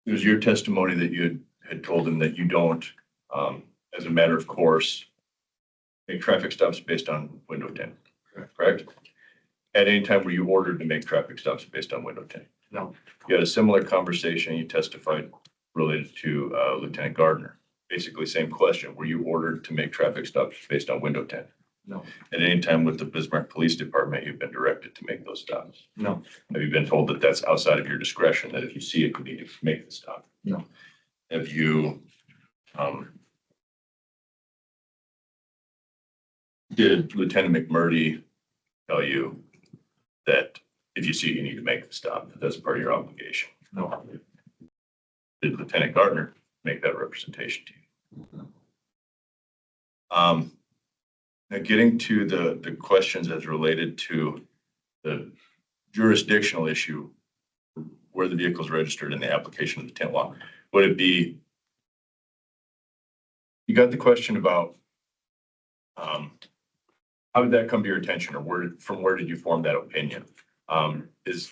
it was your testimony that you had told him that you don't, as a matter of course, make traffic stops based on window tint, correct? At any time were you ordered to make traffic stops based on window tint? No. You had a similar conversation, you testified related to Lieutenant Gardner. Basically, same question. Were you ordered to make traffic stops based on window tint? No. At any time with the Bismarck Police Department, you've been directed to make those stops? No. Have you been told that that's outside of your discretion, that if you see it, you need to make the stop? No. Have you, did Lieutenant McMurdy tell you that if you see it, you need to make the stop, that that's part of your obligation? No. Did Lieutenant Gardner make that representation to you? Now getting to the questions as related to the jurisdictional issue, where the vehicle is registered in the application of the tint law, would it be, you got the question about how did that come to your attention, or from where did you form that opinion? Is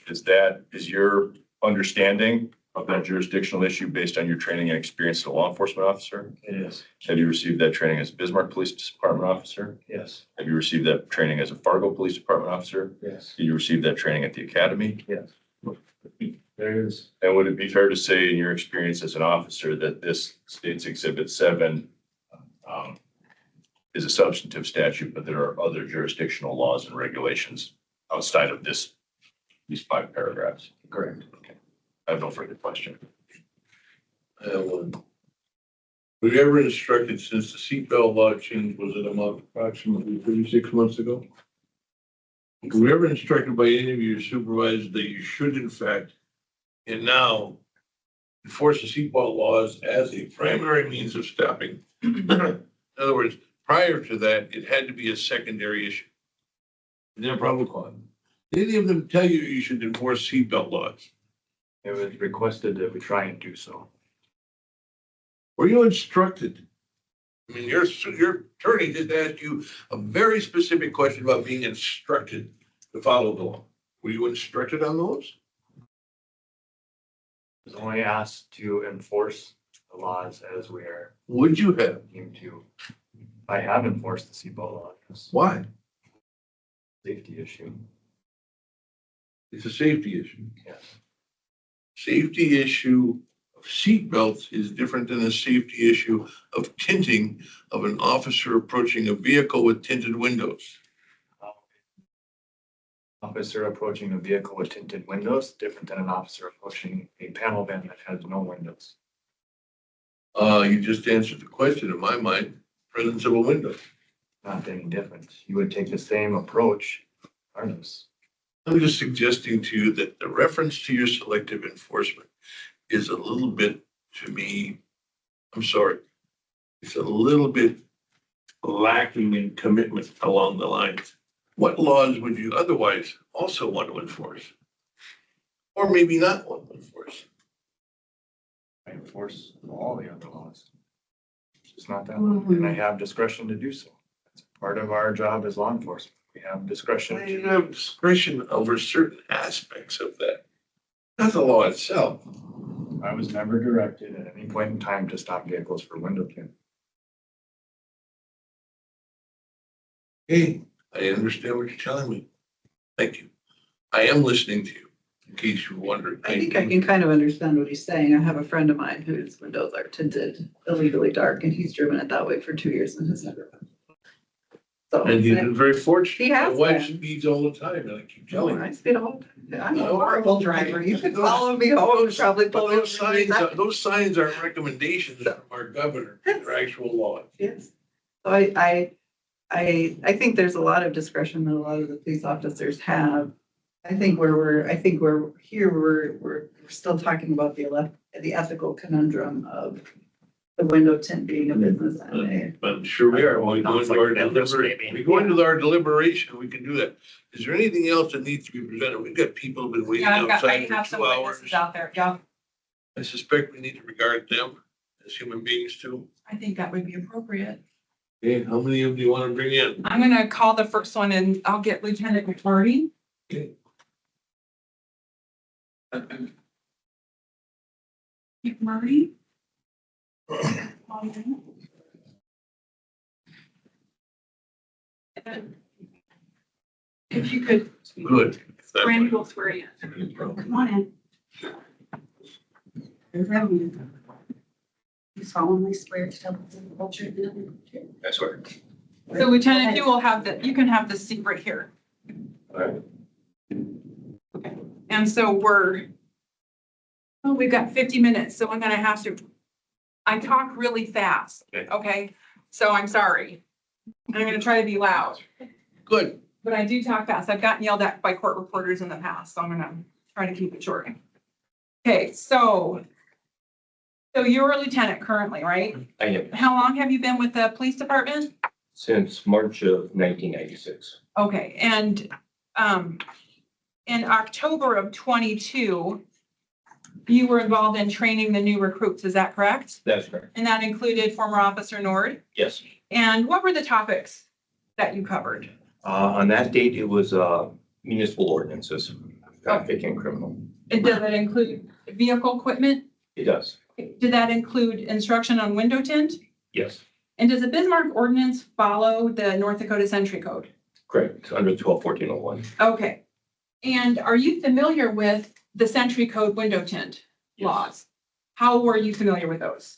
your understanding of that jurisdictional issue based on your training and experience as a law enforcement officer? It is, Have you received that training as Bismarck Police Department officer? yes, Have you received that training as a Fargo Police Department officer? yes, Did you receive that training at the academy? yes. There is, And would it be fair to say in your experience as an officer that this states Exhibit 7 is a substantive statute, but there are other jurisdictional laws and regulations outside of these 5 paragraphs? correct. Okay. I have no further question. I have one. Were you ever instructed since the seatbelt law change, was it approximately 36 months ago? Were you ever instructed by any of your supervisors that you should in fact, and now, enforce the seatbelt laws as a primary means of stopping? In other words, prior to that, it had to be a secondary issue. And then probably cause. Did any of them tell you you should enforce seatbelt laws? It was requested that we try and do so. Were you instructed? I mean, your attorney just asked you a very specific question about being instructed to follow the law. Were you instructed on those? I was only asked to enforce the laws as we are Would you have? deemed to. I have enforced the seatbelt law, it's a Why? safety issue, It's a safety issue. yes. Safety issue of seatbelts is different than a safety issue of tinting of an officer approaching a vehicle with tinted windows. Officer approaching a vehicle with tinted windows, different than an officer approaching a panel van that has no windows. You just answered the question in my mind, presence of a window. Not any different. You would take the same approach, regardless. I'm just suggesting to you that the reference to your selective enforcement is a little bit, to me, I'm sorry, it's a little bit lacking in commitment along the lines. What laws would you otherwise also want to enforce? Or maybe not want to enforce? I enforce all the other laws. It's not that one, and I have discretion to do so. It's part of our job as law enforcement. We have discretion You to. have discretion over certain aspects of that, not the law itself. I was never directed at any point in time to stop vehicles for window tint. Hey, I understand what you're telling me. Thank you. I am listening to you, in case you're wondering. I think I can kind of understand what he's saying. I have a friend of mine whose windows are tinted illegally dark and he's driven it that way for 2 years and has never been. So. And he's been very fortunate. He has My wife been. speeds all the time, and I keep telling her. I speed all the time. I'm a No, horrible driver. You could follow me home and probably But pull me over. those signs are recommendations from our governor, they're actual laws. Yes. So I think there's a lot of discretion that a lot of the police officers have. I think we're still talking about the ethical conundrum of the window tint being a business. I'm sure we are. When we go into our deliberation, we go into our deliberation, we can do that. Is there anything else that needs to be presented? We've got people who've been waiting Yeah, I outside have for some 2 hours. witnesses out there. Yeah, I suspect we need to regard them as human beings too. I think that would be appropriate. Okay, how many of them do you want to bring in? I'm gonna call the first one and I'll get Lieutenant McMurray. Okay. McMurray? If you could, Good. Randy will swear you. Come on in. You solemnly swear to tell the whole truth and nothing but the truth. I swear. So Lieutenant, you will have you can have the seat right here. Alright. Okay. And so we've got 50 minutes, so I'm gonna have to, I talk really fast, Okay. okay? So I'm sorry. I'm gonna try to be loud, Good. but I do talk fast. I've gotten yelled at by court reporters in the past, so I'm gonna try to keep it short. Okay, so you're a lieutenant currently, right? I am, How long have you been with the police department? since March of 1996. Okay, and in October of 22, you were involved in training the new recruits, is that correct? That's correct. And that included former Officer Nord? Yes. And what were the topics that you covered? On that date, it was municipal ordinances. traffic and criminal. And does that include vehicle equipment? It does, Did that include instruction on window tint? yes, And does the Bismarck ordinance follow the North Dakota Century Code? correct, under 12-1401. Okay. And are you familiar with the Century Code window tint laws? How were you familiar with those?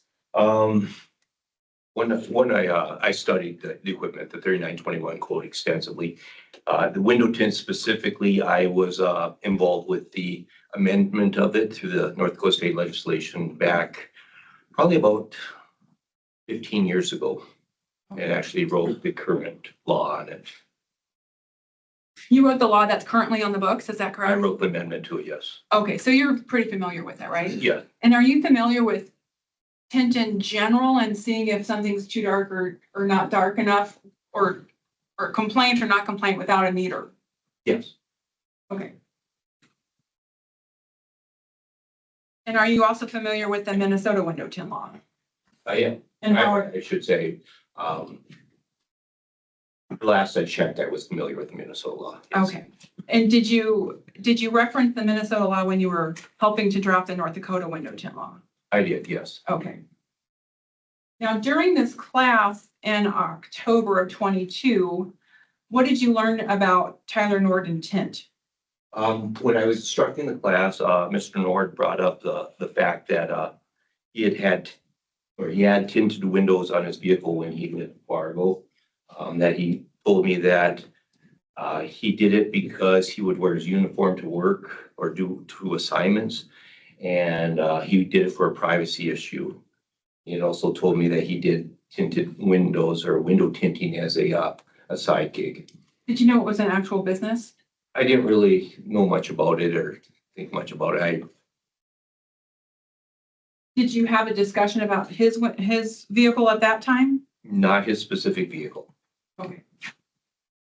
When I studied the equipment, the 3921 code extensively. The window tint specifically, I was involved with the amendment of it through the North Dakota State legislation back probably about 15 years ago. And actually wrote the current law on it. You wrote the law that's currently on the books, is that I correct? wrote the amendment to it, yes. Okay, so you're pretty familiar with it, right? Yeah, And are you familiar with tint in general and seeing if something's too dark or not dark enough or complaint or not complaint without a meter? yes, Okay. And are you also familiar with the Minnesota window tint law? I am. And how, I should say, last I checked, I was familiar with the Minnesota law. yes. okay. And did you reference the Minnesota law when you were helping to draft the North Dakota window tint law? I did, yes. Okay. Now, during this class in October of 22, what did you learn about Tyler Norden tint? When I was instructing the class, Mr. Nord brought up the fact that he had tinted windows on his vehicle when he lived in Fargo. That he told me that he did it because he would wear his uniform to work or do assignments. And he did it for a privacy issue. He also told me that he did tinted windows or window tinting as a side gig. Did you know it was an actual business? I didn't really know much about it or think much about it. Did you have a discussion about his vehicle at that time? Not his specific vehicle. Okay.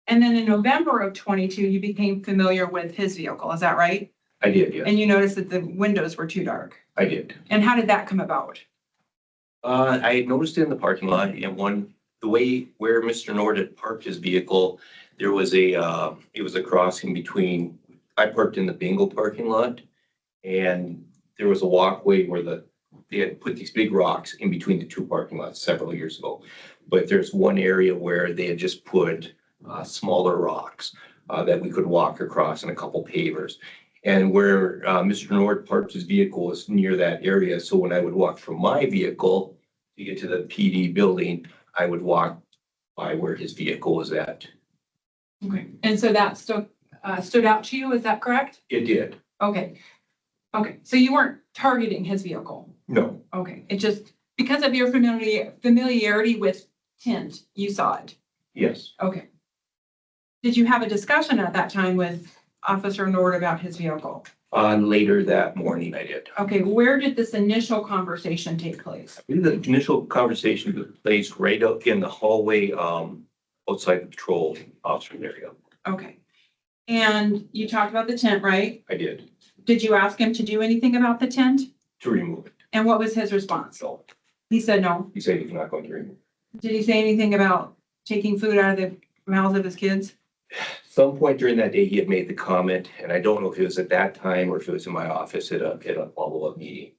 And then in November of 22, you became familiar with his vehicle, is that right? I did, yes. And you noticed that the windows were too dark. I did. And how did that come about? I had noticed it in the parking lot and the way where Mr. Nord had parked his vehicle, there was it was a crossing between, I parked in the bingo parking lot and there was a walkway where they had put these big rocks in between the two parking lots several years ago. But there's one area where they had just put smaller rocks that we could walk across and a couple pavers. And where Mr. Nord parked his vehicle was near that area. So when I would walk from my vehicle to get to the PD building, I would walk by where his vehicle was at. Okay. And so that stood out to you, is that correct? It did. Okay. Okay, so you weren't targeting his vehicle? No, Okay, it just, because of your familiarity with tint, you saw it? yes, Okay. Did you have a discussion at that time with Officer Nord about his vehicle? later that morning I did. Okay, where did this initial conversation take place? I believe the initial conversation took place right up in the hallway outside the patrol officer area. Okay. And you talked about the tent, right? I did, Did you ask him to do anything about the tent? to remove it. And what was his response? So He said no. he said he's not going to remove it. Did he say anything about taking food out of the mouths of his kids? Some point during that day, he had made the comment, and I don't know if it was at that time or if it was in my office at a follow-up meeting.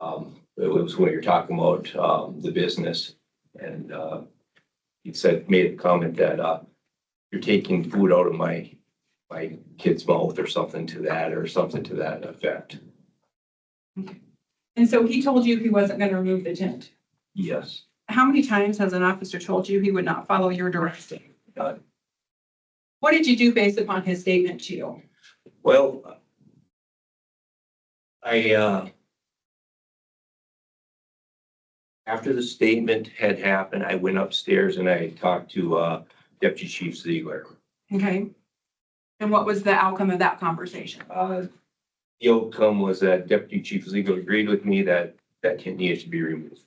It was when you're talking about the business, and he made a comment that you're taking food out of my kid's mouth or something to that effect. Okay. And so he told you he wasn't going to remove the tent. Yes. How many times has an officer told you he would not follow your direction? None. What did you do based upon his statement to you? Well, after the statement had happened, I went upstairs and I talked to Deputy Chief Ziegler. Okay. And what was the outcome of that conversation? The outcome was that Deputy Chief Ziegler agreed with me that tent needed to be removed.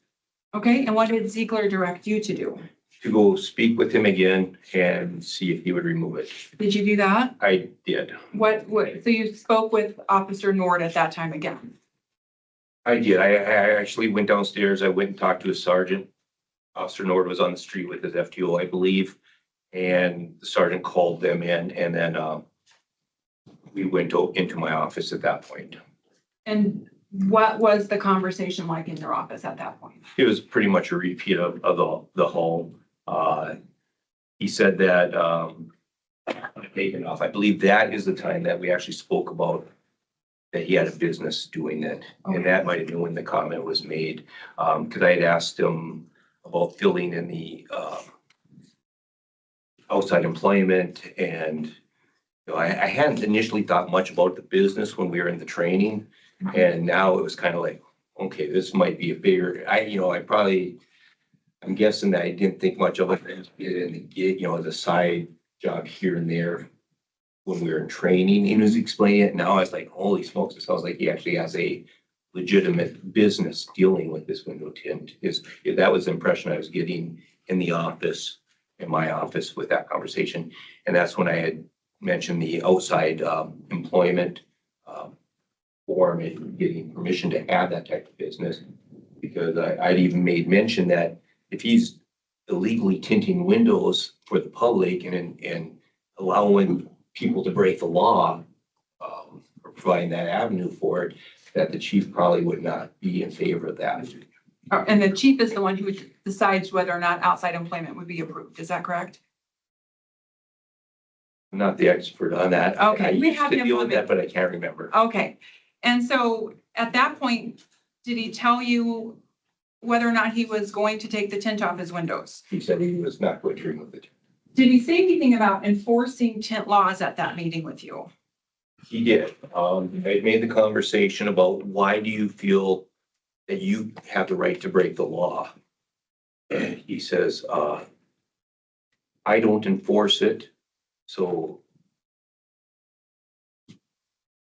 Okay, and what did Ziegler direct you to do? To go speak with him again and see if he would remove it. Did you do that? I did. So you spoke with Officer Nord at that time again? I did. I actually went downstairs. I went and talked to a sergeant. Officer Nord was on the street with his FTO, I believe. And the sergeant called them in and then we went into my office at that point. And what was the conversation like in your office at that point? It was pretty much a repeat of the whole, he said that, taken off. I believe that is the time that we actually spoke about that he had a business doing it. And that might have been when the comment was made. Cause I had asked him about filling in the, outside employment and, you know, I hadn't initially thought much about the business when we were in the training. And now it was kind of like, okay, this might be a bigger, I'm guessing that I didn't think much of it as in the gig, as a side job here and there when we were in training. He was explaining it. Now I was like, holy smokes, it sounds like he actually has a legitimate business dealing with this window tint. That was the impression I was getting in the office, in my office with that conversation. And that's when I had mentioned the outside employment form and getting permission to have that type of business. Because I'd even made mention that if he's illegally tinting windows for the public and allowing people to break the law, or providing that avenue for it, that the chief probably would not be in favor of that. And the chief is the one who decides whether or not outside employment would be approved. Is that correct? I'm not the expert on that. Okay, I we used have to him deal on with that, but I can't remember. Okay. And so at that point, did he tell you whether or not he was going to take the tint off his windows? He said he was not going to remove it. Did he say anything about enforcing tint laws at that meeting with you? He did. I made the conversation about why do you feel that you have the right to break the law? And he says, I don't enforce it. So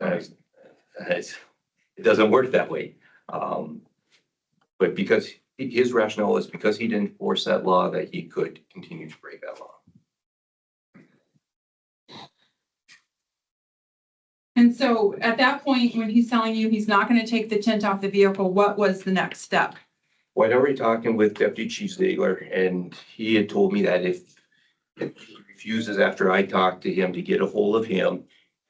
it doesn't work that way. But because his rationale is because he didn't enforce that law, that he could continue to break that law. And so at that point, when he's telling you he's not going to take the tint off the vehicle, what was the next step? Well, I'd already talking with Deputy Chief Ziegler, and he had told me that if he refuses after I talked to him, to get a hold of him,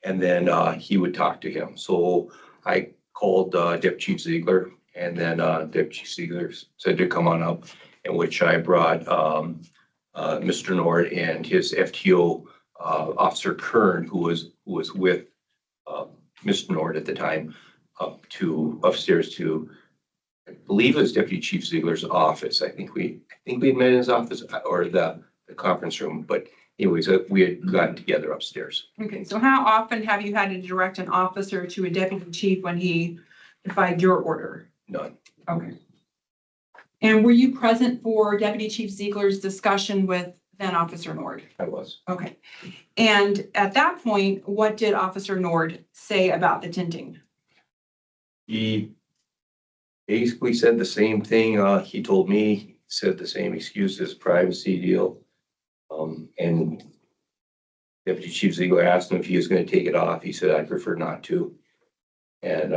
and then he would talk to him. So I called Deputy Chief Ziegler, and then Deputy Chief Ziegler said to come on up, in which I brought Mr. Nord and his FTO Officer Kern, who was with Mr. Nord at the time, upstairs to, I believe it was Deputy Chief Ziegler's office. I think we met in his office or the conference room, but anyways, we had gotten together upstairs. Okay, so how often have you had to direct an officer to a deputy chief when he defied your order? None. Okay. And were you present for Deputy Chief Ziegler's discussion with then Officer Nord? I was. Okay. And at that point, what did Officer Nord say about the tinting? He basically said the same thing. He told me, he said the same excuses, privacy deal. And Deputy Chief Ziegler asked him if he was going to take it off. He said, I prefer not to. And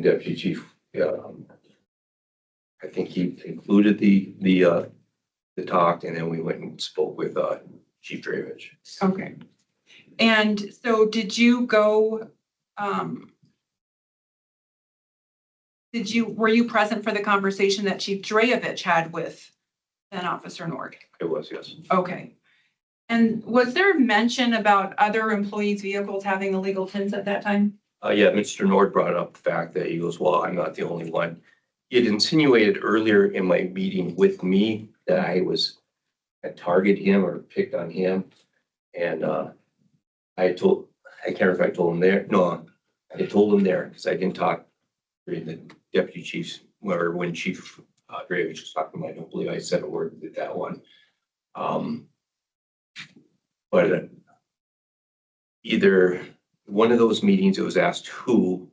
Deputy Chief, I think he concluded the talk, and then we went and spoke with Chief Dravich. Okay. And so did you go, were you present for the conversation that Chief Dravich had with then Officer Nord? It was, yes. Okay. And was there mention about other employees' vehicles having illegal tints at that time? Yeah, Mr. Nord brought up the fact that he goes, well, I'm not the only one. He had insinuated earlier in my meeting with me that I targeted him or picked on him. And I can't remember if I told him there. No, I told him there because I didn't talk during the deputy chiefs, or when Chief Dravich was talking. I don't believe I said a word with that one. But either one of those meetings, it was asked who,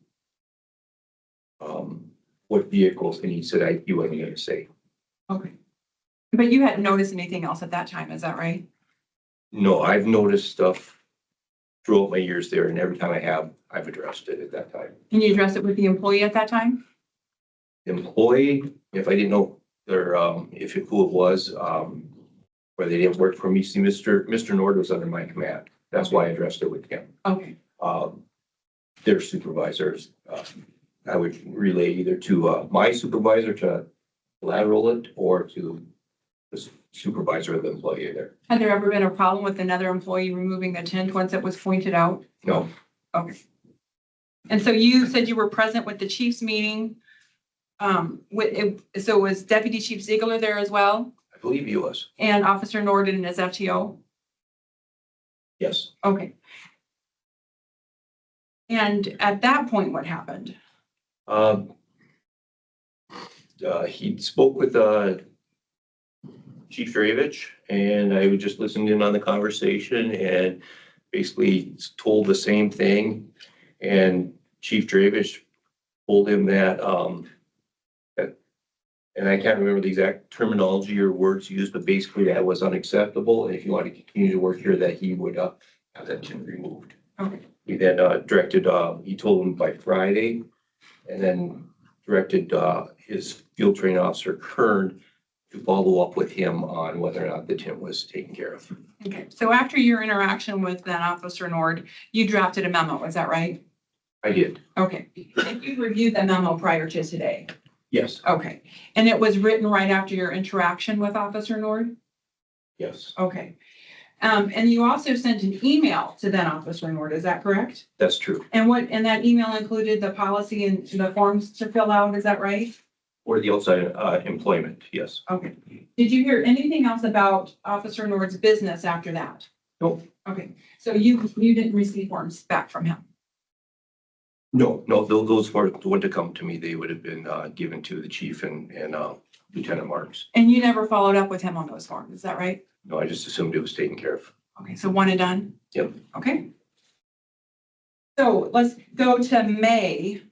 what vehicles, and he said he wasn't going to say. Okay. But you hadn't noticed anything else at that time, is that right? No, I've noticed stuff throughout my years there, and every time I've addressed it at that time. Can you address it with the employee at that time? The employee, if I didn't know who it was, where they didn't work for me. See, Mr. Nord was under my command. That's why I addressed it with him. Okay, Their supervisors, I would relay either to my supervisor to lateral it or to the supervisor of the employee there. had there ever been a problem with another employee removing the tent once it was pointed out? No, Okay. And so you said you were present with the chief's meeting. So was Deputy Chief Ziegler there as well? I believe he was. And Officer Norden and his FTO? Yes. Okay. And at that point, what happened? He spoke with Chief Dravich, and I was just listening in on the conversation and basically told the same thing. And Chief Dravich told him that, and I can't remember the exact terminology or words used, but basically that was unacceptable. And if you want to continue to work here, that he would have that tent removed. Okay. He then directed, he told him by Friday, and then directed his field training officer, Kern, to follow up with him on whether or not the tent was taken care of. Okay. So after your interaction with then Officer Nord, you drafted a memo, is that right? I did. Okay. And you reviewed the memo prior to today? Yes. Okay. And it was written right after your interaction with Officer Nord? Yes, Okay. And you also sent an email to then Officer Nord, is that correct? that's true. And that email included the policy and the forms to fill out, is that right? Or the outside employment, yes. Okay. Did you hear anything else about Officer Nord's business after that? Nope. Okay, so you didn't receive forms back from him? No, those forms wouldn't have come to me. They would have been given to the chief and Lieutenant Marks. And you never followed up with him on those forms, is that right? No, I just assumed it was taken care of. Okay, so one and done? Yep. Okay. So let's go to May.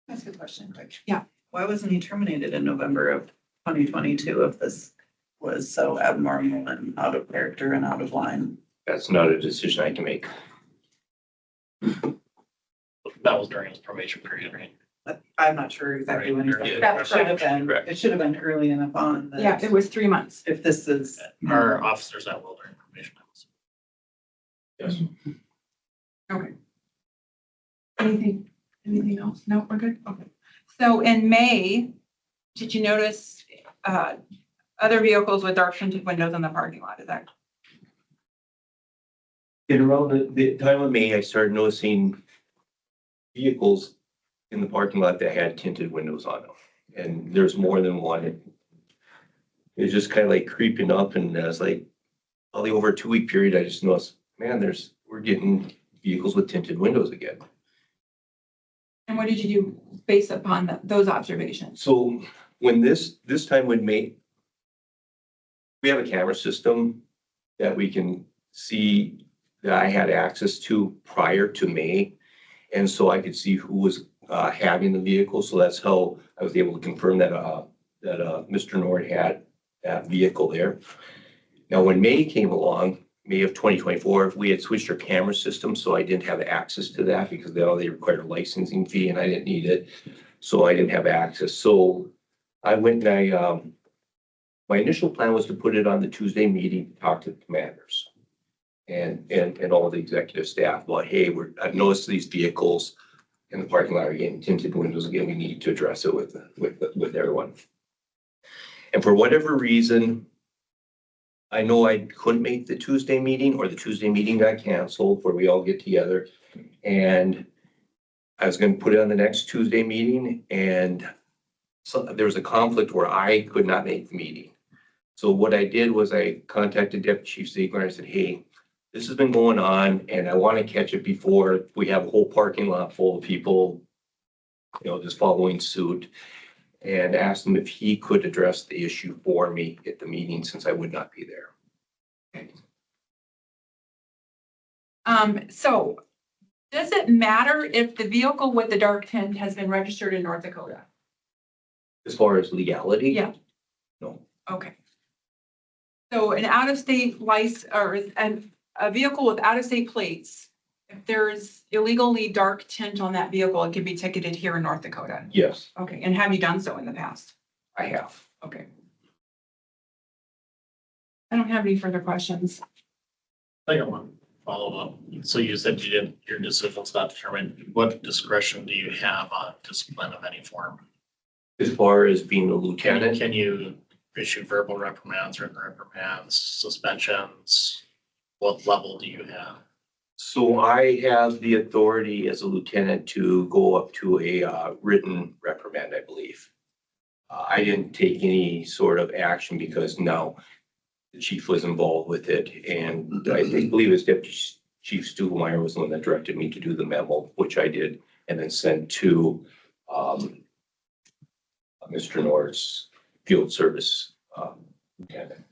That's a good question, quick. Yeah. Why wasn't he terminated in November of 2022 if this was so abnormal and out of character and out of line? That's not a decision I can make. That was during his probation period, right? I'm not sure exactly when. Right. That should have been, Correct. it should have been early enough on. that Yeah, it was 3 months. If this is. Our officers at will during probation. Yes. Okay. Anything else? No, we're good? Okay. So in May, did you notice other vehicles with dark tinted windows in the parking lot? Is that? In around the time of May, I started noticing vehicles in the parking lot that had tinted windows on them. And there's more than one. It was just kind of like creeping up, and I was like, probably over a 2-week period, I just noticed, man, we're getting vehicles with tinted windows again. And what did you do based upon those observations? So when this time when May, we have a camera system that we can see that I had access to prior to May. And so I could see who was having the vehicle. So that's how I was able to confirm that Mr. Nord had that vehicle there. Now, when May came along, May of 2024, we had switched our camera system, so I didn't have access to that because they required a licensing fee and I didn't need it. So I didn't have access. So I went and my initial plan was to put it on the Tuesday meeting, to talk to the commanders and all the executive staff about, hey, I've noticed these vehicles in the parking lot are getting tinted windows again. We need to address it with everyone. And for whatever reason, I know I couldn't make the Tuesday meeting, or the Tuesday meeting got canceled where we all get together. And I was going to put it on the next Tuesday meeting, and so there was a conflict where I could not make the meeting. So what I did was I contacted Deputy Chief Ziegler and I said, hey, this has been going on and I want to catch it before we have a whole parking lot full of people, just following suit. And asked him if he could address the issue for me at the meeting since I would not be there. So does it matter if the vehicle with the dark tint has been registered in North Dakota? As far as legality? Yeah. No. Okay. So an out-of-state license or a vehicle with out-of-state plates, if there's illegally dark tint on that vehicle, it can be ticketed here in North Dakota. Yes, Okay, and have you done so in the past? I have. Okay. I don't have any further questions. I got one follow-up. So you said your decision's not determined. What discretion do you have on discipline of any form? As far as being a Can lieutenant, you issue verbal reprimands, written reprimands, suspensions? What level do you have? so I have the authority as a lieutenant to go up to a written reprimand, I believe. I didn't take any sort of action because now the chief was involved with it, and I believe it was Deputy Chief Stuhlmeyer was the one that directed me to do the memo, which I did, and then sent to Mr. Nord's field service lieutenant.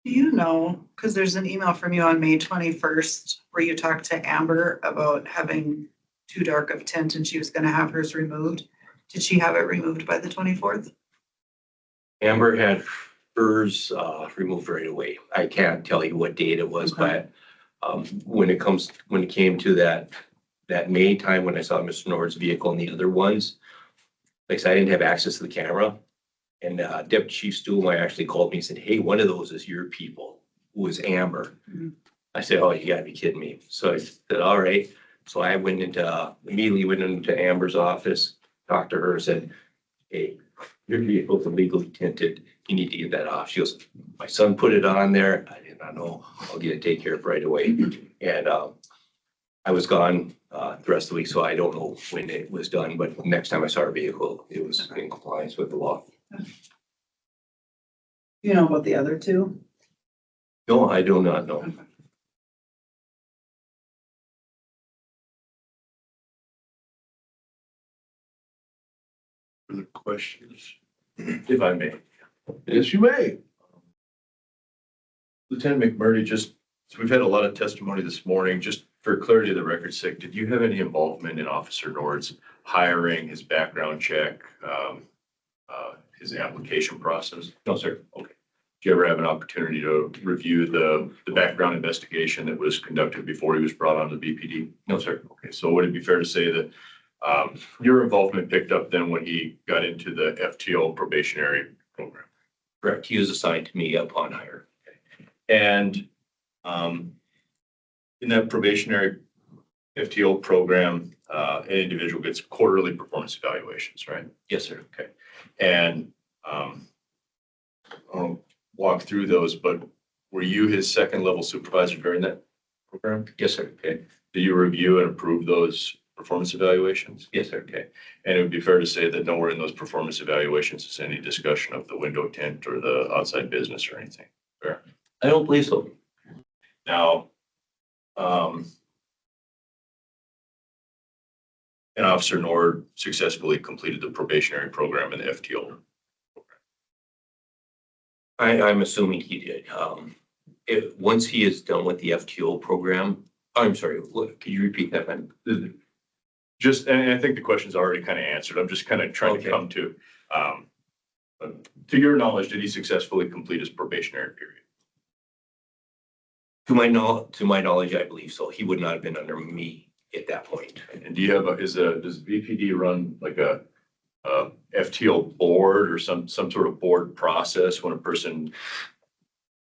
Do you know, because there's an email from you on May 21st where you talked to Amber about having too dark of tint and she was gonna have hers removed. Did she have it removed by the 24th? Amber had hers removed right away. I can't tell you what date it was, Okay. but when it came to that May time when I saw Mr. Nord's vehicle and the other ones, like I said, I didn't have access to the camera. And Deputy Chief Stuhlmeyer actually called me and said, hey, one of those is your people, who was Amber. Mhm. I said, oh, you gotta be kidding me. So I said, all right. So I immediately went into Amber's office, talked to her, said, hey, your vehicle's illegally tinted. You need to get that off. She goes, my son put it on there. I did not know. I'll get it taken care of right away. And I was gone the rest of the week, so I don't know when it was done, but next time I saw her vehicle, it was in compliance with the law. You know about the other two? No, I do not know. Further questions? If I may. Yes, you may. Lieutenant McMurray, so we've had a lot of testimony this morning, just for clarity of the record's sake, did you have any involvement in Officer Nord's hiring, his background check, his application process? No, sir. Okay. Did you ever have an opportunity to review the background investigation that was conducted before he was brought on to BPD? No, sir. Okay, so would it be fair to say that your involvement picked up then when he got into the FTO probationary program? Correct. He was assigned to me upon hire. And in that probationary FTO program, an individual gets quarterly performance evaluations, right? Yes, sir. Okay. And I'll walk through those, but were you his second level supervisor during that program? Yes, sir. Okay. Do you review and approve those performance evaluations? Yes, sir. Okay. And it would be fair to say that nowhere in those performance evaluations is any discussion of the window tint or the outside business or anything. Fair. I don't believe so. Now, and Officer Nord successfully completed the probationary program in the FTO. I'm assuming he did. Once he is done with the FTO program, I'm sorry, could you repeat that, man? Just, and I think the question's already kind of answered. I'm just kind of trying to Okay. come to your knowledge, did he successfully complete his probationary period? To my knowledge, I believe so. He would not have been under me at that point. And do you have does VPD run like a FTO board or some sort of board process when a person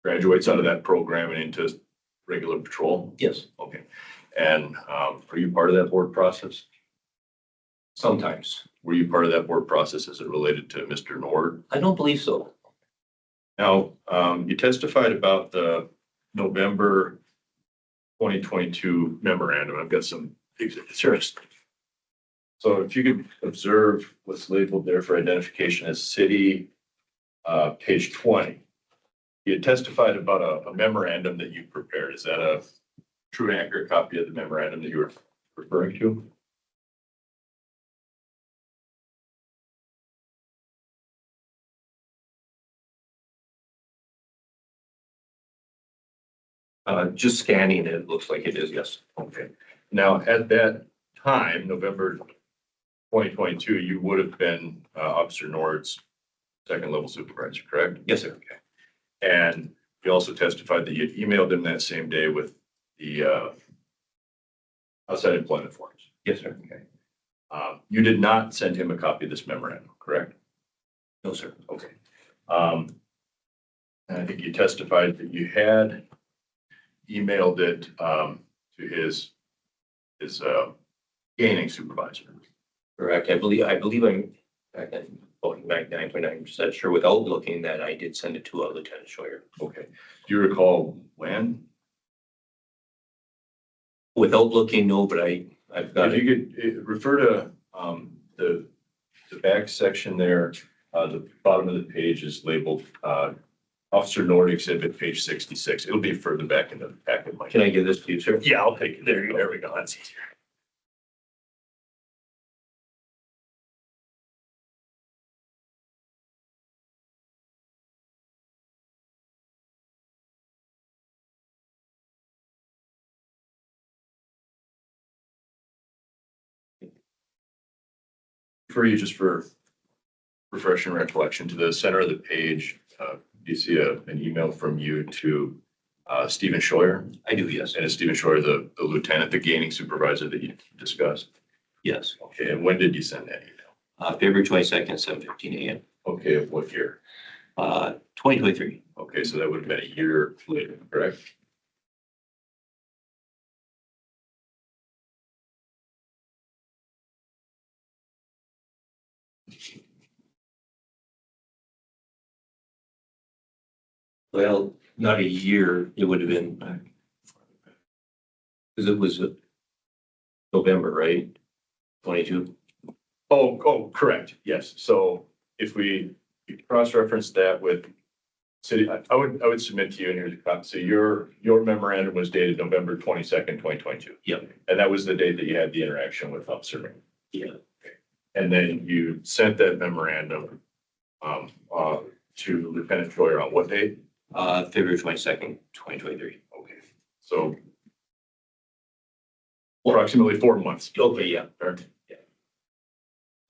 graduates out of that program and into regular patrol? Yes, Okay. And are you part of that board process? sometimes. Were you part of that board process as it related to Mr. Nord? I don't believe so. Now, you testified about the November 2022 memorandum. I've got some exhibits. So if you could observe what's labeled there for identification as city, page 20. You testified about a memorandum that you prepared. Is that a true and accurate copy of the memorandum that you were referring to? Just scanning it, looks like it is, yes. Okay. Now, at that time, November 2022, you would have been Officer Nord's second level supervisor, correct? Yes, sir. Okay. And you also testified that you emailed him that same day with the outside employment forms. Yes, sir. Okay. You did not send him a copy of this memorandum, correct? No, sir. Okay. And I think you testified that you had emailed it to his gaining supervisor. Correct. I believe I'm voting back 9.9% sure without looking that I did send it to Lieutenant Scheuer. Okay. Do you recall when? Without looking, no, but I've got If it. you could refer to the back section there, the bottom of the page is labeled Officer Nord Exhibit, page 66. It'll be further back in the packet. Mike. Can I give this to you, sir? Yeah, I'll take it. There you go. There we go. That's easier. For you, just for refreshing recollection, to the center of the page, you see an email from you to Stephen Scheuer. I do, yes. And is Stephen Scheuer the lieutenant, the gaining supervisor that you discussed? Yes. Okay, and when did you send that email? February 22nd, 7:15 a.m. Okay, of what year? 2023. Okay, so that would have been a year later, correct? Well, not a year, it would have been. Because it was November, right? 22. Oh, correct, yes. So if we cross-reference that with city, I would submit to you, and here's a copy. So your memorandum was dated November 22nd, 2022. Yep. And that was the date that you had the interaction with Officer Ring. Yeah. And then you sent that memorandum to Lieutenant Scheuer on what date? February 22nd, 2023. Okay, so approximately 4 months. Okay, yeah. Fair.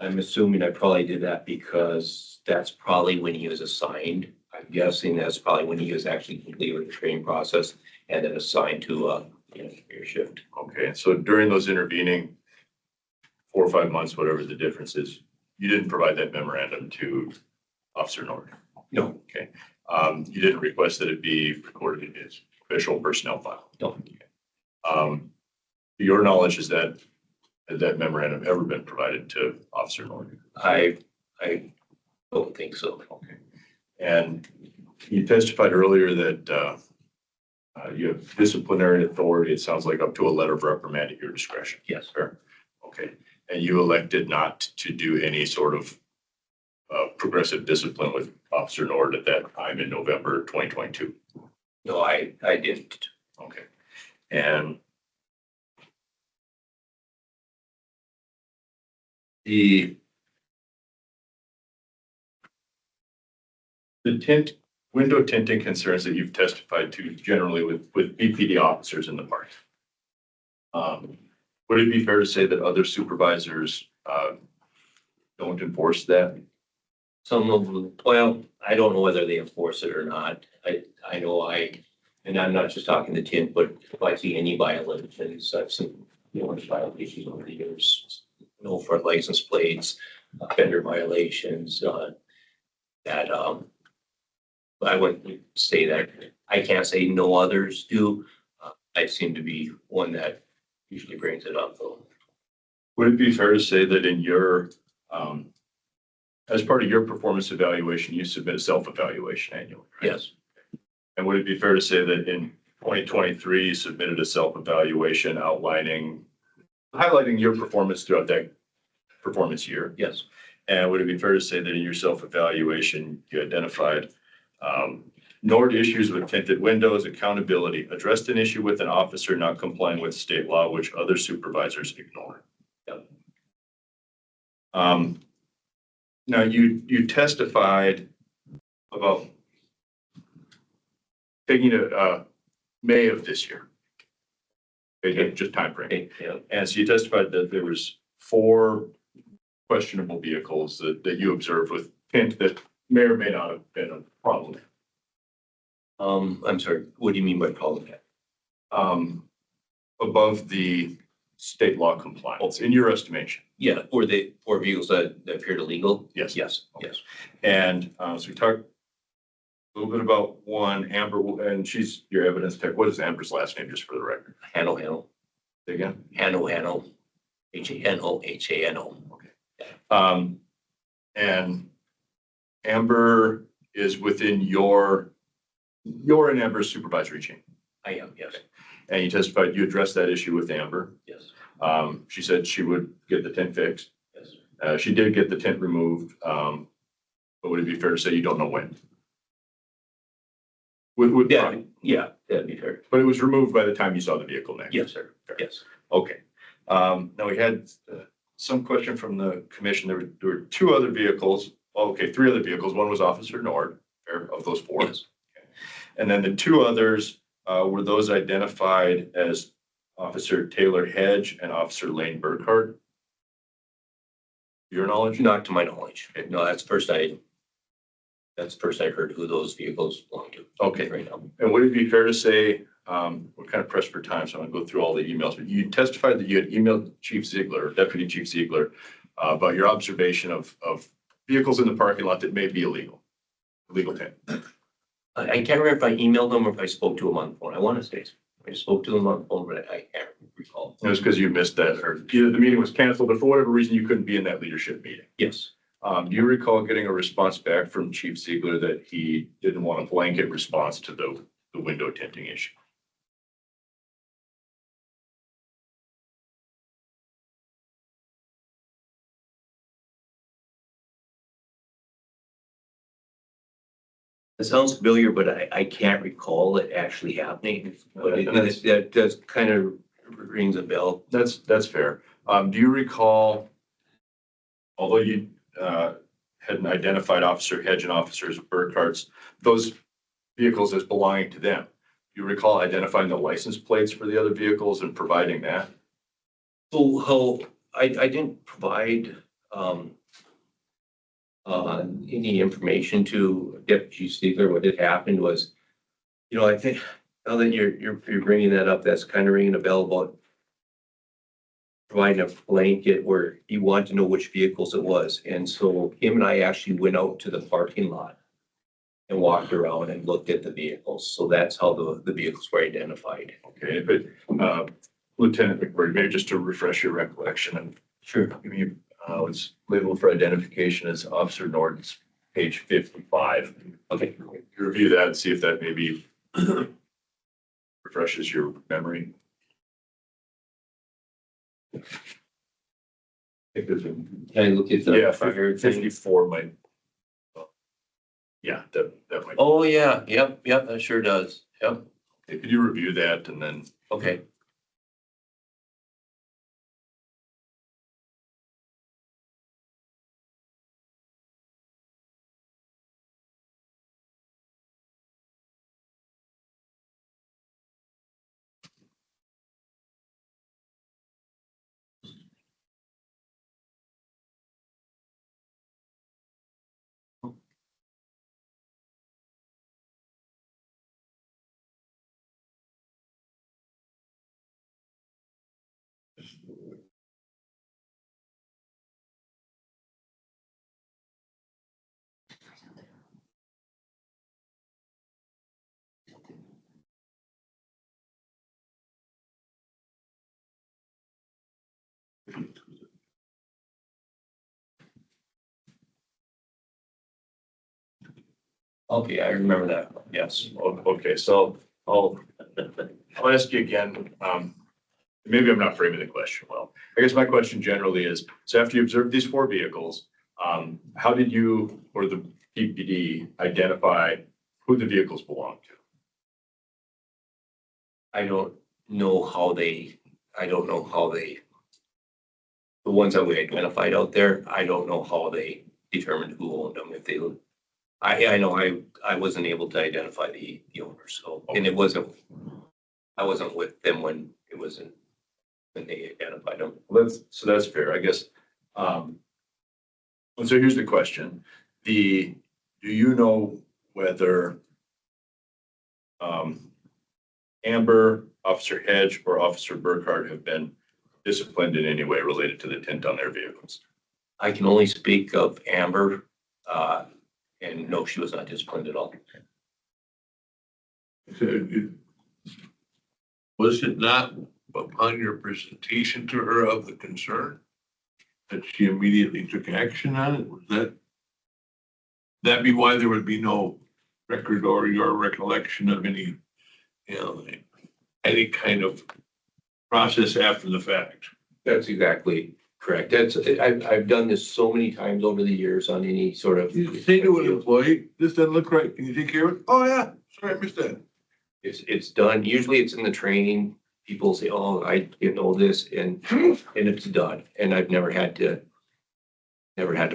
I'm assuming I probably did that because that's probably when he was assigned. I'm guessing that's probably when he was actually completed the training process and then assigned to your shift. Okay, and so during those intervening 4 or 5 months, whatever the difference is, you didn't provide that memorandum to Officer Nord? No. Okay. You didn't request that it be recorded in his official personnel file? No. To your knowledge, has that memorandum ever been provided to Officer Nord? I don't think so. Okay. And you testified earlier that you have disciplinary authority, it sounds like up to a letter of reprimand at your discretion. Yes. Fair. Okay. And you elected not to do any sort of progressive discipline with Officer Nord at that time in November 2022. No, I didn't. Okay. And the window tinting concerns that you've testified to generally with BPD officers in the park. Would it be fair to say that other supervisors don't enforce that? Some of them, well, I don't know whether they enforce it or not. I know and I'm not just talking the tint, but if I see any violations, I've seen numerous violations over the years. No for license plates, offender violations, that, I wouldn't say that, I can't say no others do. I seem to be one that usually brings it up though. Would it be fair to say that in your, as part of your performance evaluation, you submit a self-evaluation annually, right? Yes, And would it be fair to say that in 2023, you submitted a self-evaluation highlighting your performance throughout that performance year? yes, And would it be fair to say that in your self-evaluation, you identified Nord issues with tinted windows, accountability, addressed an issue with an officer not complying with state law, which other supervisors ignored? Yep. Now, you testified about taking May of this year. Okay, just time frame. okay, yeah, And so you testified that there was 4 questionable vehicles that you observed with tint that may or may not have been a problem. I'm sorry, what do you mean by problem? Above the state law compliance, in your estimation. Yeah, or vehicles that appeared illegal? Yes. Yes, yes. And so we talked, A little bit about one, Amber, and she's your evidence tech. What is Amber's last name, just for the record? Hano, Say again? Hano, Hano. And Amber is within you're in Amber's supervisory chain. I am, yes, And you testified, you addressed that issue with Amber. yes, She said she would get the tent fixed. yes. She did get the tent removed. But would it be fair to say you don't know when? Yeah, that'd be fair. But it was removed by the time you saw the vehicle next? Yes, sir. Yes. Okay. Now we had some question from the commission. There were two other vehicles. Okay, three other vehicles. One was Officer Nord, of those four. Yes. And then the two others were those identified as Officer Taylor Hedge and Officer Lane Burkhart. Your knowledge? Not to my knowledge. No, that's first I heard who those vehicles belong to. Okay. Right now. And would it be fair to say, we're kind of pressed for time, so I'm gonna go through all the emails, but you testified that you had emailed Chief Ziegler, Deputy Chief Ziegler, about your observation of vehicles in the parking lot that may be illegal tent. I can't remember if I emailed them or if I spoke to them on the phone. I want to say I spoke to them on the phone, but I can't recall. It was because you missed that, or either the meeting was canceled, or for whatever reason, you couldn't be in that leadership meeting. Yes. Do you recall getting a response back from Chief Ziegler that he didn't want a blanket response to the window tinting issue? It sounds familiar, but I can't recall it actually happening. But And that's- that does kind of rings a bell. That's fair. Do you recall, although you hadn't identified Officer Hedge and Officers Burkhart's, those vehicles as belonging to them, do you recall identifying the license plates for the other vehicles and providing that? So how, I didn't provide any information to Deputy Ziegler. What had happened was, I think now that you're bringing that up, that's kind of ringing a bell about providing a blanket where he wanted to know which vehicles it was. And so him and I actually went out to the parking lot and walked around and looked at the vehicles. So that's how the vehicles were identified. Okay, but Lieutenant McBurdy, maybe just to refresh your recollection, and Sure. you was labeled for identification as Officer Norton's page 55. Okay. You review that and see if that maybe refreshes your memory. I think there's a, Can I look at the yeah, fire thing? 54 might. Yeah, that might. Oh, yeah, yep, that sure does. Yep, Okay, could you review that and then, okay. Okay, I remember that. Yes. okay, so I'll ask you again. Maybe I'm not framing the question well. I guess my question generally is, so after you observed these four vehicles, how did you or the PPD identify who the vehicles belong to? I don't know how the ones that we identified out there, I don't know how they determined who owned them. If they, I know I wasn't able to identify the owner, so, and I wasn't with them when they identified them. So that's fair, I guess. And so here's the question. Do you know whether Amber, Officer Hedge, or Officer Burkhart have been disciplined in any way related to the tint on their vehicles? I can only speak of Amber, and no, she was not disciplined at all. Was it not upon your presentation to her of the concern that she immediately took action on it? Was that be why there would be no record or your recollection of any, any kind of process after the fact? That's exactly correct. I've done this so many times over the years on any sort of. You say to an employee, this doesn't look right. Can you take care of it? Oh, yeah. Sorry, I missed that. It's done. Usually it's in the training. People say, oh, I didn't know this, and it's done. And I've never had to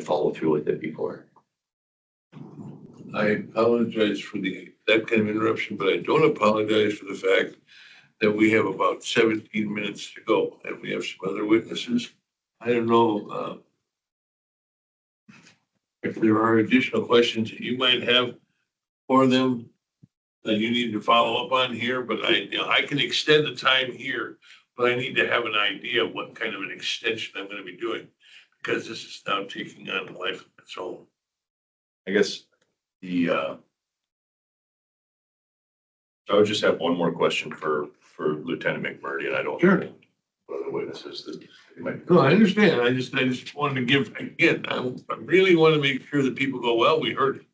follow through with it before. I apologize for that kind of interruption, but I don't apologize for the fact that we have about 17 minutes to go and we have some other witnesses. I don't know if there are additional questions that you might have for them that you need to follow up on here, but I can extend the time here, but I need to have an idea of what kind of an extension I'm going to be doing because this is now taking on a life of its own. I guess I would just have one more question for Lieutenant McMurdy, and I don't. Sure. One of the witnesses that you might. No, I understand. I just wanted to give, again, I really want to make sure that people go, well, we heard it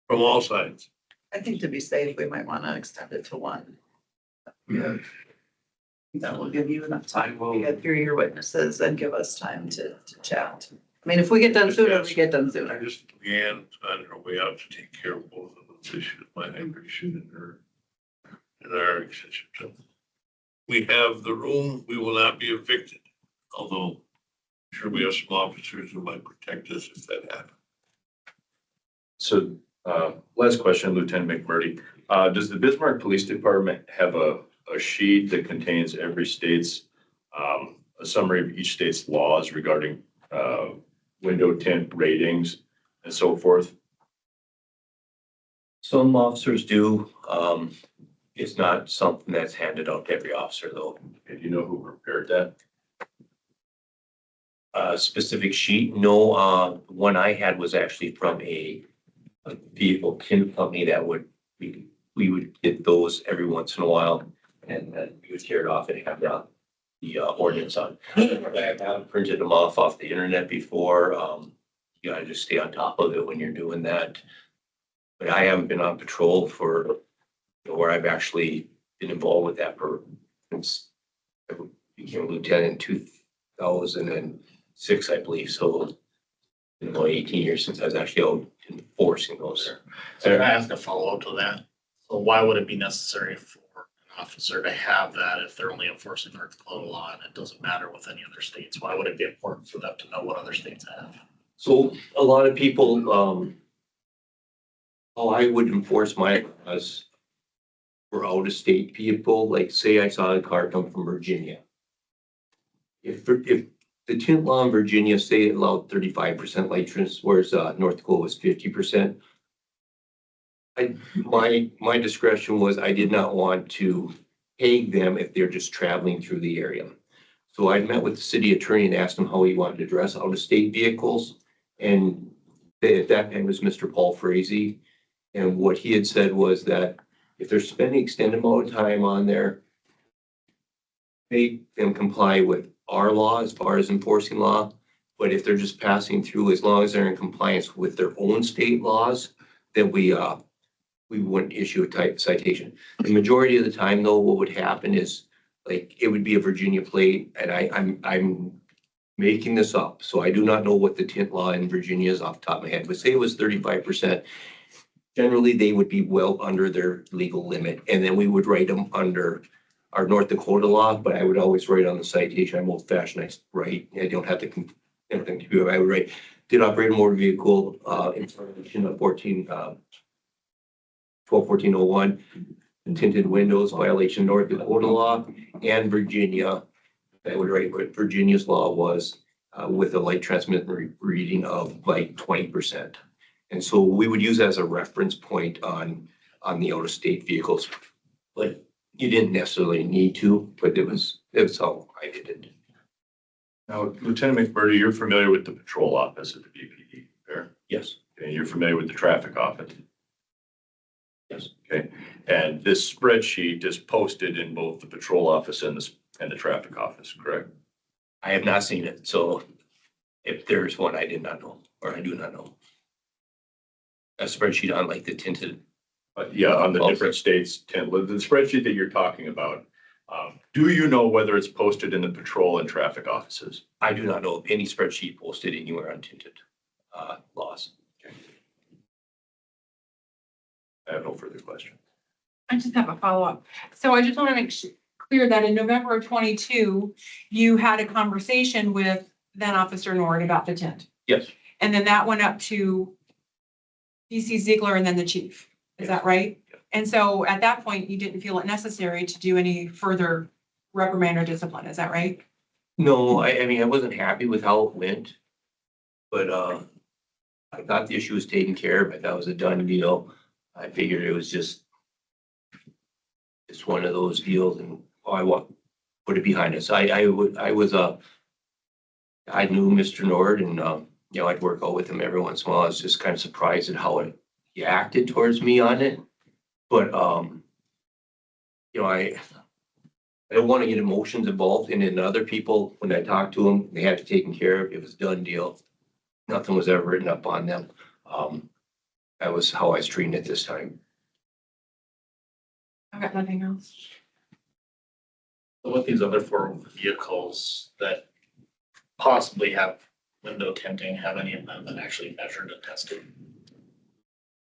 from all sides. I think to be safe, we might want to extend it to one. Yeah. That will give you enough time to get through your witnesses and give us time to chat. I mean, if we get done sooner, we get done I sooner. just began on her way out to take care of both of those issues, my hydration and her, and our extension. So we have the room, we will not be evicted, although I'm sure we have some officers who might protect us if that happens. So, last question, Lieutenant McMurdy. Does the Bismarck Police Department have a sheet that contains every state's, a summary of each state's laws regarding, window tint ratings and so forth? Some officers do. It's not something that's handed out to every officer though. Do you know who prepared that? A specific sheet, no, the one I had was actually from a vehicle tint company that we would get those every once in a while. And then we would tear it off and have the ordinance on. I haven't printed them off the internet before. You gotta just stay on top of it when you're doing that. But I haven't been on patrol for, where I've actually been involved with that since I became a lieutenant in 2006, I believe. So, 18 years since I was actually out enforcing those. So can I ask a follow-up to that? So why would it be necessary for an officer to have that if they're only enforcing North Dakota law and it doesn't matter with any other states? Why would it be important for them to know what other states have? So a lot of people, how I would enforce my laws for out-of-state people, like say I saw a car come from Virginia. If the tint law in Virginia, say it allowed 35% license, whereas North Dakota was 50%. My discretion was I did not want to peg them if they're just traveling through the area. So I met with the city attorney and asked him how he wanted to address out-of-state vehicles. And at that time was Mr. Paul Frazee. And what he had said was that if they're spending extended amount of time on there, make them comply with our law as far as enforcing law. But if they're just passing through, as long as they're in compliance with their own state laws, then we wouldn't issue a type citation. The majority of the time though, what would happen is like, it would be a Virginia plate, and I'm making this up. So I do not know what the tint law in Virginia is off the top of my head, but say it was 35%. Generally, they would be well under their legal limit, and then we would write them under our North Dakota law, but I would always write on the citation. I'm old fashioned, I write, I don't have to, anything to do. I would write, did operate a motor vehicle, in violation of 12-1401, tinted windows, violation of North Dakota law and Virginia. I would write what Virginia's law was, with a light transmit reading of like 20%. And so we would use that as a reference point on the out-of-state vehicles. Like, you didn't necessarily need to, but it was how I did it. Now, Lieutenant McMurdy, you're familiar with the patrol office at the BPD, fair? Yes. And you're familiar with the traffic office? Yes. Okay, and this spreadsheet is posted in both the patrol office and the traffic office, correct? I have not seen it, so if there's one, I did not know, or I do not know. A spreadsheet on like the tinted, Yeah, on the different states, the spreadsheet that you're talking about. Do you know whether it's posted in the patrol and traffic offices? I do not know of any spreadsheet posted anywhere on tinted laws. I have no further question. I just have a follow-up. So I just want to make clear that in November of 22, you had a conversation with then Officer Nord about the tent. Yes, And then that went up to DC Ziegler and then the chief. Is that right? Yeah. And so at that point, you didn't feel it necessary to do any further reprimand or discipline. Is that right? no, I mean, I wasn't happy with how it went. But I thought the issue was taken care of. I thought it was a done deal. I figured it was just one of those deals and put it behind us. I knew Mr. Nord and, I'd work out with him every once in a while. I was just kind of surprised at how he acted towards me on it. But, I don't want to get emotions involved. And then other people, when I talked to them, they had it taken care of. It was a done deal. Nothing was ever written up on them. That was how I was treating it this time. I've got nothing else. So with these other 4 vehicles that possibly have window tinting, have any of them been actually measured and tested?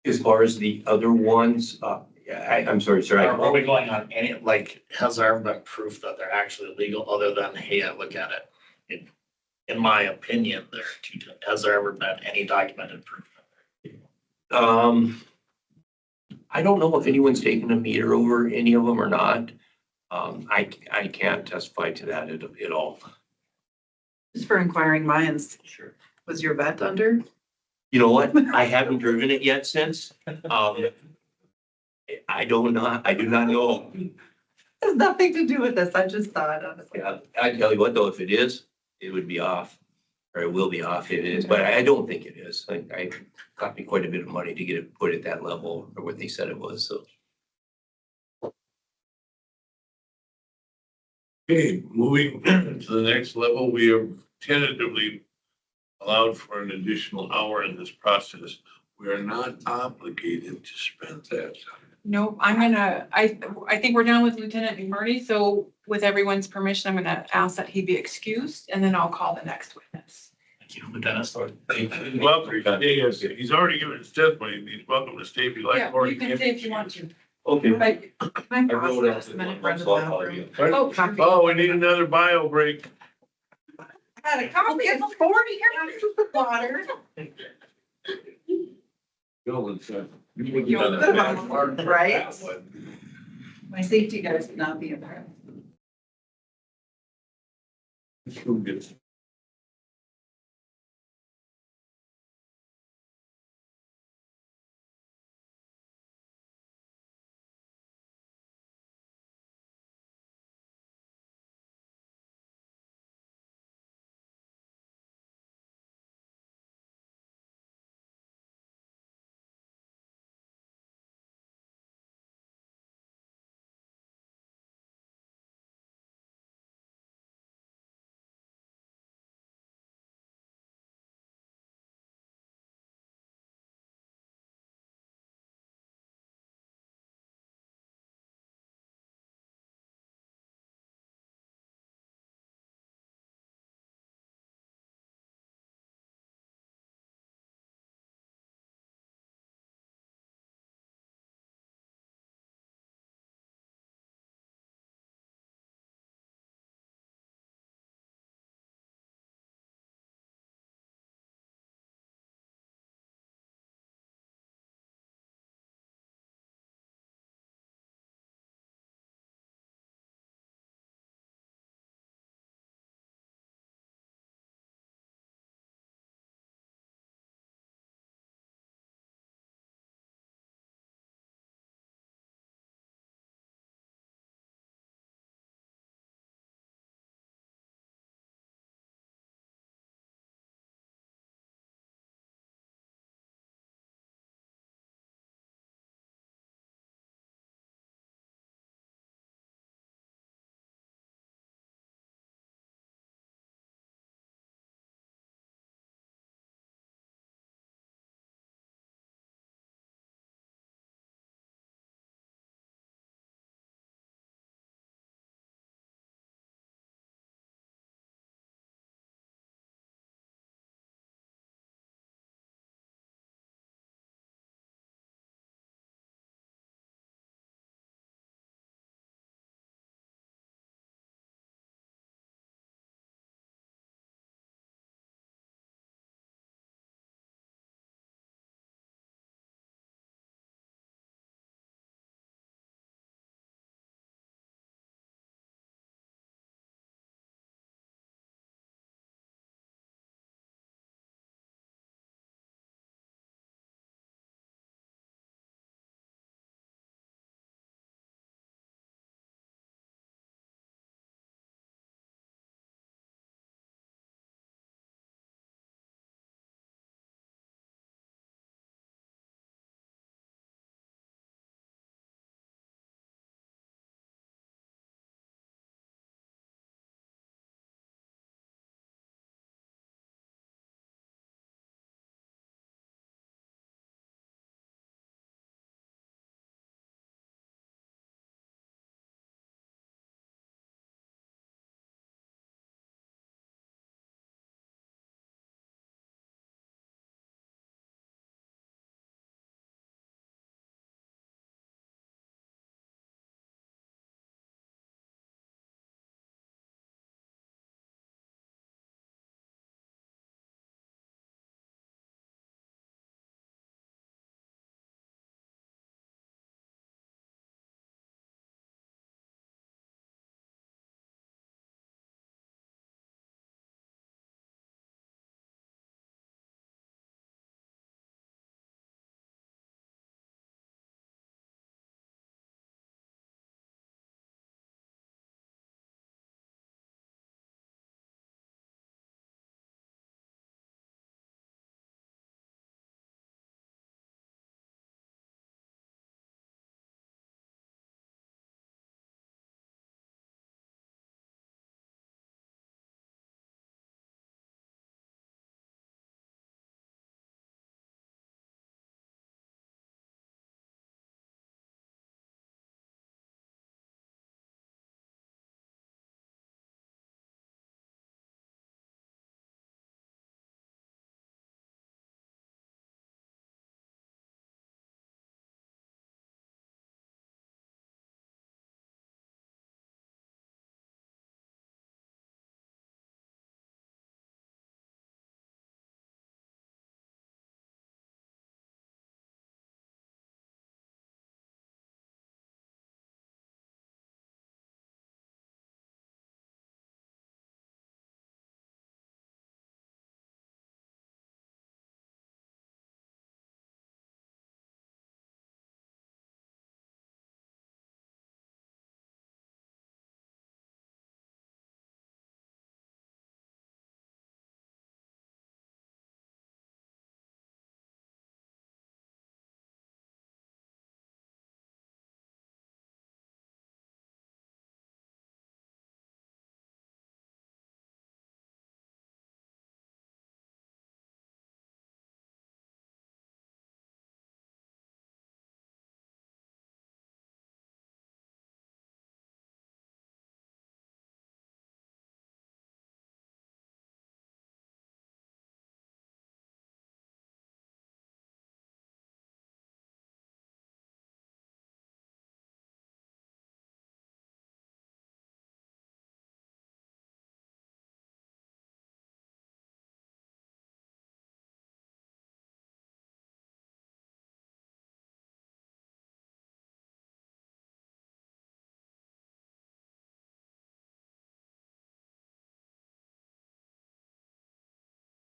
As far as the other ones, I'm sorry, sir. Are we going on any, like, has there ever been proof that they're actually legal other than, hey, I look at it? In my opinion, they're too, has there ever been any documented proof? I don't know if anyone's taken a meter over any of them or not. I can't testify to that at all. Just for inquiring minds, Sure. was your vet under? You know what? I haven't driven it yet since. I don't know. I do not know. Has nothing to do with this. I just thought, honestly. Yeah, I tell you what, though, if it is, it would be off, or it will be off. It is, but I don't think it is. I got me quite a bit of money to get it put at that level, or what they said it was. So Okay, moving to the next level, we have tentatively allowed for an additional hour in this process. We are not obligated to spend that time. Nope, I think we're done with Lieutenant McMurray, so with everyone's permission, I'm gonna ask that he be excused, and then I'll call the next witness. Thank you, Lieutenant. He's welcome to stay. He's already given his testimony. He's welcome to stay if you like. Yeah, or you can stay if you want to. okay. But can I pause for just a minute, run to the bathroom? Right? Oh, we need another bio break. I had a coffee and 40 ounces of water. Right? My safety guys would not be impressed. Who gets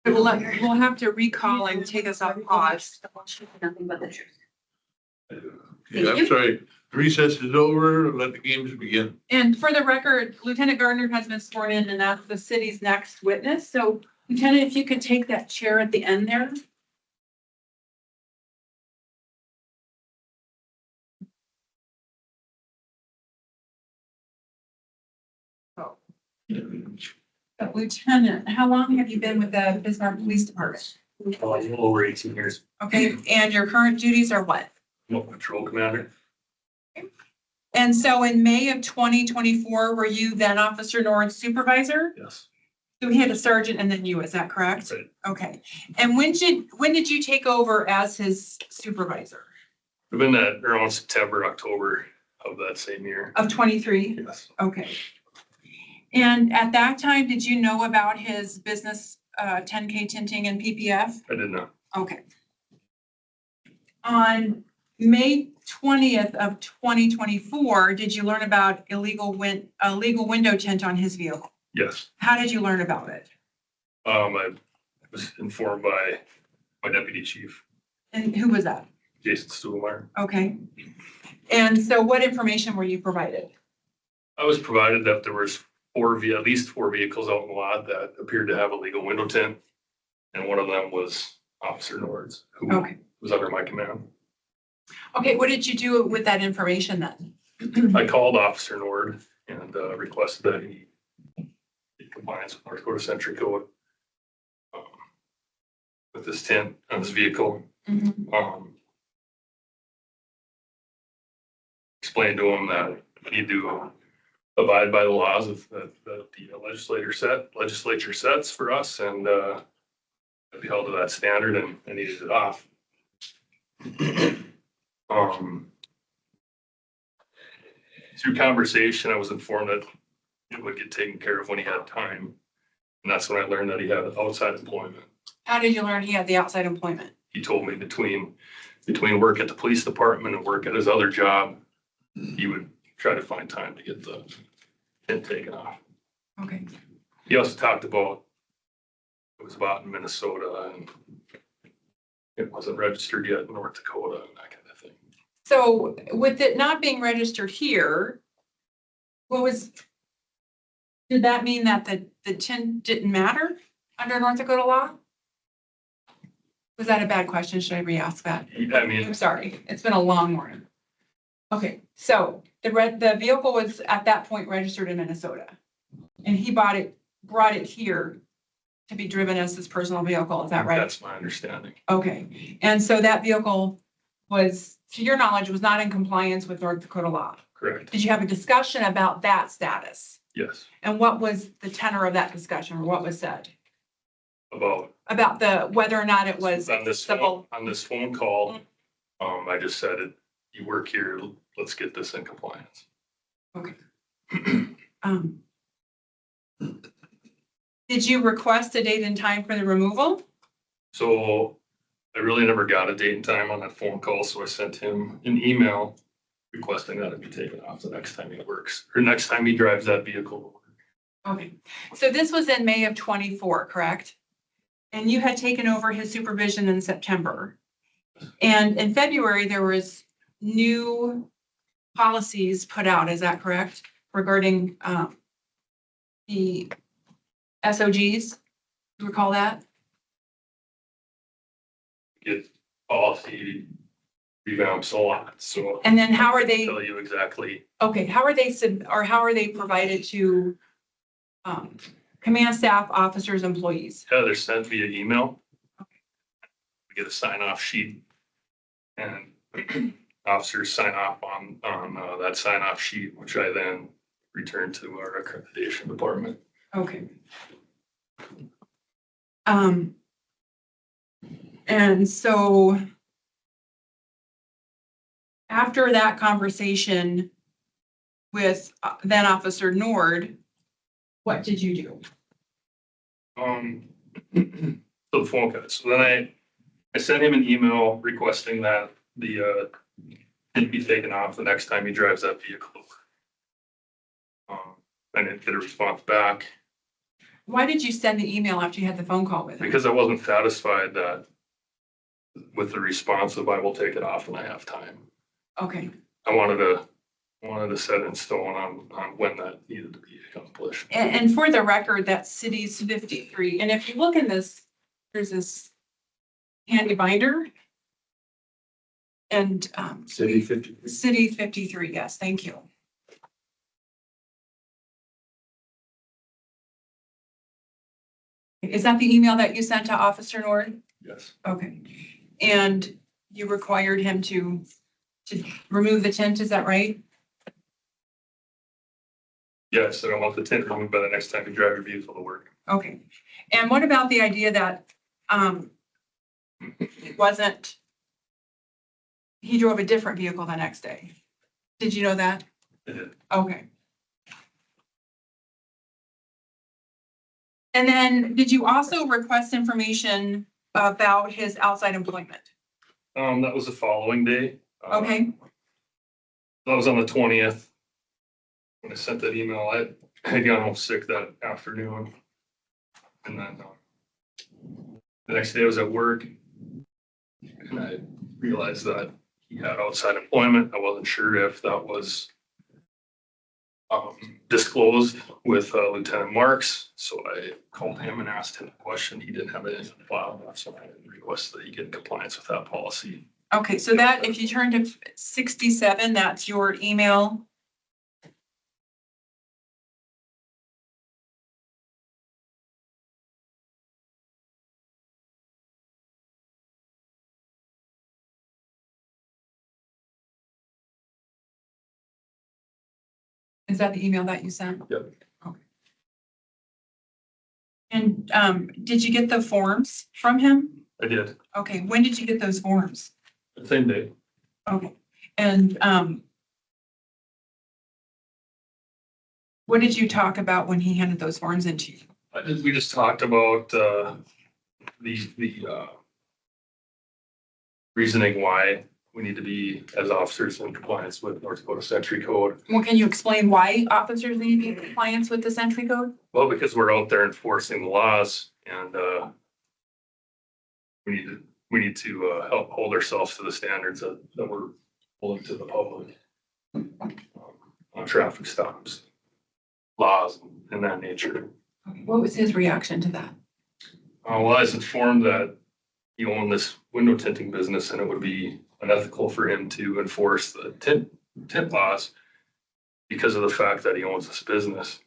We'll have to recall and take us off pause. The whole truth and nothing but the truth. Okay, I'm sorry. Recess is over. Let the games begin. And for the record, Lieutenant Gardner has been sworn in and that's the city's next witness. So Lieutenant, if you could take that chair at the end there. Oh. Lieutenant, how long have you been with the Bismarck Police Department? A little over 18 years. Okay, and your current duties are what? Local patrol commander. And so in May of 2024, were you then Officer Nord's supervisor? Yes. So he had a sergeant and then you, is that correct? Right. Okay. And when did you take over as his supervisor? We've been at around September, October of that same year. Of 23? Yes. Okay. And at that time, did you know about his business 10K tinting and PPF? I did not. Okay. On May 20th of 2024, did you learn about illegal window tint on his vehicle? Yes. How did you learn about it? I was informed by my deputy chief, And who was that? Jason Stuhlmeyer. Okay. And so what information were you provided? I was provided that there was at least four vehicles out in the lot that appeared to have illegal window tint. And one of them was Officer Nord's, who Okay. was under my command. Okay, what did you do with that information then? I called Officer Nord and requested that he be compliance with North Dakota Century Code with this tint on his vehicle. Explained to him that we need to abide by the laws that the legislature sets for us, and be held to that standard, and I needed it off. Through conversation, I was informed that it would get taken care of when he had time, and that's when I learned that he had outside employment. How did you learn he had the outside employment? He told me between work at the police department and work at his other job, he would try to find time to get the tint taken off. Okay. He also talked about it was bought in Minnesota and it wasn't registered yet in North Dakota and that kind of thing. So with it not being registered here, did that mean that the tint didn't matter under North Dakota law? Was that a bad question? Should I re-ask that? I mean, I'm sorry. It's been a long morning. Okay, so the vehicle was at that point registered in Minnesota. And he brought it here to be driven as his personal vehicle. Is that right? that's my understanding. Okay, and so that vehicle was, to your knowledge, was not in compliance with North Dakota law. Correct. Did you have a discussion about that status? Yes. And what was the tenor of that discussion, or what was said? About Whether or not it was on this civil? phone call, I just said it, you work here, let's get this in compliance. Okay. Did you request a date and time for the removal? So I really never got a date and time on that phone call, so I sent him an email requesting that it be taken off the next time he works, or next time he drives that vehicle. Okay, so this was in May of 24, correct? And you had taken over his supervision in September. And in February, there was new policies put out, is that correct? Regarding the SOGs, you recall that? Get policy revamps a lot, so. And then how are they, Tell you exactly. okay, how are they provided to command staff, officers, employees? Yeah, they're sent via email. We get a sign off sheet and officers sign off on that sign off sheet, which I then return to our accreditation department. Okay. And so after that conversation with then Officer Nord, what did you do? So the phone cut. So then I sent him an email requesting that the it be taken off the next time he drives that vehicle. I didn't get a response back. Why did you send the email after you had the phone call with him? Because I wasn't satisfied that with the response of I will take it off when I have time. Okay, I wanted to set in stone on when that needed to be accomplished. and for the record, that's cities 53. And if you look in this, there's this handy binder. And City 50. city 53, yes, thank you. Is that the email that you sent to Officer Nord? Yes. Okay. And you required him to remove the tent, is that right? Yes, I don't want the tent removed by the next time you drive your vehicle to work. Okay. And what about the idea that it wasn't, he drove a different vehicle the next day? Did you know that? I did. Okay. And then did you also request information about his outside employment? That was the following day. Okay, That was on the 20th. When I sent that email, I had gotten home sick that afternoon. And then the next day I was at work and I realized that he had outside employment. I wasn't sure if that was disclosed with Lieutenant Marks. So I called him and asked him a question. He didn't have anything to file. So I requested that he get in compliance with that policy. okay, so that, if you turn to 67, that's your email. Is that the email that you sent? Yep. Okay. And did you get the forms from him? I did. Okay, when did you get those forms? The same day. Okay, and what did you talk about when he handed those forms into you? We just talked about the reasoning why we need to be, as officers, in compliance with North Dakota Century Code. Well, can you explain why officers need to be in compliance with the Century Code? Well, because we're out there enforcing the laws and we need to help hold ourselves to the standards that we're holding to the public on traffic stops, laws and that nature. What was his reaction to that? Well, I was informed that he owned this window tinting business and it would be unethical for him to enforce the tint laws because of the fact that he owns this business.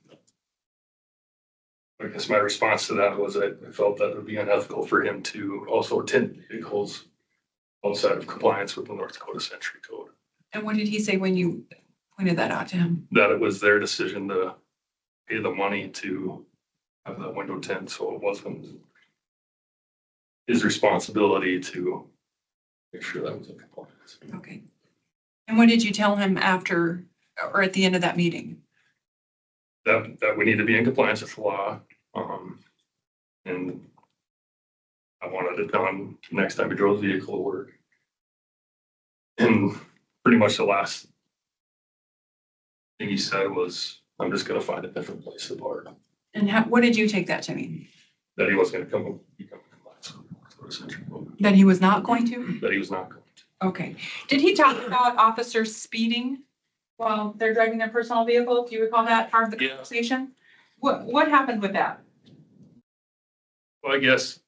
I guess my response to that was I felt that it would be unethical for him to also tint vehicles outside of compliance with the North Dakota Century Code. And what did he say when you pointed that out to him? That it was their decision to pay the money to have that window tint, so it wasn't his responsibility to make sure that was in compliance. Okay. And what did you tell him after or at the end of that meeting? That we need to be in compliance with the law. And I wanted it done next time he drove the vehicle to work. And pretty much the last thing he said was, I'm just gonna find a different place to park. And what did you take that to mean? That he wasn't gonna become in compliance with the North Dakota Century Code. That he was not going to? That he was not going to. Okay. Did he talk about officers speeding while they're driving their personal vehicle? Do you recall that part of the Yeah. conversation? What happened with that? Well, I guess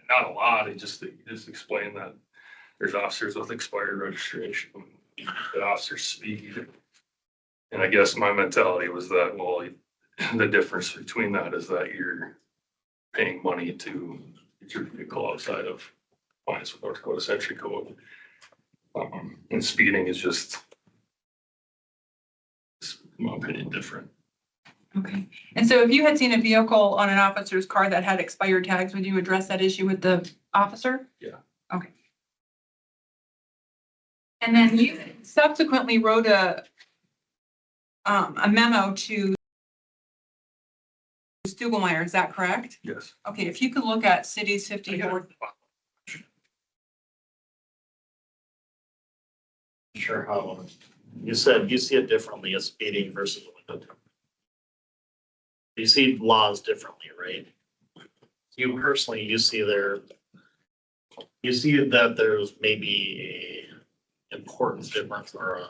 not a lot. He just explained that there's officers with expired registration, that officers speed. And I guess my mentality was that, well, the difference between that is that you're paying money to get your vehicle outside of compliance with North Dakota Century Code. And speeding is just, in my opinion, different. Okay. And so if you had seen a vehicle on an officer's car that had expired tags, would you address that issue with the officer? Yeah. Okay. And then you subsequently wrote a memo to Stugelmeyer, is that correct? Yes. Okay, if you could look at cities 54. Sure, how, you said you see it differently as speeding versus a window tint. You see laws differently, right? You personally, you see that there's maybe a importance difference or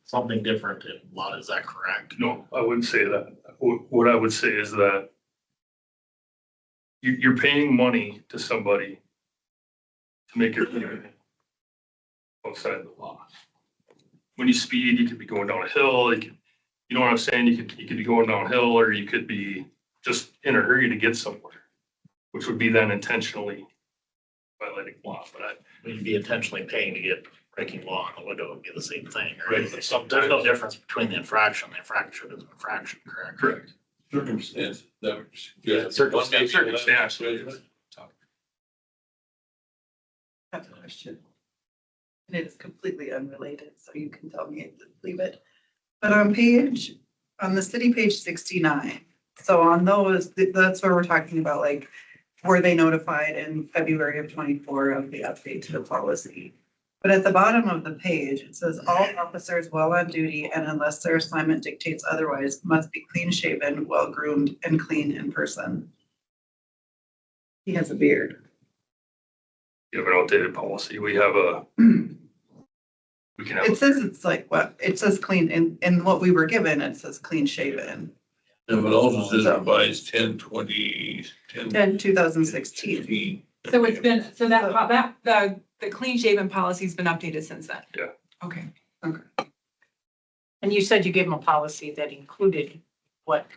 something different in law, is that correct? No, I wouldn't say that. What I would say is that you're paying money to somebody to make it outside the law. When you speed, you could be going down a hill, you know what I'm saying? You could be going downhill, or you could be just in a hurry to get somewhere, which would be then intentionally violating law, but We'd be intentionally paying to get breaking law on the window would be the same thing, Right. right? There's no difference between the infraction is an infraction, correct? correct. Circumstance, that would Yeah, circumstance. Circumstance. I have a question. And it is completely unrelated, so you can tell me to leave it. But on the city page 69, so on those, that's where we're talking about, like, were they notified in February of 24 of the update to the policy? But at the bottom of the page, it says all officers while on duty and unless their assignment dictates otherwise must be clean shaven, well groomed, and clean in person. He has a beard. You have an outdated policy. We have we can have. It says it's like what? It says clean in what we were given, it says clean shaven. And it also says revised 10/20, In 2016. 10/15. So it's been, so that, the clean shaven policy's been updated since then? Yeah. Okay. And you said you gave him a policy that included what?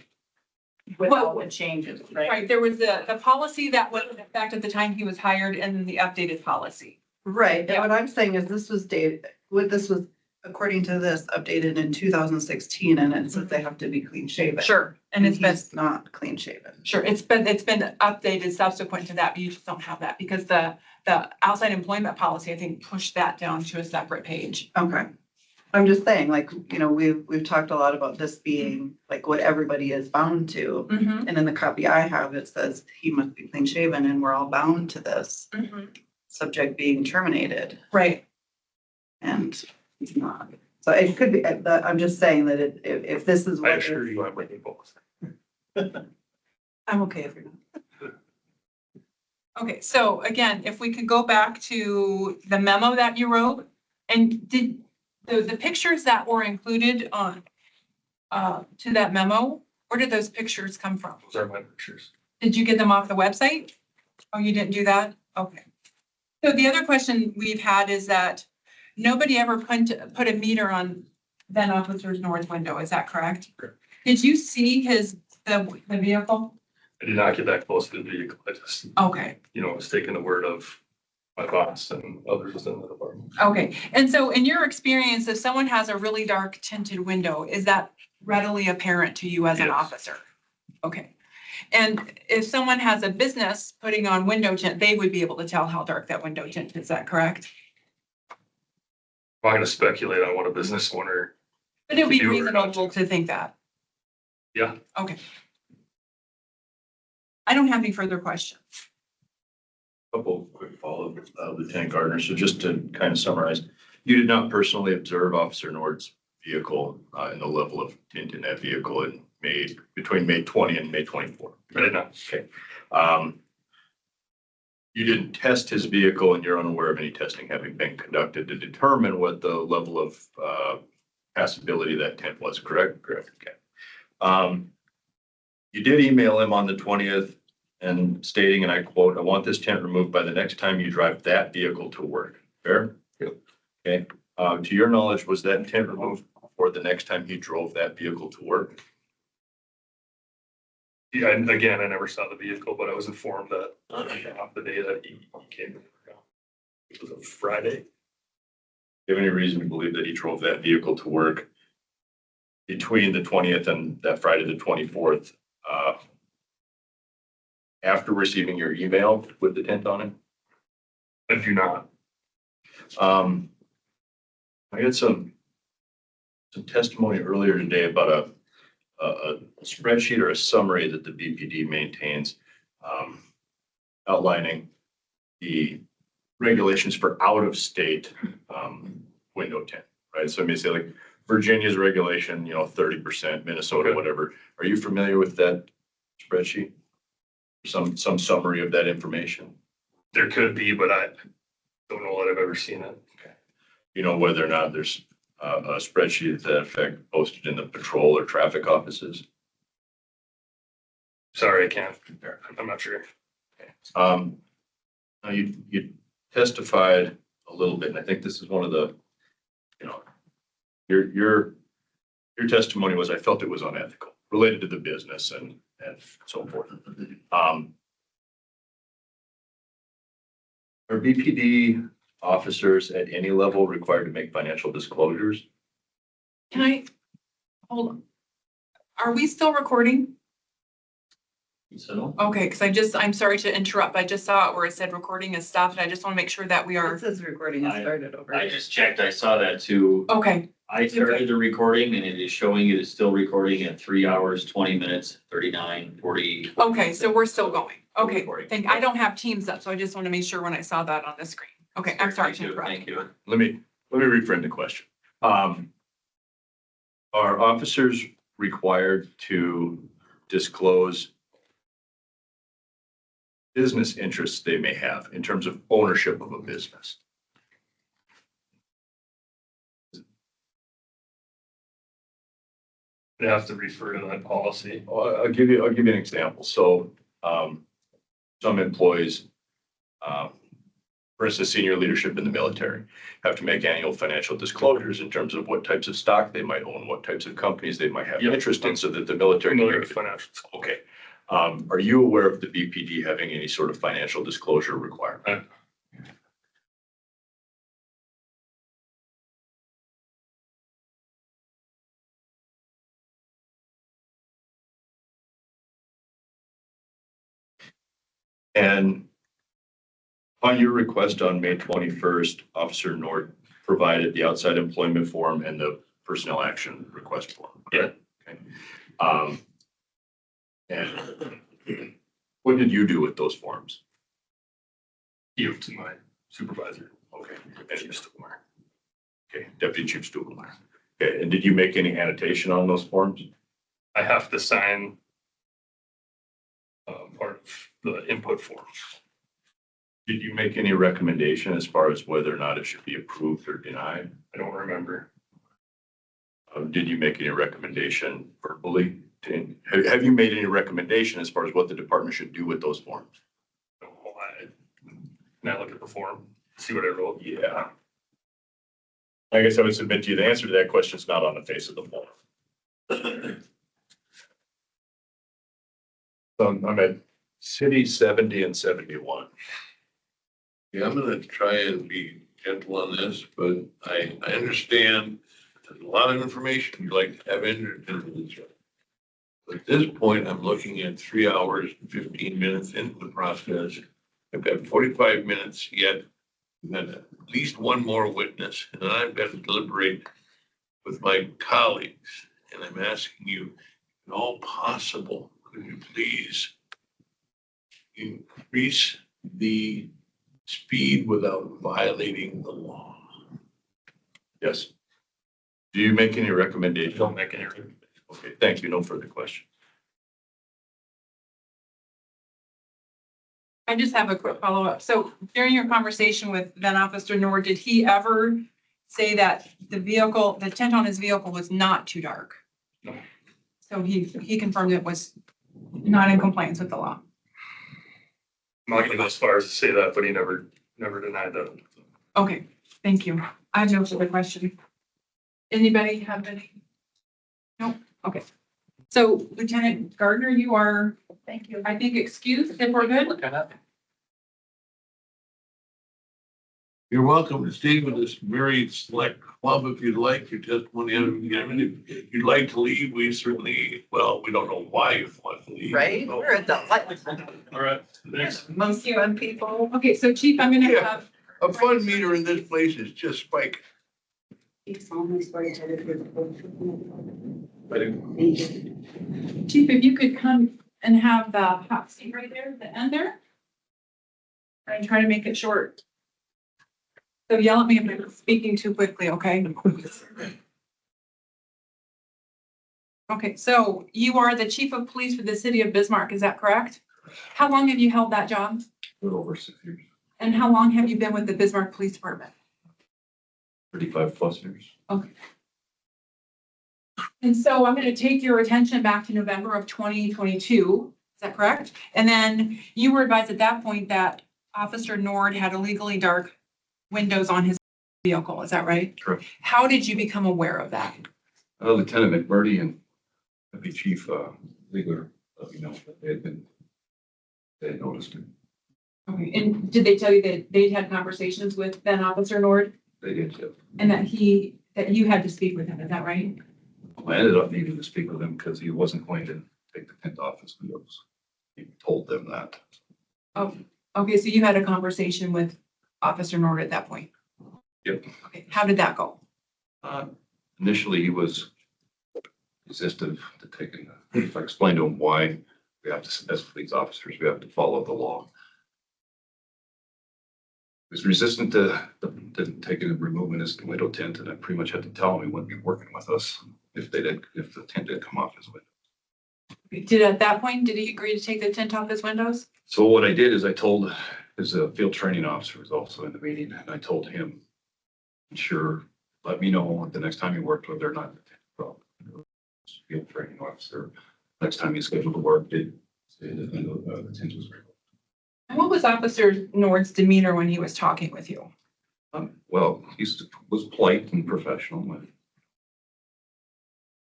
With all the changes, right? Right, there was the policy that was in effect at the time he was hired and then the updated policy. Right, and Yeah. what I'm saying is this was this was, according to this, updated in 2016, and it says they have to be clean shaven. Sure, and it's been, he's not clean shaven. sure, it's been updated subsequent to that, but you just don't have that because the outside employment policy, I think, pushed that down to a separate page. Okay. I'm just saying, like, you know, we've talked a lot about this being like what everybody is bound to. Mm-hmm, And in the copy I have, it says he must be clean shaven and we're all bound to this, mm-hmm. subject being terminated, Right, and he's not. So it could be, I'm just saying that if this is I what. assure you, I'm with both. I'm okay if you're not. okay, so again, if we could go back to the memo that you wrote, and did the pictures that were included on to that memo, where did those pictures come from? Those are my pictures. Did you get them off the website? Oh, you didn't do that? Okay. So the other question we've had is that nobody ever put a meter on then Officer Nord's window, is that correct? Correct. Did you see the vehicle? I did not get that close to the vehicle. I just, Okay, was taking the word of my boss and others in the department. okay. And so in your experience, if someone has a really dark tinted window, is that readily apparent to you as an Yes. officer? Okay. And if someone has a business putting on window tint, they would be able to tell how dark that window tint is, is that correct? I'm not gonna speculate on what a business owner, But it would be You or not. reasonable to think that. yeah, Okay. I don't have any further questions. Couple of quick follow-up, Lieutenant Gardner. So just to kind of summarize, you did not personally observe Officer Nord's vehicle and the level of tint in that vehicle between May 20 and May 24. I did not. Okay. You didn't test his vehicle and you're unaware of any testing having been conducted to determine what the level of passability of that tint was, correct? Correct. Okay. You did email him on the 20th and stating, and I quote, "I want this tint removed by the next time you drive that vehicle to work." Fair? Yep. Okay. To your knowledge, was that tint removed for the next time he drove that vehicle to work? Yeah, and again, I never saw the vehicle, but I was informed that off the day that he came to work. It was a Friday. Do you have any reason to believe that he drove that vehicle to work between the 20th and that Friday, the 24th, after receiving your email with the tint on it? I do not. I had some testimony earlier today about a spreadsheet or a summary that the BPD maintains, outlining the regulations for out-of-state window tint, right? So I may say like Virginia's regulation, 30%, Minnesota, Okay. whatever. Are you familiar with that spreadsheet? Some summary of that information? There could be, but I don't know that I've ever seen it. You know whether or not there's a spreadsheet to that effect posted in the patrol or traffic offices? Sorry, I can't. I'm not sure. Now you testified a little bit, and I think this is one of the, you know, your testimony was, I felt it was unethical, related to the business and so forth. Are BPD officers at any level required to make financial disclosures? Can I, hold on. Are we still recording? So, Okay, because I'm sorry to interrupt. I just saw it where it said recording is stopped, and I just want to make sure that we are, It says recording has started over. I just checked, I saw that too. okay, I started the recording and it is showing it is still recording at 3 hours, 20 minutes, 39, 40. okay, so we're still going. Okay, Recording. I don't have Teams up, so I just want to make sure when I saw that on the screen. Okay, I'm sorry to Thank you, interrupt. Thank you. Let me reframe the question. Are officers required to disclose business interests they may have in terms of ownership of a business? They have to refer to that policy. I'll give you an example. So, some employees, for instance, senior leadership in the military have to make annual financial disclosures in terms of what types of stock they might own, what types of companies they might have Yep. interest in, so that the military. Familiar with financial. Okay. Are you aware of the BPD having any sort of financial disclosure requirement? And on your request on May 21st, Officer Nord provided the outside employment form and the personnel action request form. Yeah. Okay. And what did you do with those forms? You to my supervisor. Okay. Chief Stuhlmeyer. Okay, Deputy Chief Stuhlmeyer. Okay, and did you make any annotation on those forms? I have to sign part of the input form. Did you make any recommendation as far as whether or not it should be approved or denied? I don't remember. Did you make any recommendation verbally? Have you made any recommendation as far as what the department should do with those forms? Can I look at the form, see what I wrote? Yeah. I guess I would submit to you, the answer to that question is not on the face of the form. So I'm at city 70 and 71. Yeah, I'm gonna try and be gentle on this, but I understand there's a lot of information you'd like to have entered into this. But at this point, I'm looking at 3 hours and 15 minutes into the process. I've got 45 minutes yet. I've got at least one more witness, and then I've got to deliberate with my colleagues. And I'm asking you, if at all possible, could you please increase the speed without violating the law? Yes. Do you make any recommendations? Don't make any. Okay, thank you. No further questions. I just have a quick follow-up. So during your conversation with then Officer Nord, did he ever say that the tent on his vehicle was not too dark? No. So he confirmed it was not in compliance with the law. I'm not gonna go as far as to say that, but he never denied that. Okay, thank you. I have no further question. Anybody have any? Nope, okay. So Lieutenant Gardner, you are, Thank you. I think, excused if we're good. You're welcome to stay with this very select club if you'd like. Your testimony, if you'd like to leave, we certainly, well, we don't know why you want to leave. Right? So- We're adults. All right, thanks. Most fun people. Okay, so Chief, I'm gonna Yeah. have, A fun meter in this place is just spiking. You solemnly swear to tell the truth, the whole truth, and nothing but the truth. Chief, if you could come and have the hot seat right there, at the end there. And try to make it short. So yell at me if I'm speaking too quickly, okay? Okay, so you are the chief of police for the city of Bismarck, is that correct? How long have you held that job? A little over 6 years, And how long have you been with the Bismarck Police Department? 35 plus years. And so I'm gonna take your attention back to November of 2022, is that correct? And then you were advised at that point that Officer Nord had illegally dark windows on his vehicle, is that right? Correct. How did you become aware of that? Lieutenant McMurdy and Deputy Chief Ziegler let me know that they had noticed it. Okay, and did they tell you that they had conversations with then Officer Nord They did, yeah. and that you had to speak with him, is that right? I ended up needing to speak with him because he wasn't going to take the tent off his windows. He told them that. Oh, okay, so you had a conversation with Officer Nord at that point? Yep. Okay, how did that go? Initially, he was resistant to taking, if I explained to him why we have to, as police officers, we have to follow the law. He was resistant to taking and removing his window tint, and I pretty much had to tell him he wouldn't be working with us if the tint did come off his window. At that point, did he agree to take the tint off his windows? So what I did is I told his field training officer was also in the meeting, and I told him, sure, let me know the next time you worked with, they're not a problem. Field training officer, next time he's scheduled to work, did say that the tint was removed. And what was Officer Nord's demeanor when he was talking with you? Well, he was polite and professional in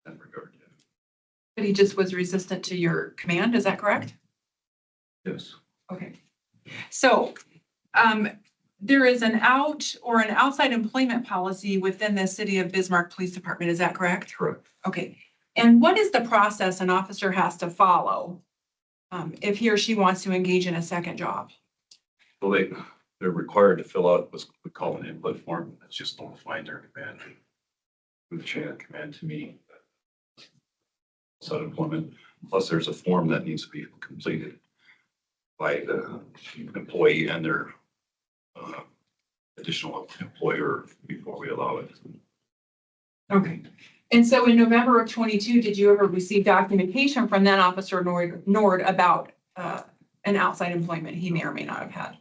that regard. Yeah. But he just was resistant to your command, is that correct? Yes. Okay. So, there is an outside employment policy within the City of Bismarck Police Department, is that correct? Correct. Okay. And what is the process an officer has to follow if he or she wants to engage in a second job? Well, they're required to fill out what's we call an input form. That's just notifying their command, through the chain of command to me. Outside employment. Plus, there's a form that needs to be completed by the employee and their additional employer before we allow it. Okay. And so in November of 22, did you ever receive documentation from then Officer Nord about an outside employment he may or may not have had?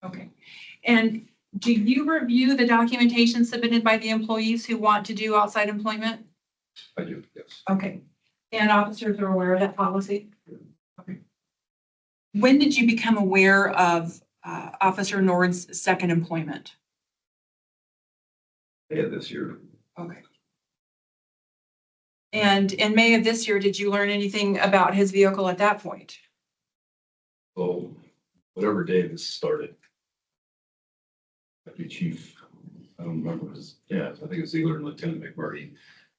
Okay. And do you review the documentation submitted by the employees who want to do outside employment? I do, yes. Okay. And officers are aware of that policy? Okay. When did you become aware of Officer Nord's second employment? Yeah, this year. Okay. And in May of this year, did you learn anything about his vehicle at that point? So whatever day this started, Deputy Chief, I don't remember his, yeah, I think it's Ziegler and Lieutenant McMurdy,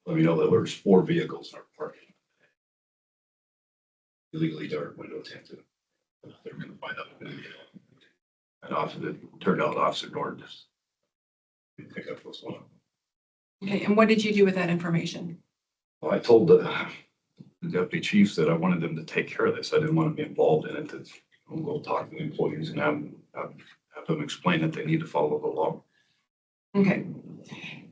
let me know that there was 4 vehicles in our parking. Illegally dark window tinted. They're gonna find out. And it turned out Officer Nord just pick up this one. Okay, and what did you do with that information? Well, I told the deputy chiefs that I wanted them to take care of this. I didn't want to be involved in it, to go talk to the employees and have them explain that they need to follow the law. Okay.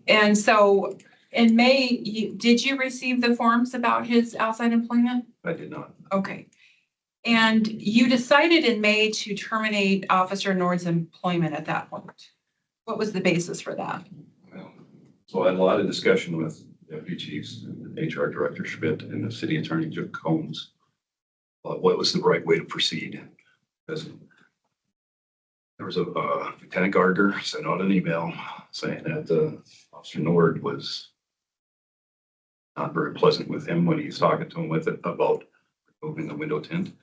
And so in May, did you receive the forms about his outside employment? I did not. Okay. And you decided in May to terminate Officer Nord's employment at that point. What was the basis for that? Well, so I had a lot of discussion with deputy chiefs, HR Director Schmidt, and the city attorney Joe Combs about what was the right way to proceed. Because there was a Lieutenant Gardner sent out an email saying that Officer Nord was not very pleasant with him when he was talking to him with it about removing the window tint.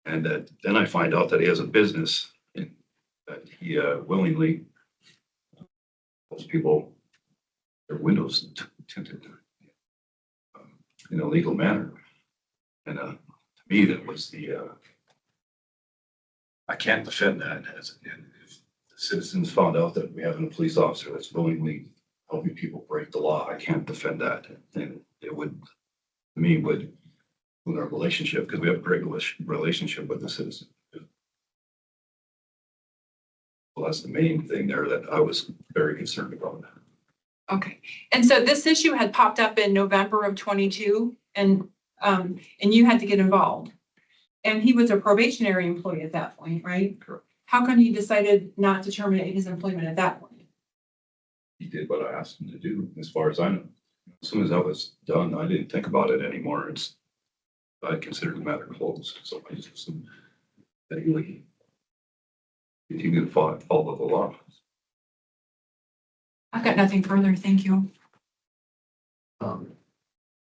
And that then I find out that he has a business that he willingly helps people their windows tinted in a legal manner. And to me, that was I can't defend that. If the citizens found out that we have a police officer that's willingly helping people break the law, I can't defend that. And it would, to me, would ruin our relationship, because we have a great relationship with the citizen. Well, that's the main thing there that I was very concerned about. Okay, and so this issue had popped up in November of 22 and you had to get involved. And he was a probationary employee at that point, right? Correct. How come he decided not to terminate his employment at that point? He did what I asked him to do, as far as I know. As soon as that was done, I didn't think about it anymore. I considered the matter closed, so I just assumed that he would continue to follow the law. I've got nothing further, thank you.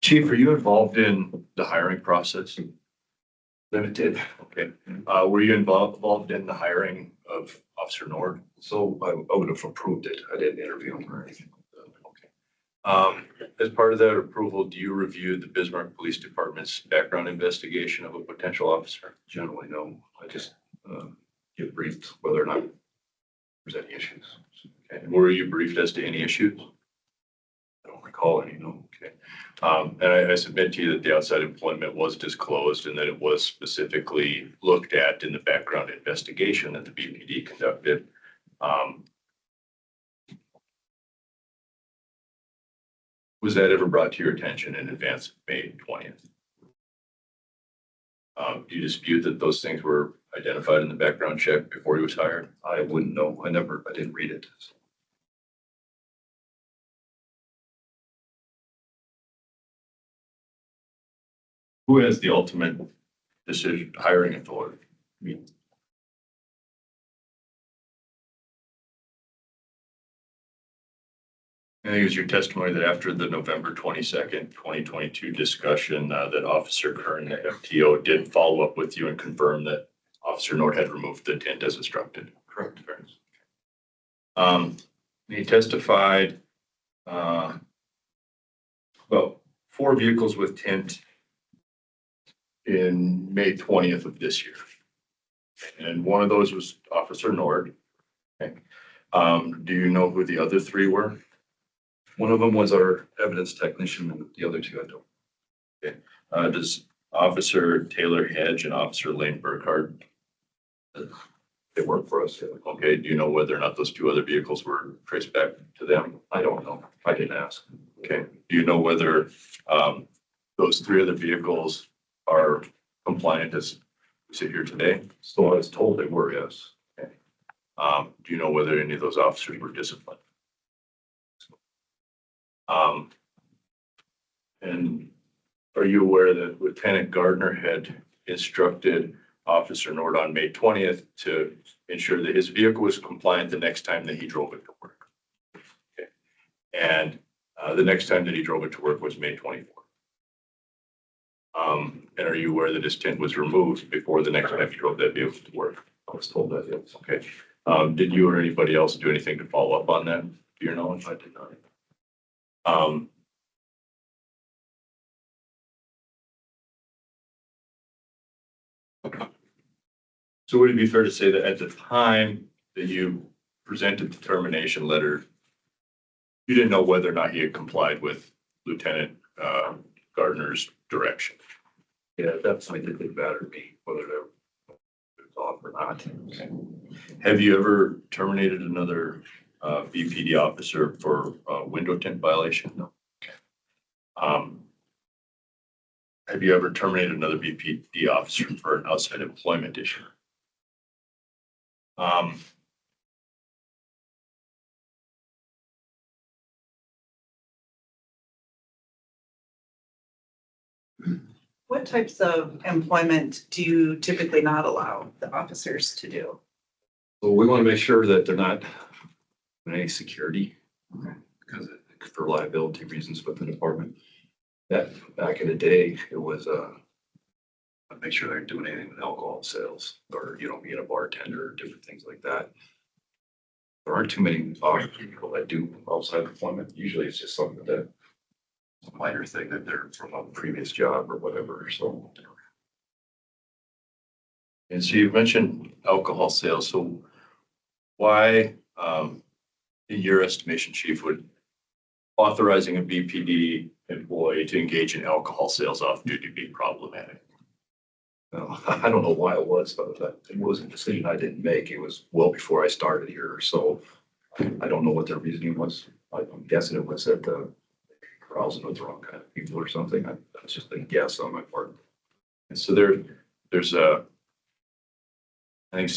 Chief, are you involved in the hiring process? Limited. Okay. Were you involved in the hiring of Officer Nord? So I would have approved it. I didn't interview him or anything like that. Okay. As part of that approval, do you review the Bismarck Police Department's background investigation of a potential officer? Generally, no. I just get briefed whether or not there's any issues. Okay. And were you briefed as to any issues? I don't recall any, no. Okay. And I submit to you that the outside employment was disclosed and that it was specifically looked at in the background investigation that the BPD conducted. Was that ever brought to your attention in advance of May 20th? Do you dispute that those things were identified in the background check before he was hired? I wouldn't know. I didn't read it. Who has the ultimate decision, hiring authority? I think it was your testimony that after the November 22nd, 2022 discussion, that Officer Kern, the FTO, did follow up with you and confirm that Officer Nord had removed the tent as instructed. Correct. He testified about 4 vehicles with tent in May 20th of this year. And one of those was Officer Nord. Okay. Do you know who the other 3 were? One of them was our evidence technician, and the other 2 I don't. Okay. Does Officer Taylor Hedge and Officer Lane Burkhardt? They work for us. Yeah. Okay. Do you know whether or not those 2 other vehicles were traced back to them? I don't know. I didn't ask. Okay. Do you know whether those 3 other vehicles are compliant as we sit here today? So I was told they were, yes. Okay. Do you know whether any of those officers were disciplined? And are you aware that Lieutenant Gardner had instructed Officer Nord on May 20th to ensure that his vehicle was compliant the next time that he drove it to work? Okay. And the next time that he drove it to work was May 24th. And are you aware that his tent was removed before the next time he drove that vehicle to work? I was told that, yes. Okay. Did you or anybody else do anything to follow up on that, to your knowledge? I did not. So would it be fair to say that at the time that you presented the termination letter, you didn't know whether or not he had complied with Lieutenant Gardner's direction? Yeah, that's something that didn't matter to me, whether it was off or not. Okay. Have you ever terminated another BPD officer for window tint violation? No. Okay. Have you ever terminated another BPD officer for an outside employment issue? What types of employment do you typically not allow the officers to do? So we want to make sure that they're not in any security, because for liability reasons with the department. That back in the day, it was make sure they're doing anything with alcohol sales or, being a bartender or different things like that. There aren't too many people that do outside employment. Usually it's just something that a minor thing that they're from a previous job or whatever. So And so you mentioned alcohol sales. So why, in your estimation, Chief, would authorizing a BPD employee to engage in alcohol sales off duty be problematic? I don't know why it was, but it wasn't a decision I didn't make. It was well before I started here. So I don't know what their reasoning was. I'm guessing it was that the carousing with the wrong kind of people or something. That's just a guess on my part. And so there's I think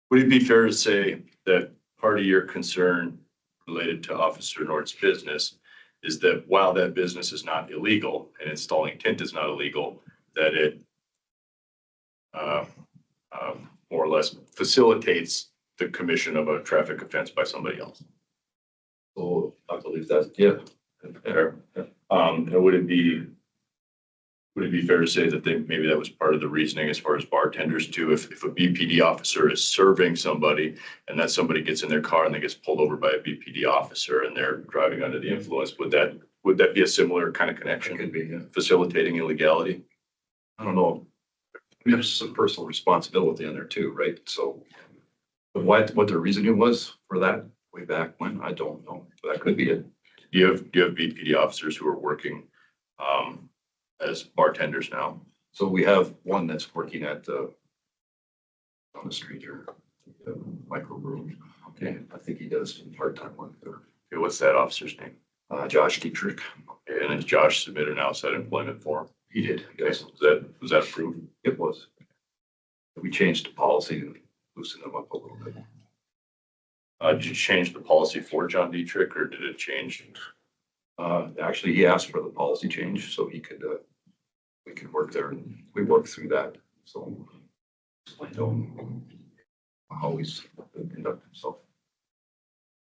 would it be fair to say that part of your concern related to Officer Nord's business is that while that business is not illegal and installing tint is not illegal, that it more or less facilitates the commission of a traffic offense by somebody else? So I believe that, yeah. Fair. And would it be fair to say that maybe that was part of the reasoning as far as bartenders too? If a BPD officer is serving somebody and that somebody gets in their car and they gets pulled over by a BPD officer and they're driving under the influence, would that be a similar kind of connection? It could be, yeah. Facilitating illegality? I don't know. There's some personal responsibility in there too, right? So, but what the reasoning was for that way back when, I don't know. But that could be it. Do you have BPD officers who are working as bartenders now? So we have one that's working at on the street here, the microbrew. Okay, I think he does some part-time work there. Okay, what's that officer's name? Josh Dietrich. Okay, and has Josh submitted an outside employment form? He did, Okay, yes. was that approved? It was. We changed the policy and loosened them up a little bit. Did you change the policy for John Dietrich or did it change? Actually, he asked for the policy change so he could, we could work there and we worked through that. So explained to him how he's conducted himself.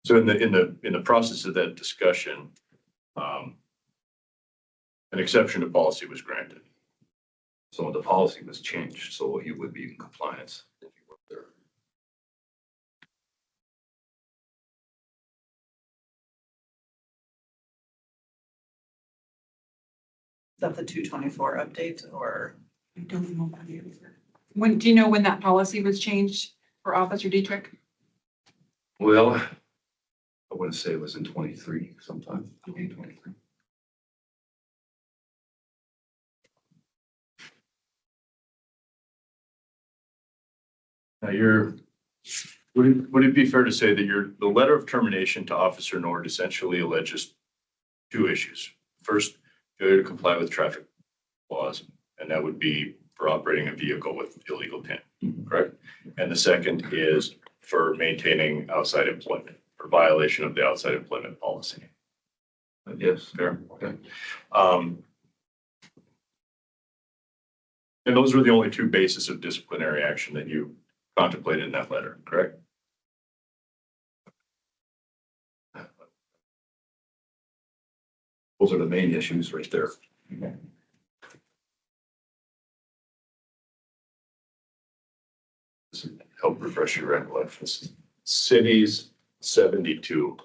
So in the process of that discussion, an exception to policy was granted. So the policy was changed, so he would be in compliance if he worked there. Is that the 224 update or? I don't know about it. Do you know when that policy was changed for Officer Dietrich? Well, I want to say it was in 23 sometime, 23. Now would it be fair to say that the letter of termination to Officer Nord essentially alleges two issues? First, failure to comply with traffic laws, and that would be for operating a vehicle with illegal tint, correct? And the second is for maintaining outside employment, for violation of the outside employment policy. Yes. Fair, okay. And those were the only two bases of disciplinary action that you contemplated in that letter, correct? Those are the main issues right there. This would help refresh your recollection. Cities 72.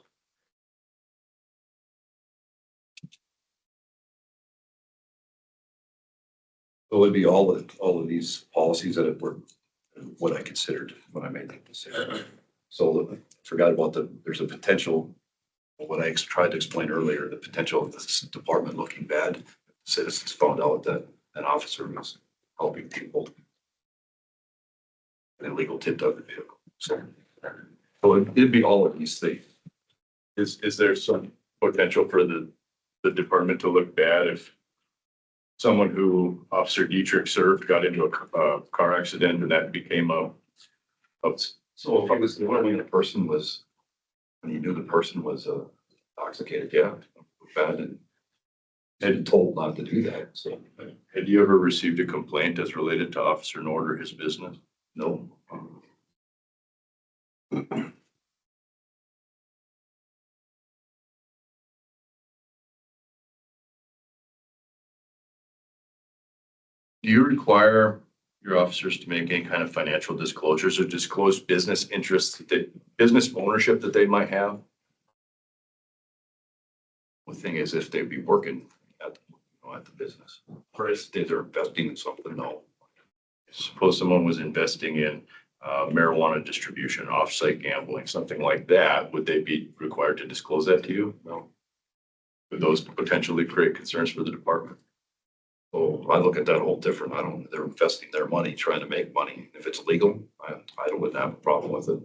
So it'd be all of these policies that were what I considered when I made the decision. So I forgot about there's a potential, what I tried to explain earlier, the potential of this department looking bad. Citizens found out that an officer was helping people. An illegal tint of the vehicle. So it'd be all of these things. Is there some potential for the department to look bad if someone who Officer Dietrich served got into a car accident and that became So if he was when the person was, when you knew the person was intoxicated, yeah, bad and told not to do that. So had you ever received a complaint as related to Officer Nord or his business? no. Do you require your officers to make any kind of financial disclosures or disclose business interests, business ownership that they might have? The thing is, if they'd be working at the business, or if they're investing in something, no. Suppose someone was investing in marijuana distribution, off-site gambling, something like that. Would they be required to disclose that to you? No. Would those potentially create concerns for the department? So I look at that whole different. They're investing their money, trying to make money. If it's legal, I wouldn't have a problem with it.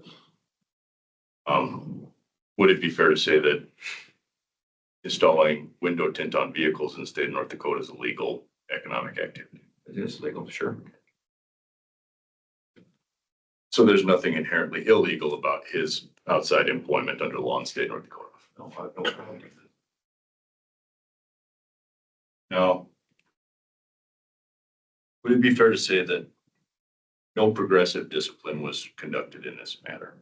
Would it be fair to say that installing window tint on vehicles in the state of North Dakota is a legal economic activity? It is legal, sure. So there's nothing inherently illegal about his outside employment under the law in the state of North Dakota? No, I have no problem with it. Now, would it be fair to say that no progressive discipline was conducted in this matter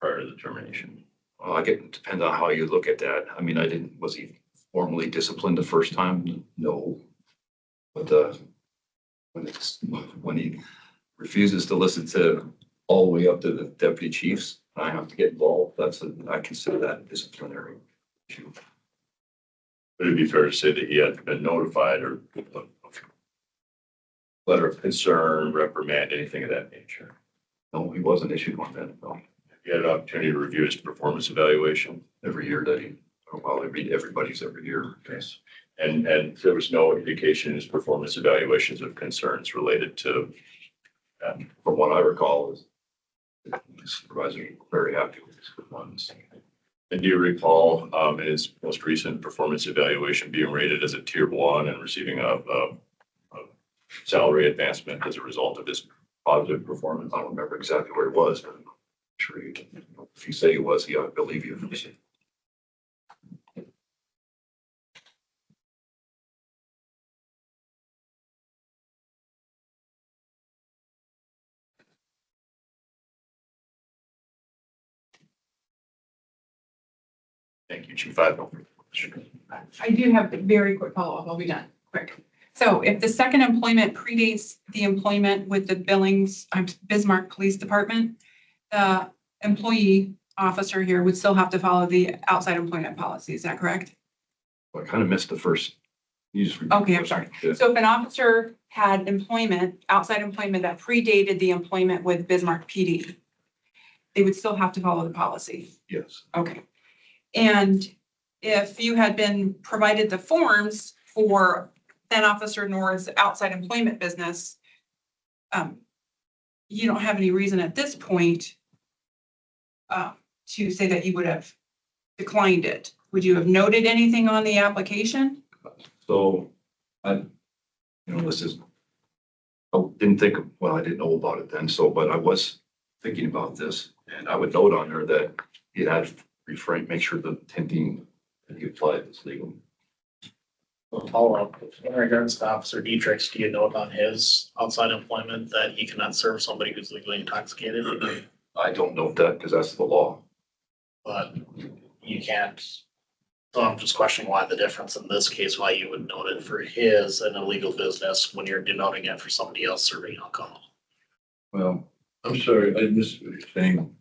prior to the termination? Well, I get, it depends on how you look at that. I mean, was he formally disciplined the first time? No. But, when he refuses to listen to all the way up to the deputy chiefs, I have to get involved. I consider that a disciplinary issue. Would it be fair to say that he had been notified or letter of concern, reprimand, anything of that nature? No, he wasn't issued one then, no. He had an opportunity to review his performance evaluation, Every year that I read everybody's every year. Yes. and there was no indication in his performance evaluations of concerns related to From what I recall, the supervisor was very happy with his performance. And do you recall, in his most recent performance evaluation being rated as a tier 1 and receiving a salary advancement as a result of his positive performance? I don't remember exactly where he was, but I'm sure if you say he was, I believe you. Thank you, Chief. I have no further questions. I do have a very quick follow-up. I'll be done quick. So if the second employment predates the employment with the Billings, Bismarck Police Department, the employee officer here would still have to follow the outside employment policy. Is that correct? I kind of missed the first. Okay, I'm sorry. Yeah. So if an officer had employment, outside employment that predated the employment with Bismarck PD, they would still have to follow the policy. Yes. Okay. And if you had been provided the forms for then Officer Nord's outside employment business, you don't have any reason at this point to say that you would have declined it. Would you have noted anything on the application? So I didn't know about it then, but I was thinking about this, and I would note on there that he had make sure the tinting that he applied is legal. Follow up, in regards to Officer Dietrich's, do you note on his outside employment that he cannot serve somebody who's legally intoxicated? I don't know that because that's the law. But you can't, so I'm just questioning why the difference in this case, why you would note it for his an illegal business when you're denoting it for somebody else serving alcohol. Well, I'm sorry, I missed what you're saying.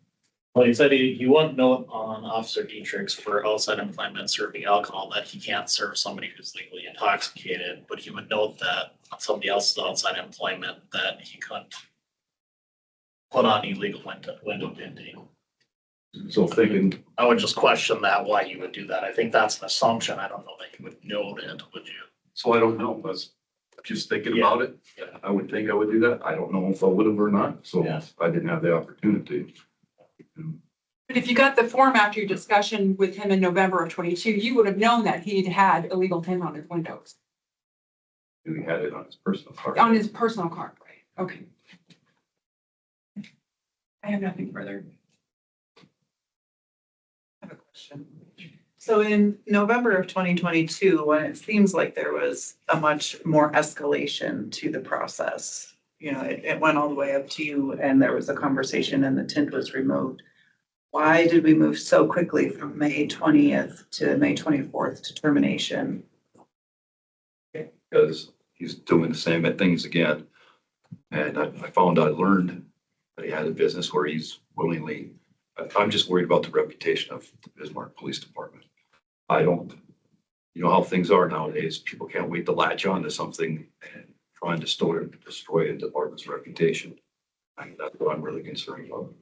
Well, he said he wouldn't note on Officer Dietrich's for outside employment serving alcohol that he can't serve somebody who's legally intoxicated, but he would note that on somebody else's outside employment that he couldn't put on illegal window tinting. so thinking, I would just question that, why you would do that. I think that's an assumption. I don't know that you would note it, would you? so I don't know. I was just thinking about it. I would think I would do that. I don't know if I would have or not. So Yeah. I didn't have the opportunity. But if you got the form after your discussion with him in November of 22, you would have known that he'd had illegal tint on his windows, He had it on his personal card. on his personal card, right? Okay. I have nothing further. I have a question. So in November of 2022, when it seems like there was a much more escalation to the process, it went all the way up to you and there was a conversation and the tint was removed. Why did we move so quickly from May 20th to May 24th to termination? Because he's doing the same things again. And I learned that he had a business where he's willingly, I'm just worried about the reputation of the Bismarck Police Department. You know how things are nowadays. People can't wait to latch on to something and try and destroy a department's reputation. And that's what I'm really concerned about.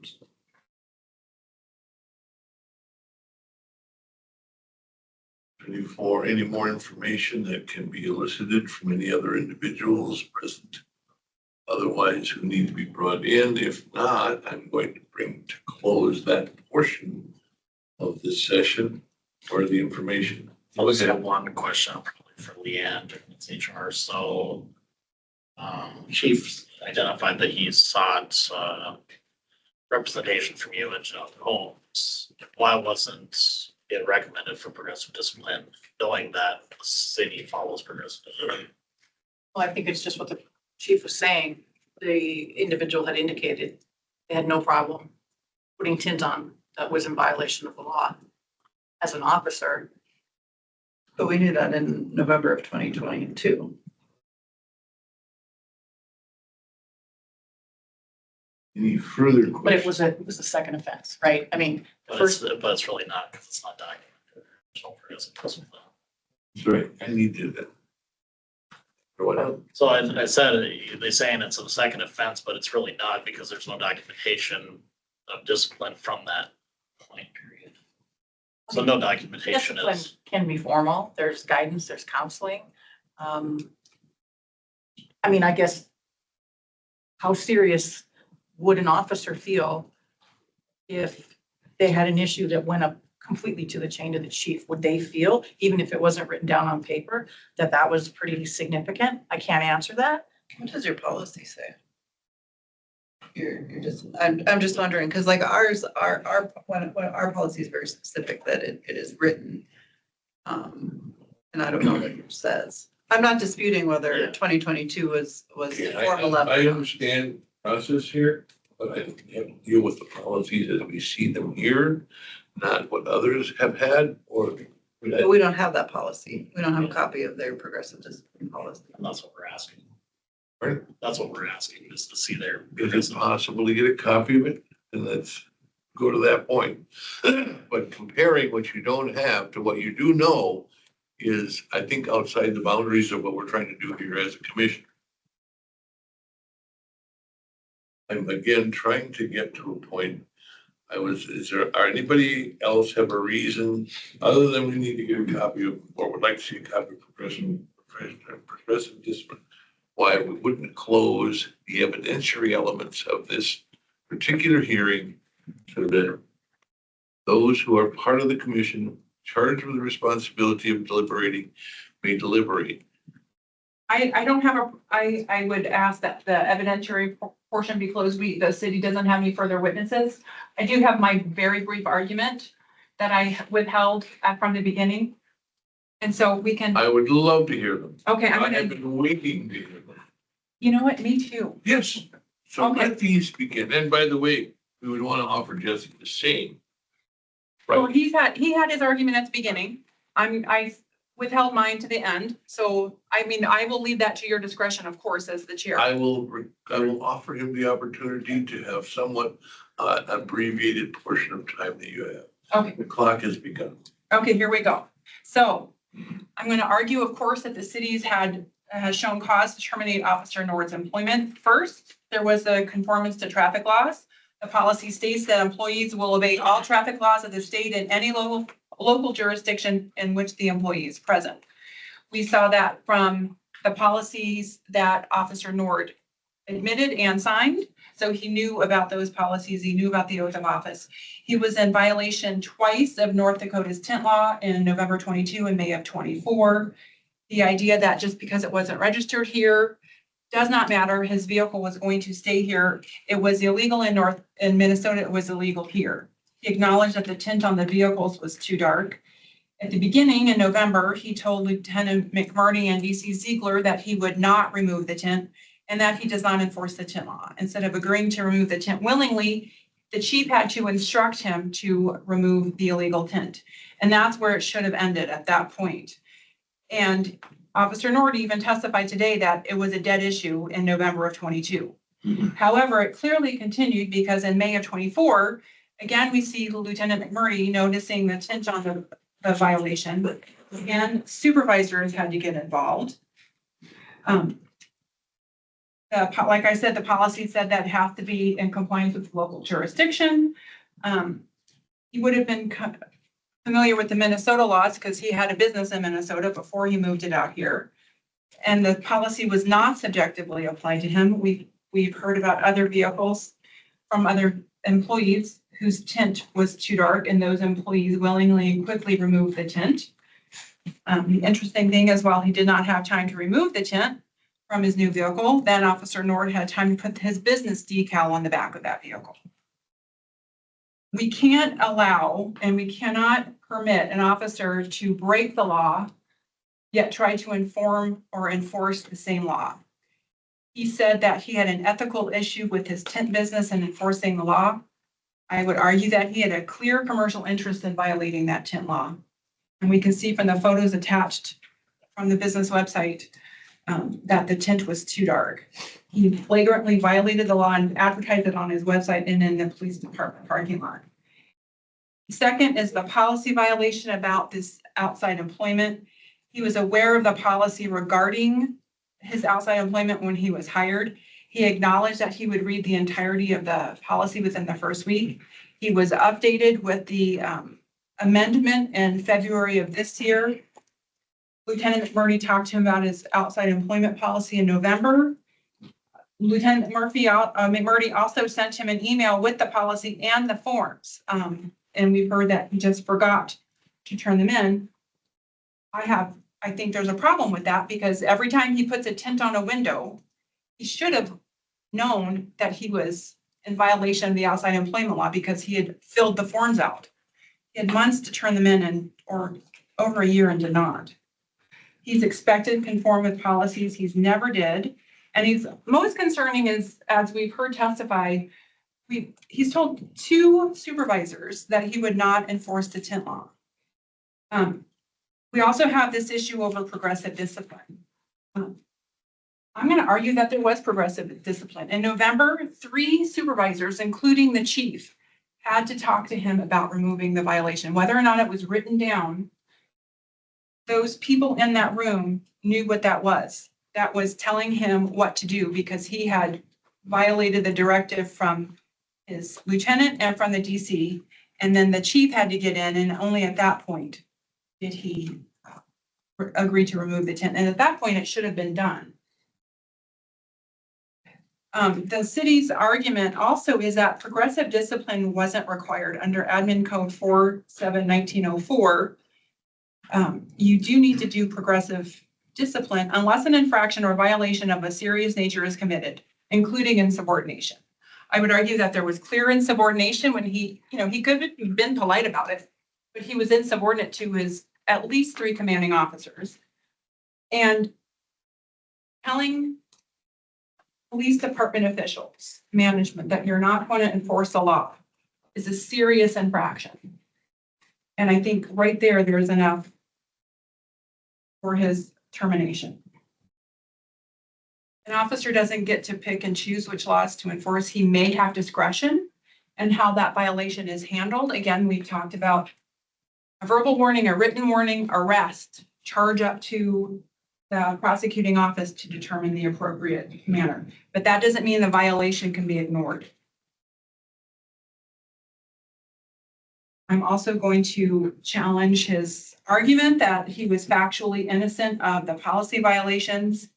For any more information that can be elicited from any other individuals present, otherwise who need to be brought in. If not, I'm going to bring to close that portion of this session or the information? I just have one question probably for Leanne, it's HR, so. Chief identified that he sought, representation from you and John Holmes. Why wasn't it recommended for progressive discipline, knowing that the city follows progressive discipline? Well, I think it's just what the chief was saying. The individual had indicated they had no problem putting tint on that was in violation of the law as an officer. But we knew that in November of 2022. Any further But it questions? was a second offense, right? I mean, But first, it's really not, because it's not documented. There's no progressive discipline. That's right, I need to do that. Or what else? So I said, they're saying it's a second offense, but it's really not because there's no documentation of discipline from that point period. So no documentation discipline is, can be formal. There's guidance, there's counseling. I mean, I guess how serious would an officer feel if they had an issue that went up completely to the chain of the chief? Would they feel, even if it wasn't written down on paper, that that was pretty significant? I can't answer that. What does your policy say? You're just, I'm just wondering, because like ours, when our policy is very specific that it is written. And I don't know what it says. I'm not disputing whether Yeah. 2022 was Yeah, formal level. I understand the process here, but I have to deal with the policies as we see them here, not what others have had or. But we don't have that policy. We don't have a copy of their progressive discipline policy. and that's what we're asking. Right. That's what we're asking, is to see their. Is it possible to get a copy of it? And let's go to that point. But comparing what you don't have to what you do know is, I think, outside the boundaries of what we're trying to do here as a commission. I'm again trying to get to a point. Are anybody else have a reason other than we need to get a copy of, or would like to see a copy of progressive discipline? Why we wouldn't close the evidentiary elements of this particular hearing so that those who are part of the commission charged with the responsibility of deliberating may deliberate. I don't have I would ask that the evidentiary portion be closed. The city doesn't have any further witnesses. I do have my very brief argument that I withheld from the beginning. And so we can, I would love to hear them. okay, I'm I have gonna, been waiting to hear them. you know what, me too. Yes, so Okay. let these begin. And by the way, we would want to offer Jesse the same. Well, Right, he had his argument at the beginning. I withheld mine to the end. So, I mean, I will leave that to your discretion, of course, as the chair. I will offer him the opportunity to have somewhat abbreviated portion of time that you have. Okay. The clock has begun. Okay, here we go. So I'm going to argue, of course, that the city's has shown cause to terminate Officer Nord's employment. First, there was a conformance to traffic laws. The policy states that employees will obey all traffic laws of the state in any local jurisdiction in which the employee is present. We saw that from the policies that Officer Nord admitted and signed. So he knew about those policies. He knew about the oath of office. He was in violation twice of North Dakota's tent law in November 22 and May of 24. The idea that just because it wasn't registered here does not matter. His vehicle was going to stay here. It was illegal in Minnesota. It was illegal here. He acknowledged that the tint on the vehicles was too dark. At the beginning in November, he told Lieutenant McMurray and VC Ziegler that he would not remove the tint and that he does not enforce the tint law. Instead of agreeing to remove the tint willingly, the chief had to instruct him to remove the illegal tint. And that's where it should have ended at that point. And Officer Nord even testified today that it was a dead issue in November of 22. However, it clearly continued because in May of 24, again, we see Lieutenant McMurray noticing the tint on the violation. Again, supervisors had to get involved. Like I said, the policy said that it has to be in compliance with local jurisdiction. He would have been familiar with the Minnesota laws because he had a business in Minnesota before he moved it out here. And the policy was not subjectively applied to him. We've heard about other vehicles from other employees whose tent was too dark, and those employees willingly and quickly removed the tent. The interesting thing is, while he did not have time to remove the tent from his new vehicle, then Officer Nord had time to put his business decal on the back of that vehicle. We can't allow and we cannot permit an officer to break the law, yet try to inform or enforce the same law. He said that he had an ethical issue with his tent business and enforcing the law. I would argue that he had a clear commercial interest in violating that tent law. And we can see from the photos attached from the business website that the tent was too dark. He flagrantly violated the law and advertised it on his website and in the police department parking lot. Second is the policy violation about this outside employment. He was aware of the policy regarding his outside employment when he was hired. He acknowledged that he would read the entirety of the policy within the first week. He was updated with the amendment in February of this year. Lieutenant McMurdy talked to him about his outside employment policy in November. Lieutenant McMurdy also sent him an email with the policy and the forms. And we've heard that he just forgot to turn them in. I think there's a problem with that because every time he puts a tent on a window, he should have known that he was in violation of the outside employment law because he had filled the forms out. He had months to turn them in or over a year and did not. He's expected to conform with policies. He's never did. And he's most concerning is, as we've heard testify, he's told 2 supervisors that he would not enforce the tent law. We also have this issue over progressive discipline. I'm going to argue that there was progressive discipline. In November, 3 supervisors, including the chief, had to talk to him about removing the violation. Whether or not it was written down, those people in that room knew what that was. That was telling him what to do because he had violated the directive from his lieutenant and from the DC. And then the chief had to get in, and only at that point did he agree to remove the tent. And at that point, it should have been done. The city's argument also is that progressive discipline wasn't required under Admin Code 47-1904. You do need to do progressive discipline unless an infraction or violation of a serious nature is committed, including insubordination. I would argue that there was clear insubordination when he could have been polite about it, but he was insubordinate to his at least 3 commanding officers. And telling police department officials, management, that you're not going to enforce the law is a serious infraction. And I think right there's enough for his termination. An officer doesn't get to pick and choose which laws to enforce. He may have discretion and how that violation is handled. Again, we've talked about a verbal warning, a written warning, arrest, charge up to the prosecuting office to determine the appropriate manner. But that doesn't mean the violation can be ignored. I'm also going to challenge his argument that he was factually innocent of the policy violations.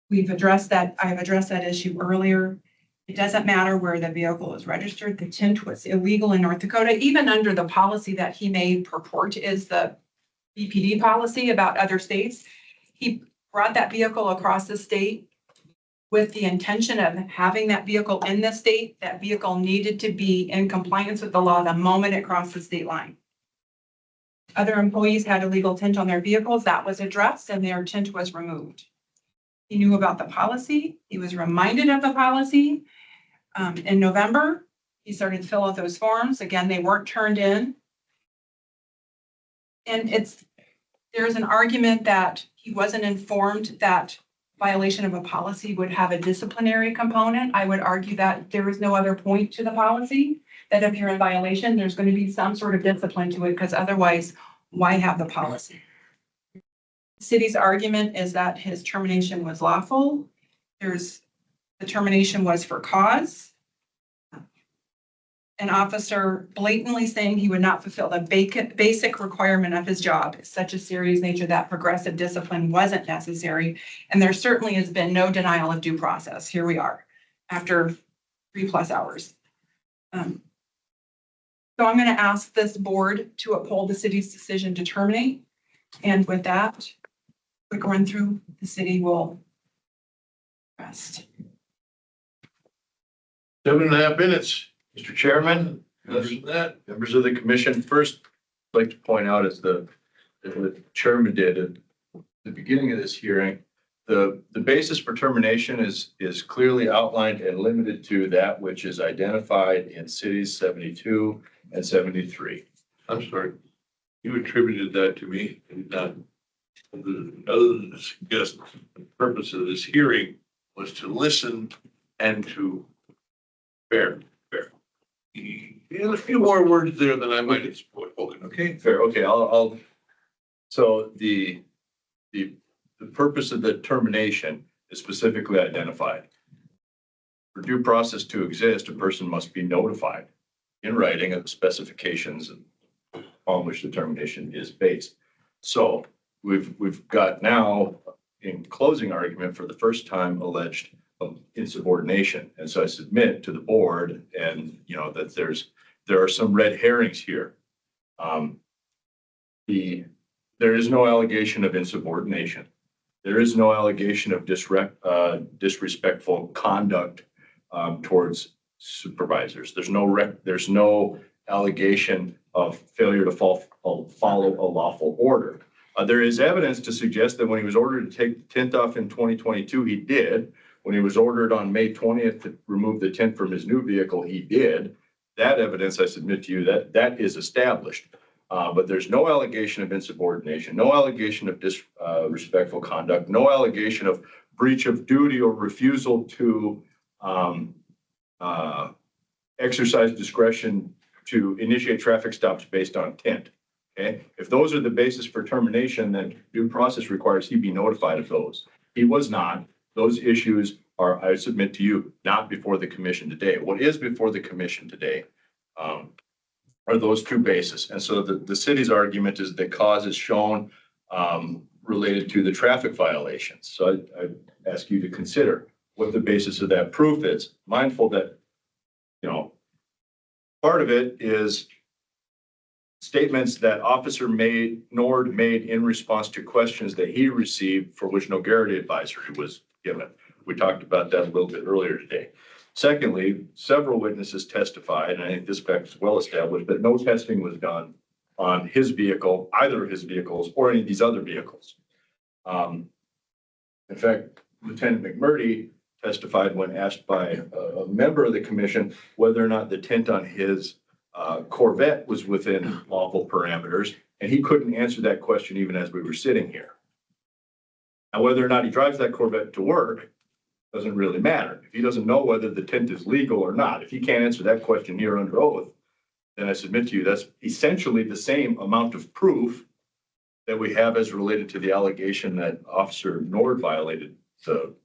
We've addressed that. I have addressed that issue earlier. It doesn't matter where the vehicle is registered. The tent was illegal in North Dakota, even under the policy that he may purport is the BPD policy about other states. He brought that vehicle across the state with the intention of having that vehicle in the state. That vehicle needed to be in compliance with the law the moment it crossed the state line. Other employees had illegal tent on their vehicles. That was addressed and their tent was removed. He knew about the policy. He was reminded of the policy. In November, he started to fill out those forms. Again, they weren't turned in. And there's an argument that he wasn't informed that violation of a policy would have a disciplinary component. I would argue that there is no other point to the policy, that if you're in violation, there's going to be some sort of discipline to it, because otherwise, why have the policy? The city's argument is that his termination was lawful. The termination was for cause. An officer blatantly saying he would not fulfill the basic requirement of his job is such a serious nature that progressive discipline wasn't necessary. And there certainly has been no denial of due process. Here we are after 3+ hours. So I'm going to ask this board to uphold the city's decision to terminate. And with that, quick run through, the city will rest. 7.5 minutes. Mr. Chairman, Less than that. members of the commission, first, I'd like to point out as the chairman did at the beginning of this hearing, the basis for termination is clearly outlined and limited to that which is identified in cities 72 and 73. I'm sorry. You attributed that to me and not. Other than to suggest the purpose of this hearing was to listen and to bear. And a few more words there than I might have spoken, okay? Fair, okay, so the purpose of the termination is specifically identified. For due process to exist, a person must be notified in writing of the specifications on which the termination is based. So we've got now, in closing argument, for the first time alleged insubordination. And so I submit to the board and, that there are some red herrings here. There is no allegation of insubordination. There is no allegation of disrespectful conduct towards supervisors. There's no allegation of failure to follow a lawful order. There is evidence to suggest that when he was ordered to take the tent off in 2022, he did. When he was ordered on May 20th to remove the tent from his new vehicle, he did. That evidence, I submit to you, that is established. But there's no allegation of insubordination, no allegation of disrespectful conduct, no allegation of breach of duty or refusal to exercise discretion to initiate traffic stops based on tent. Okay, if those are the basis for termination, then due process requires he be notified of those. He was not. Those issues are, I submit to you, not before the commission today. What is before the commission today are those two bases. And so the city's argument is that cause is shown related to the traffic violations. So I ask you to consider what the basis of that proof is, mindful that, part of it is statements that Officer Nord made in response to questions that he received for which no Garrity advisory was given. We talked about that a little bit earlier today. Secondly, several witnesses testified, and I think this fact is well established, that no testing was done on his vehicle, either of his vehicles or any of these other vehicles. In fact, Lieutenant McMurdy testified when asked by a member of the commission whether or not the tent on his Corvette was within lawful parameters, and he couldn't answer that question even as we were sitting here. Now, whether or not he drives that Corvette to work doesn't really matter. If he doesn't know whether the tent is legal or not, if he can't answer that question here under oath, then I submit to you that's essentially the same amount of proof that we have as related to the allegation that Officer Nord violated the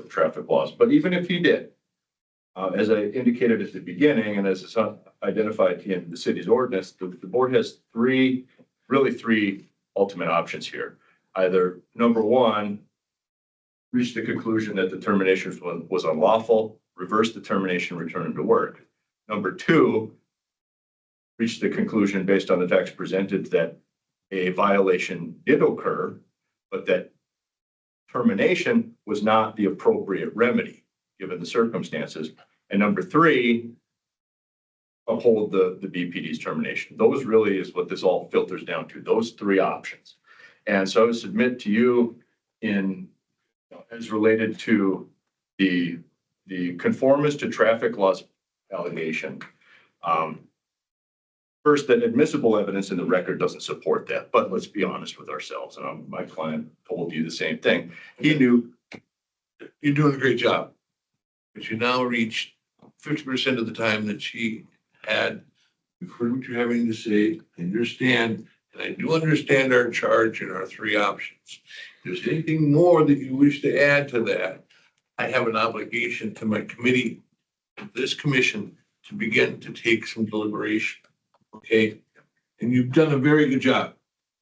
traffic laws. But even if he did, as I indicated at the beginning, and as it's identified in the city's ordinance, the board has three ultimate options here. Either number one, reach the conclusion that the termination was unlawful, reverse the termination, return him to work. Number two, reach the conclusion based on the facts presented that a violation did occur, but that termination was not the appropriate remedy given the circumstances. And number three, uphold the BPD's termination. Those really is what this all filters down to, those three options. And so I would submit to you as related to the conformist to traffic laws allegation. First, that admissible evidence in the record doesn't support that, but let's be honest with ourselves. And my client told you the same thing. He knew. You're doing a great job, but you now reached 50% of the time that she had. You've heard what you're having to say. I understand, and I do understand our charge and our three options. If there's anything more that you wish to add to that, I have an obligation to my committee, this commission, to begin to take some deliberation. Okay, and you've done a very good job,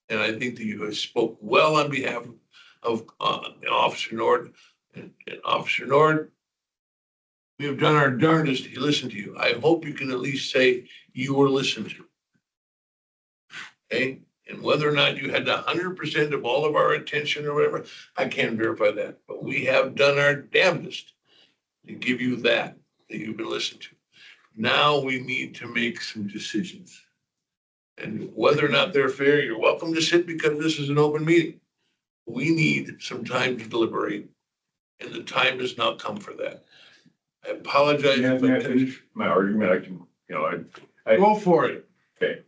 and I think that you have spoke well on behalf of Officer Nord and Officer Nord. We have done our darndest to listen to you. I hope you can at least say you were listened to. Okay? And whether or not you had 100% of all of our attention or whatever, I can't verify that. But we have done our damnedest to give you that you've been listened to. Now we need to make some decisions. And whether or not they're fair, you're welcome to sit because this is an open meeting. We need some time to deliberate, and the time has not come for that. I apologize. Yeah, if may I I finish my argument? I can, I Go for it. okay.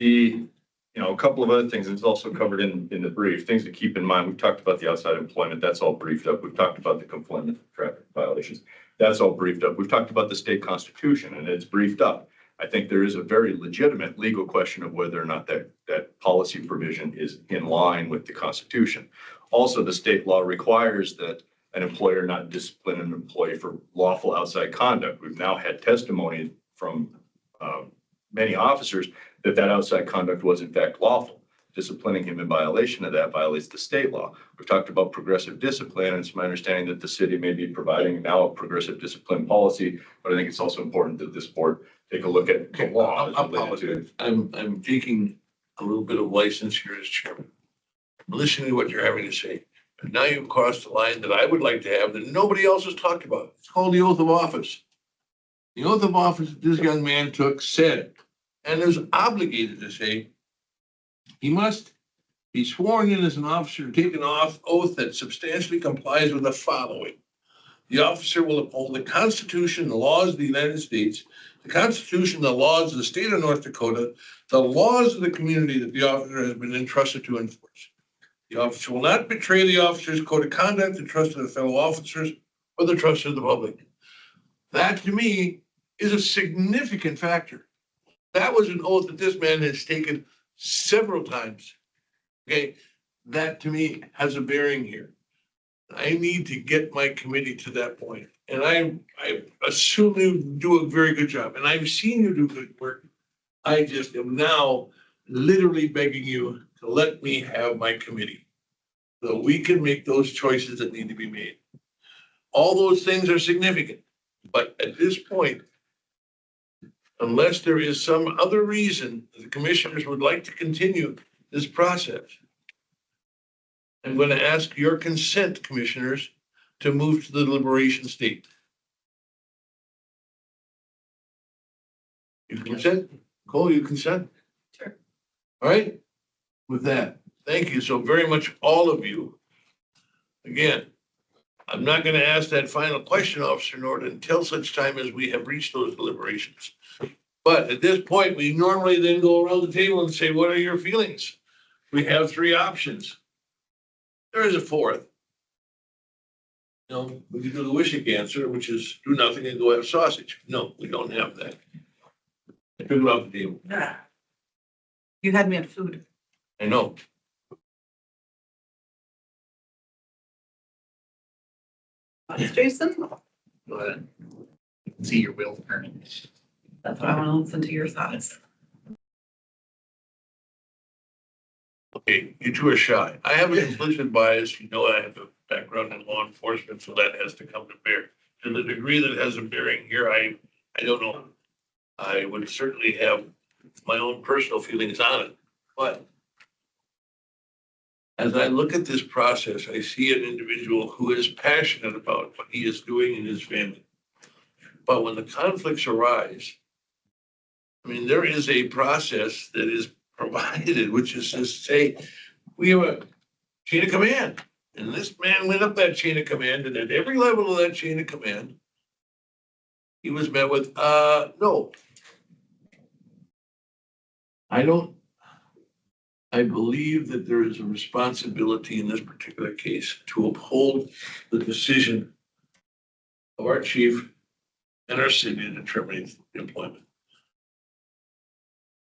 A couple of other things, it's also covered in the brief, things to keep in mind. We've talked about the outside employment, that's all briefed up. We've talked about the confinement traffic violations. That's all briefed up. We've talked about the state constitution and it's briefed up. I think there is a very legitimate legal question of whether or not that policy provision is in line with the Constitution. Also, the state law requires that an employer not discipline an employee for lawful outside conduct. We've now had testimony from many officers that outside conduct was in fact lawful. Disciplining him in violation of that violates the state law. We've talked about progressive discipline, and it's my understanding that the city may be providing now a progressive discipline policy, but I think it's also important that this board take a look at the law. I apologize. I'm taking a little bit of license here as chairman. I'm listening to what you're having to say. But now you've crossed the line that I would like to have that nobody else has talked about. It's called the oath of office. The oath of office that this young man took said, and is obligated to say, he must be sworn in as an officer to take an oath that substantially complies with the following. The officer will uphold the Constitution, the laws of the United States, the Constitution, the laws of the state of North Dakota, the laws of the community that the officer has been entrusted to enforce. The officer will not betray the officer's code of conduct, the trust of the fellow officers, or the trust of the public. That to me is a significant factor. That was an oath that this man has taken several times. Okay, that to me has a bearing here. I need to get my committee to that point. And I assume you do a very good job. And I've seen you do good work. I just am now literally begging you to let me have my committee so we can make those choices that need to be made. All those things are significant. But at this point, unless there is some other reason the commissioners would like to continue this process, I'm going to ask your consent, commissioners, to move to the deliberation state. You consent? Cole, you consent? Sure. All right. With that, thank you so very much, all of you. Again, I'm not going to ask that final question, Officer Nord, until such time as we have reached those deliberations. But at this point, we normally then go around the table and say, what are your feelings? We have three options. There is a fourth. No, we can do the Wishick answer, which is do nothing and go have sausage. No, we don't have that. I took it off the table. Yeah. You had me at food. I know. Jason, Go ahead. See your wheels turning. that's what I want to listen to your thoughts. Okay, you two are shy. I have an implicit bias. You know, I have a background in law enforcement, so that has to come to bear. To the degree that it has a bearing here, I don't know. I would certainly have my own personal feelings on it, but as I look at this process, I see an individual who is passionate about what he is doing in his family. But when the conflicts arise, I mean, there is a process that is provided, which is to say, we have a chain of command. And this man went up that chain of command, and at every level of that chain of command, he was met with, no. I believe that there is a responsibility in this particular case to uphold the decision of our chief and our city to terminate the employment.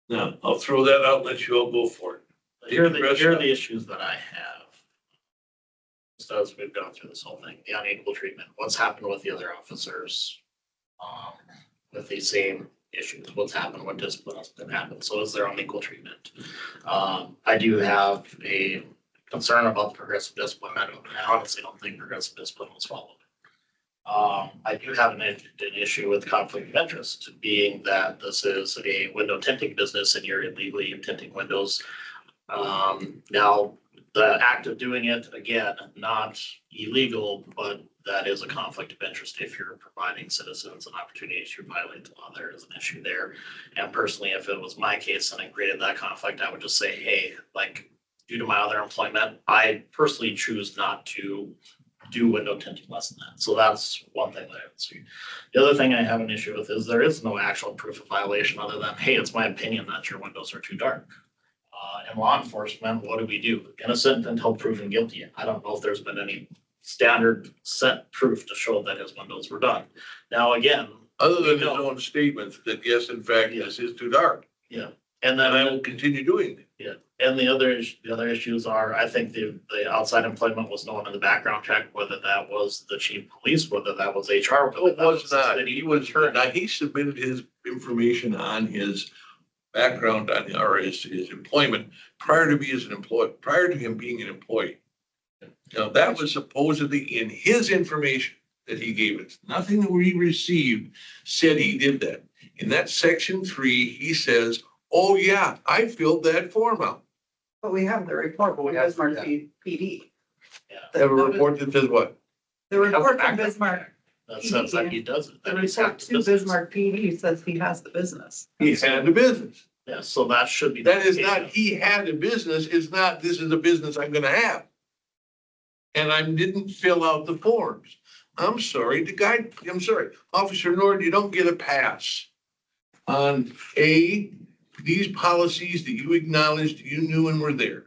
Now, I'll throw that out and let you all go for it. Here are the issues that I have. Just as we've gone through this whole thing, the unequal treatment, what's happened with the other officers? With these same issues, what's happened, what discipline has been happened, so is there unequal treatment? I do have a concern about the progressive discipline. I honestly don't think progressive discipline was followed. I do have an issue with conflict of interest, being that this is a window tinting business and you're illegally tinting windows. Now, the act of doing it, again, not illegal, but that is a conflict of interest if you're providing citizens an opportunity to violate the law. There is an issue there. And personally, if it was my case and I created that conflict, I would just say, hey, like, due to my other employment, I personally choose not to do window tinting less than that. So that's one thing that I would see. The other thing I have an issue with is there is no actual proof of violation other than, hey, it's my opinion that your windows are too dark. In law enforcement, what do? Innocent until proven guilty. I don't know if there's been any standard set proof to show that his windows were done. Now, again. Other than his know- own statements that yes, in fact, this is too dark, Yeah, and and I then, will continue doing it. and the other issues are, I think the outside employment was known in the background check, whether that was the chief of police, whether that was HR. whether It that was the not, city he was, attorney. now he submitted his information on his background on, or his employment prior to him being an employee. Now, that was supposedly in his information that he gave us. Nothing that we received said he did that. In that section 3, he says, oh yeah, I filled that form out. But we have the report from Bismarck PD. Have a report that says what? The report from Bismarck, That says that he does it. the that he's got report the to business. Bismarck PD says he has the business. He had the business. Yeah, so that should be. That is not, he had a business, it's not, this is a business I'm gonna have. And I didn't fill out the forms. I'm sorry, Officer Nord, you don't get a pass on these policies that you acknowledged you knew and were there.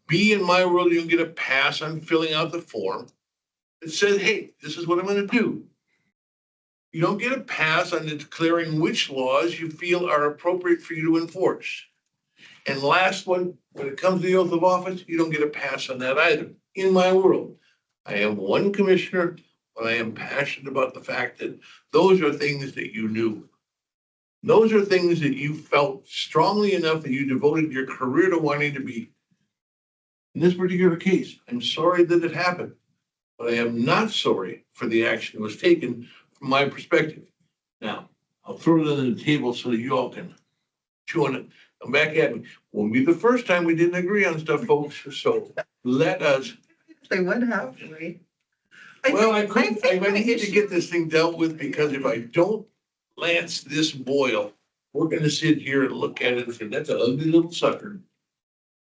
B, in my world, you don't get a pass on filling out the form that says, hey, this is what I'm gonna do. You don't get a pass on declaring which laws you feel are appropriate for you to enforce. And last one, when it comes to the oath of office, you don't get a pass on that either. In my world, I am one commissioner, but I am passionate about the fact that those are things that you knew. Those are things that you felt strongly enough that you devoted your career to wanting to be. In this particular case, I'm sorry that it happened, but I am not sorry for the action that was taken from my perspective. Now, I'll throw it on the table so that you all can chew on it. Come back at me. Won't be the first time we didn't agree on stuff, folks, so let us. They would have, right? Well, I need to get this thing dealt with because if I don't lance this boil, we're gonna sit here and look at it and say, that's an ugly little sucker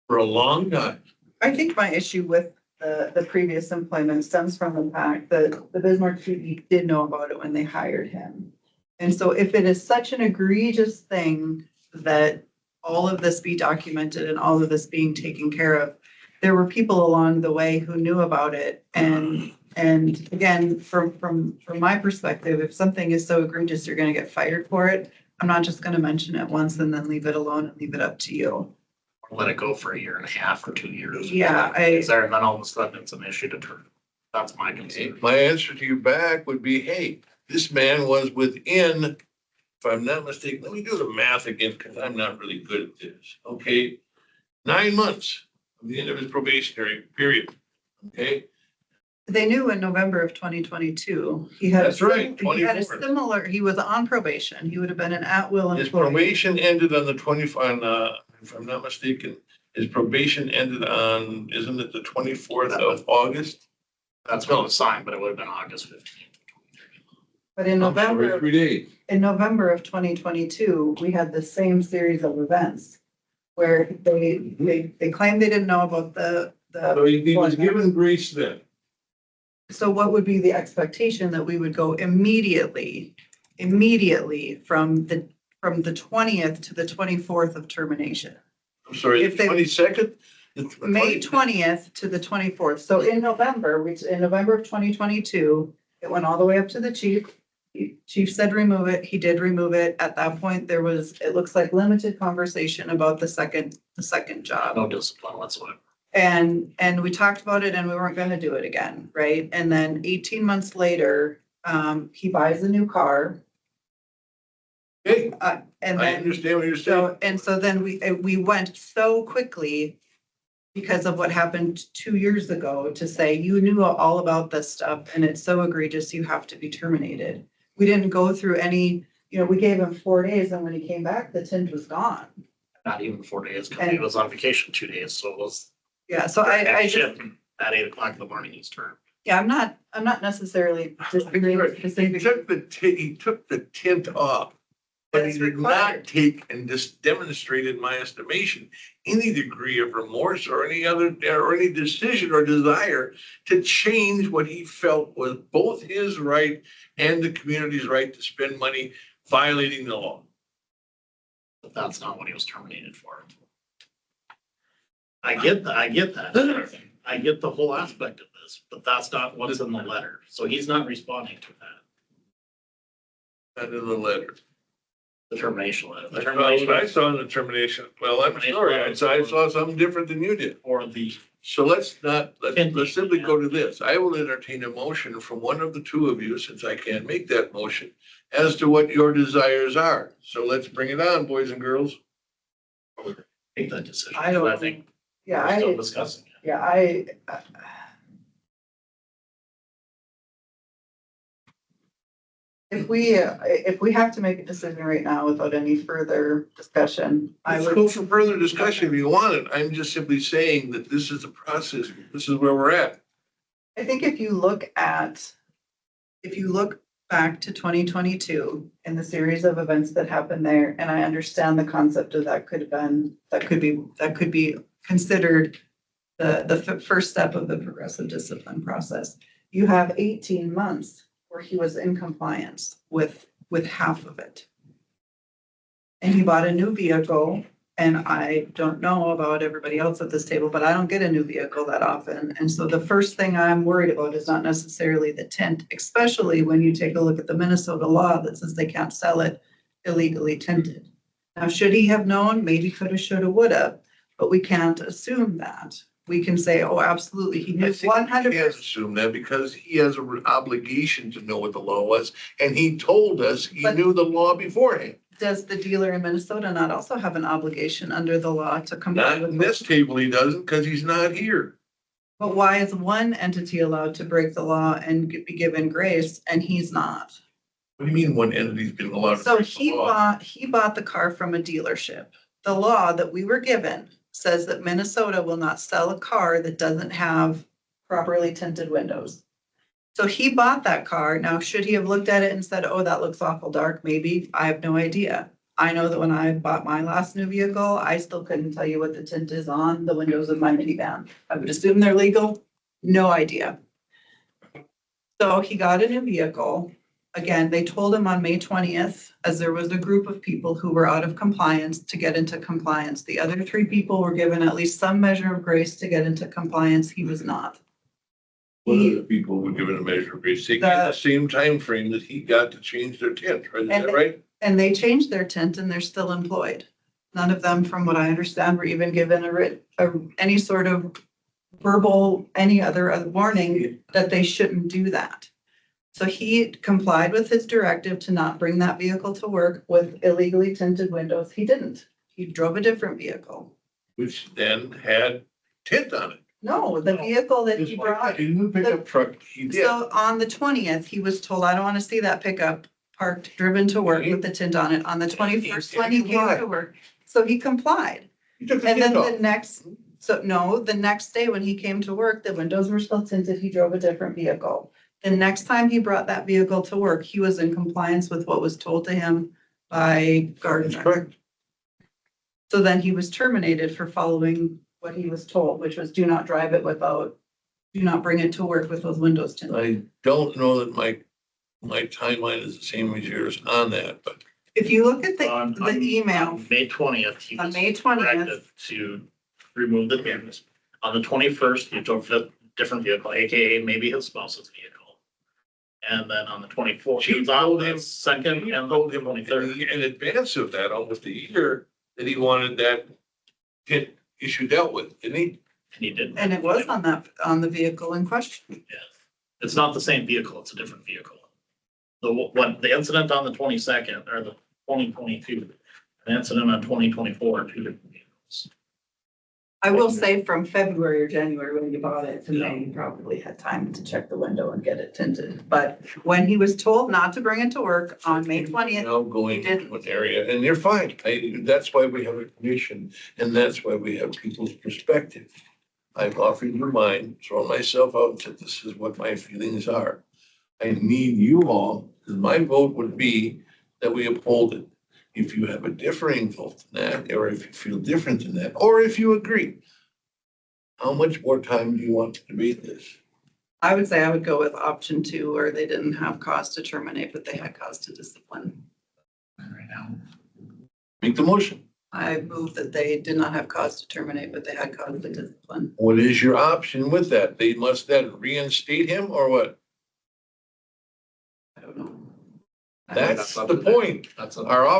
for a long time. I think my issue with the previous employment stems from the fact that the Bismarck PD did know about it when they hired him. And so if it is such an egregious thing that all of this be documented and all of this being taken care of, there were people along the way who knew about it. And again, from my perspective, if something is so egregious, you're gonna get fired for it. I'm not just gonna mention it once and then leave it alone and leave it up to you. Let it go for a year and a half or 2 years. Yeah, Is there, and then all of a sudden it's an issue to turn. That's my concern. My answer to you back would be, hey, this man was within, if I'm not mistaken, let me do the math again, because I'm not really good at this, okay? 9 months of the end of his probationary period, okay? They knew in November of 2022, he had. That's right, He had a 24. similar, he was on probation. He would have been an at-will His employee. probation ended on the if I'm not mistaken, his probation ended on, isn't it the 24th of August? That's when it was signed, but it would have been August 15th. But in I'm sorry, November, 3 days. in November of 2022, we had the same series of events where they claimed they didn't know about the. So he was given grace then. So what would be the expectation that we would go immediately from the 20th to the 24th of termination? I'm sorry, If the they- 22nd? May 20th to the 24th. So in November, in November of 2022, it went all the way up to the chief. Chief said remove it. He did remove it. At that point, there was, it looks like limited conversation about the second job. No discipline whatsoever. And we talked about it and we weren't gonna do it again, right? And then 18 months later, he buys a new car. Okay, And I then, understand what you're saying. so then we went so quickly because of what happened 2 years ago to say, you knew all about this stuff and it's so egregious, you have to be terminated. We didn't go through any, we gave him 4 days and when he came back, the tint was gone. Not even 4 days, because he was on vacation 2 days, so it was. Yeah, so I just, shift At 8 o'clock in the morning, he's turned. yeah, I'm not necessarily disagreeing He specifically. took the tint off. But he That's did not required. take and just demonstrated my estimation, any degree of remorse or any decision or desire to change what he felt was both his right and the community's right to spend money violating the law. But that's not what he was terminated for. I get that, I get that. I get the whole aspect of this, but that's not what's in the letter. So he's not responding to that, Not in the letter. the termination letter. The I termination saw in the termination. Well, I'm sorry, I saw something different than you did. or the, So let's simply go to this. I will entertain a motion from one of the two of you, since I can't make that motion, as to what your desires are. So let's bring it on, boys and girls. make that decision. I don't- I think Yeah, we're still I, discussing it. yeah, if we have to make a decision right now without any further discussion, I Let's would. go for further discussion if you want it. I'm just simply saying that this is the process. This is where we're at. I think if you look back to 2022 and the series of events that happened there, and I understand the concept of that could be considered the first step of the progressive discipline process. You have 18 months where he was in compliance with half of it. And he bought a new vehicle. And I don't know about everybody else at this table, but I don't get a new vehicle that often. And so the first thing I'm worried about is not necessarily the tint, especially when you take a look at the Minnesota law that says they can't sell it illegally tinted. Now, should he have known? Maybe coulda, shoulda, woulda, but we can't assume that. We can say, oh, absolutely, he I knew think we 100%. can't assume that because he has an obligation to know what the law was. And he told us he But- knew the law beforehand. Does the dealer in Minnesota not also have an obligation under the law to comply Not with? in this table, he doesn't, because he's not here. But why is one entity allowed to break the law and be given grace and he's not? What do you mean one entity's been allowed to So break the law? he bought the car from a dealership. The law that we were given says that Minnesota will not sell a car that doesn't have properly tinted windows. So he bought that car. Now, should he have looked at it and said, oh, that looks awful dark? Maybe. I have no idea. I know that when I bought my last new vehicle, I still couldn't tell you what the tint is on the windows of my minivan. I would assume they're legal. No idea. So he got a new vehicle. Again, they told him on May 20th, as there was a group of people who were out of compliance to get into compliance. The other 3 people were given at least some measure of grace to get into compliance. He was not. One of the people were given a measure of grace, taking the same time frame that he got to change their tint, right? Is And- that right? And they changed their tint and they're still employed. None of them, from what I understand, were even given any sort of verbal, any other warning that they shouldn't do that. So he complied with his directive to not bring that vehicle to work with illegally tinted windows. He didn't. He drove a different vehicle. Which then had tint on it. No, the vehicle that he brought. In the pickup truck, he did. So on the 20th, he was told, I don't want to see that pickup parked, driven to work with the tint on it. On the 21st, when he came to work. So he complied. He took the And then tint off. the next day when he came to work, the windows were still tinted. He drove a different vehicle. The next time he brought that vehicle to work, he was in compliance with what was told to him by That's Gardner. correct. So then he was terminated for following what he was told, which was do not drive it do not bring it to work with those windows tinted. I don't know that my timeline is the same as yours on that, but If you look at On the email on May 20th, he on was May 20th, directed to remove the cameras. On the 21st, he drove a different vehicle, AKA maybe his spouse's vehicle. And then on the 24th, he was on the second and the 23rd. in advance of that, almost a year, that he wanted that tint issue dealt with, didn't he? And he didn't. and it was on the vehicle in question. Yes. It's not the same vehicle, it's a different vehicle. The incident on the 22nd, or the 2022, an incident on 2024 are 2 different vehicles. I will say from February or January when you bought it to May, you probably had time to check the window and get it tinted. But when he was told not to bring it to work on May 20th, Now going to an area, and they're fine. That's why we have a commission, and that's why we have people's perspective. I've offered you mine, thrown myself out and said, this is what my feelings are. I need you all, because my vote would be that we uphold it. If you have a differing vote than that, or if you feel different than that, or if you agree, how much more time do you want to debate this? I would say I would go with option 2, where they didn't have cause to terminate, but they had cause to discipline. Right now. Make the motion. I move that they did not have cause to terminate, but they had cause to discipline. What is your option with that? They must then reinstate him or what? I don't know. That's the point. That's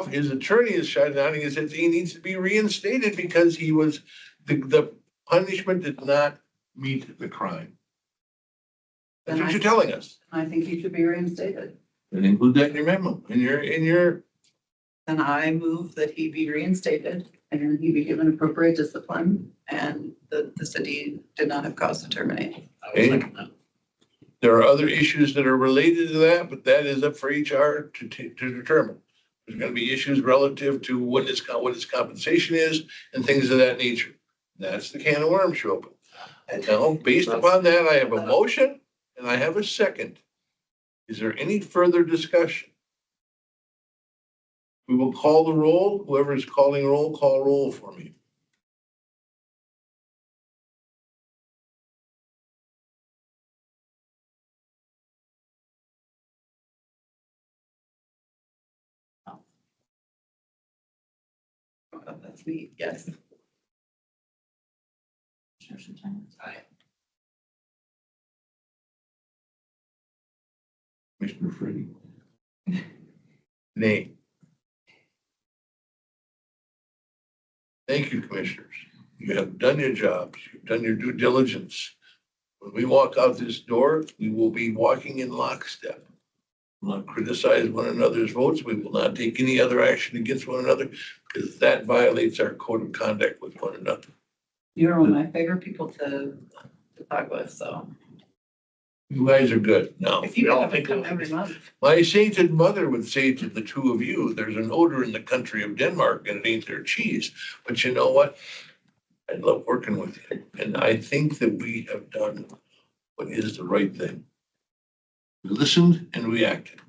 His attorney is shouting out, he says he needs to be reinstated because he was, the punishment did not meet the crime. That's what you're telling us. I think he should be reinstated. And include that in your memo, in your. And I move that he be reinstated and he be given appropriate discipline and the city did not have cause to terminate. There are other issues that are related to that, but that is up for HR to determine. There's gonna be issues relative to what his compensation is and things of that nature. That's the can of worms you open. And now, based upon that, I have a motion and I have a second. Is there any further discussion? We will call the roll. Whoever is calling roll, call roll for me. Oh, that's me, yes. Commissioner Freddie. Nay. Thank you, commissioners. You have done your jobs. You've done your due diligence. When we walk out this door, we will be walking in lockstep. We will not criticize one another's votes. We will not take any other action against one another because that violates our code of conduct with one another. You're one of my favorite people to talk with, so. You guys are good. Now, If you have to come every month. my sainted mother would say to the two of you, there's an odor in the country of Denmark and it ain't their cheese. But you know what? I love working with you. And I think that we have done what is the right thing. We listened and we acted.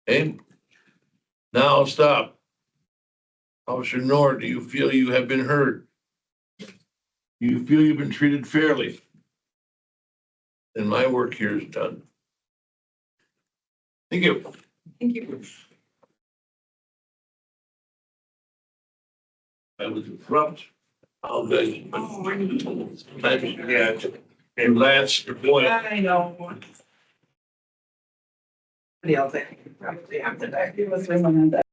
Okay? Now stop. Officer Nord, do you feel you have been heard? Do you feel you've been treated fairly? Then my work here is done. Thank you. Thank you. I was abrupt. All good. Yeah. And Lance, your boy. I know. Somebody else, I think, probably after that, he was women that.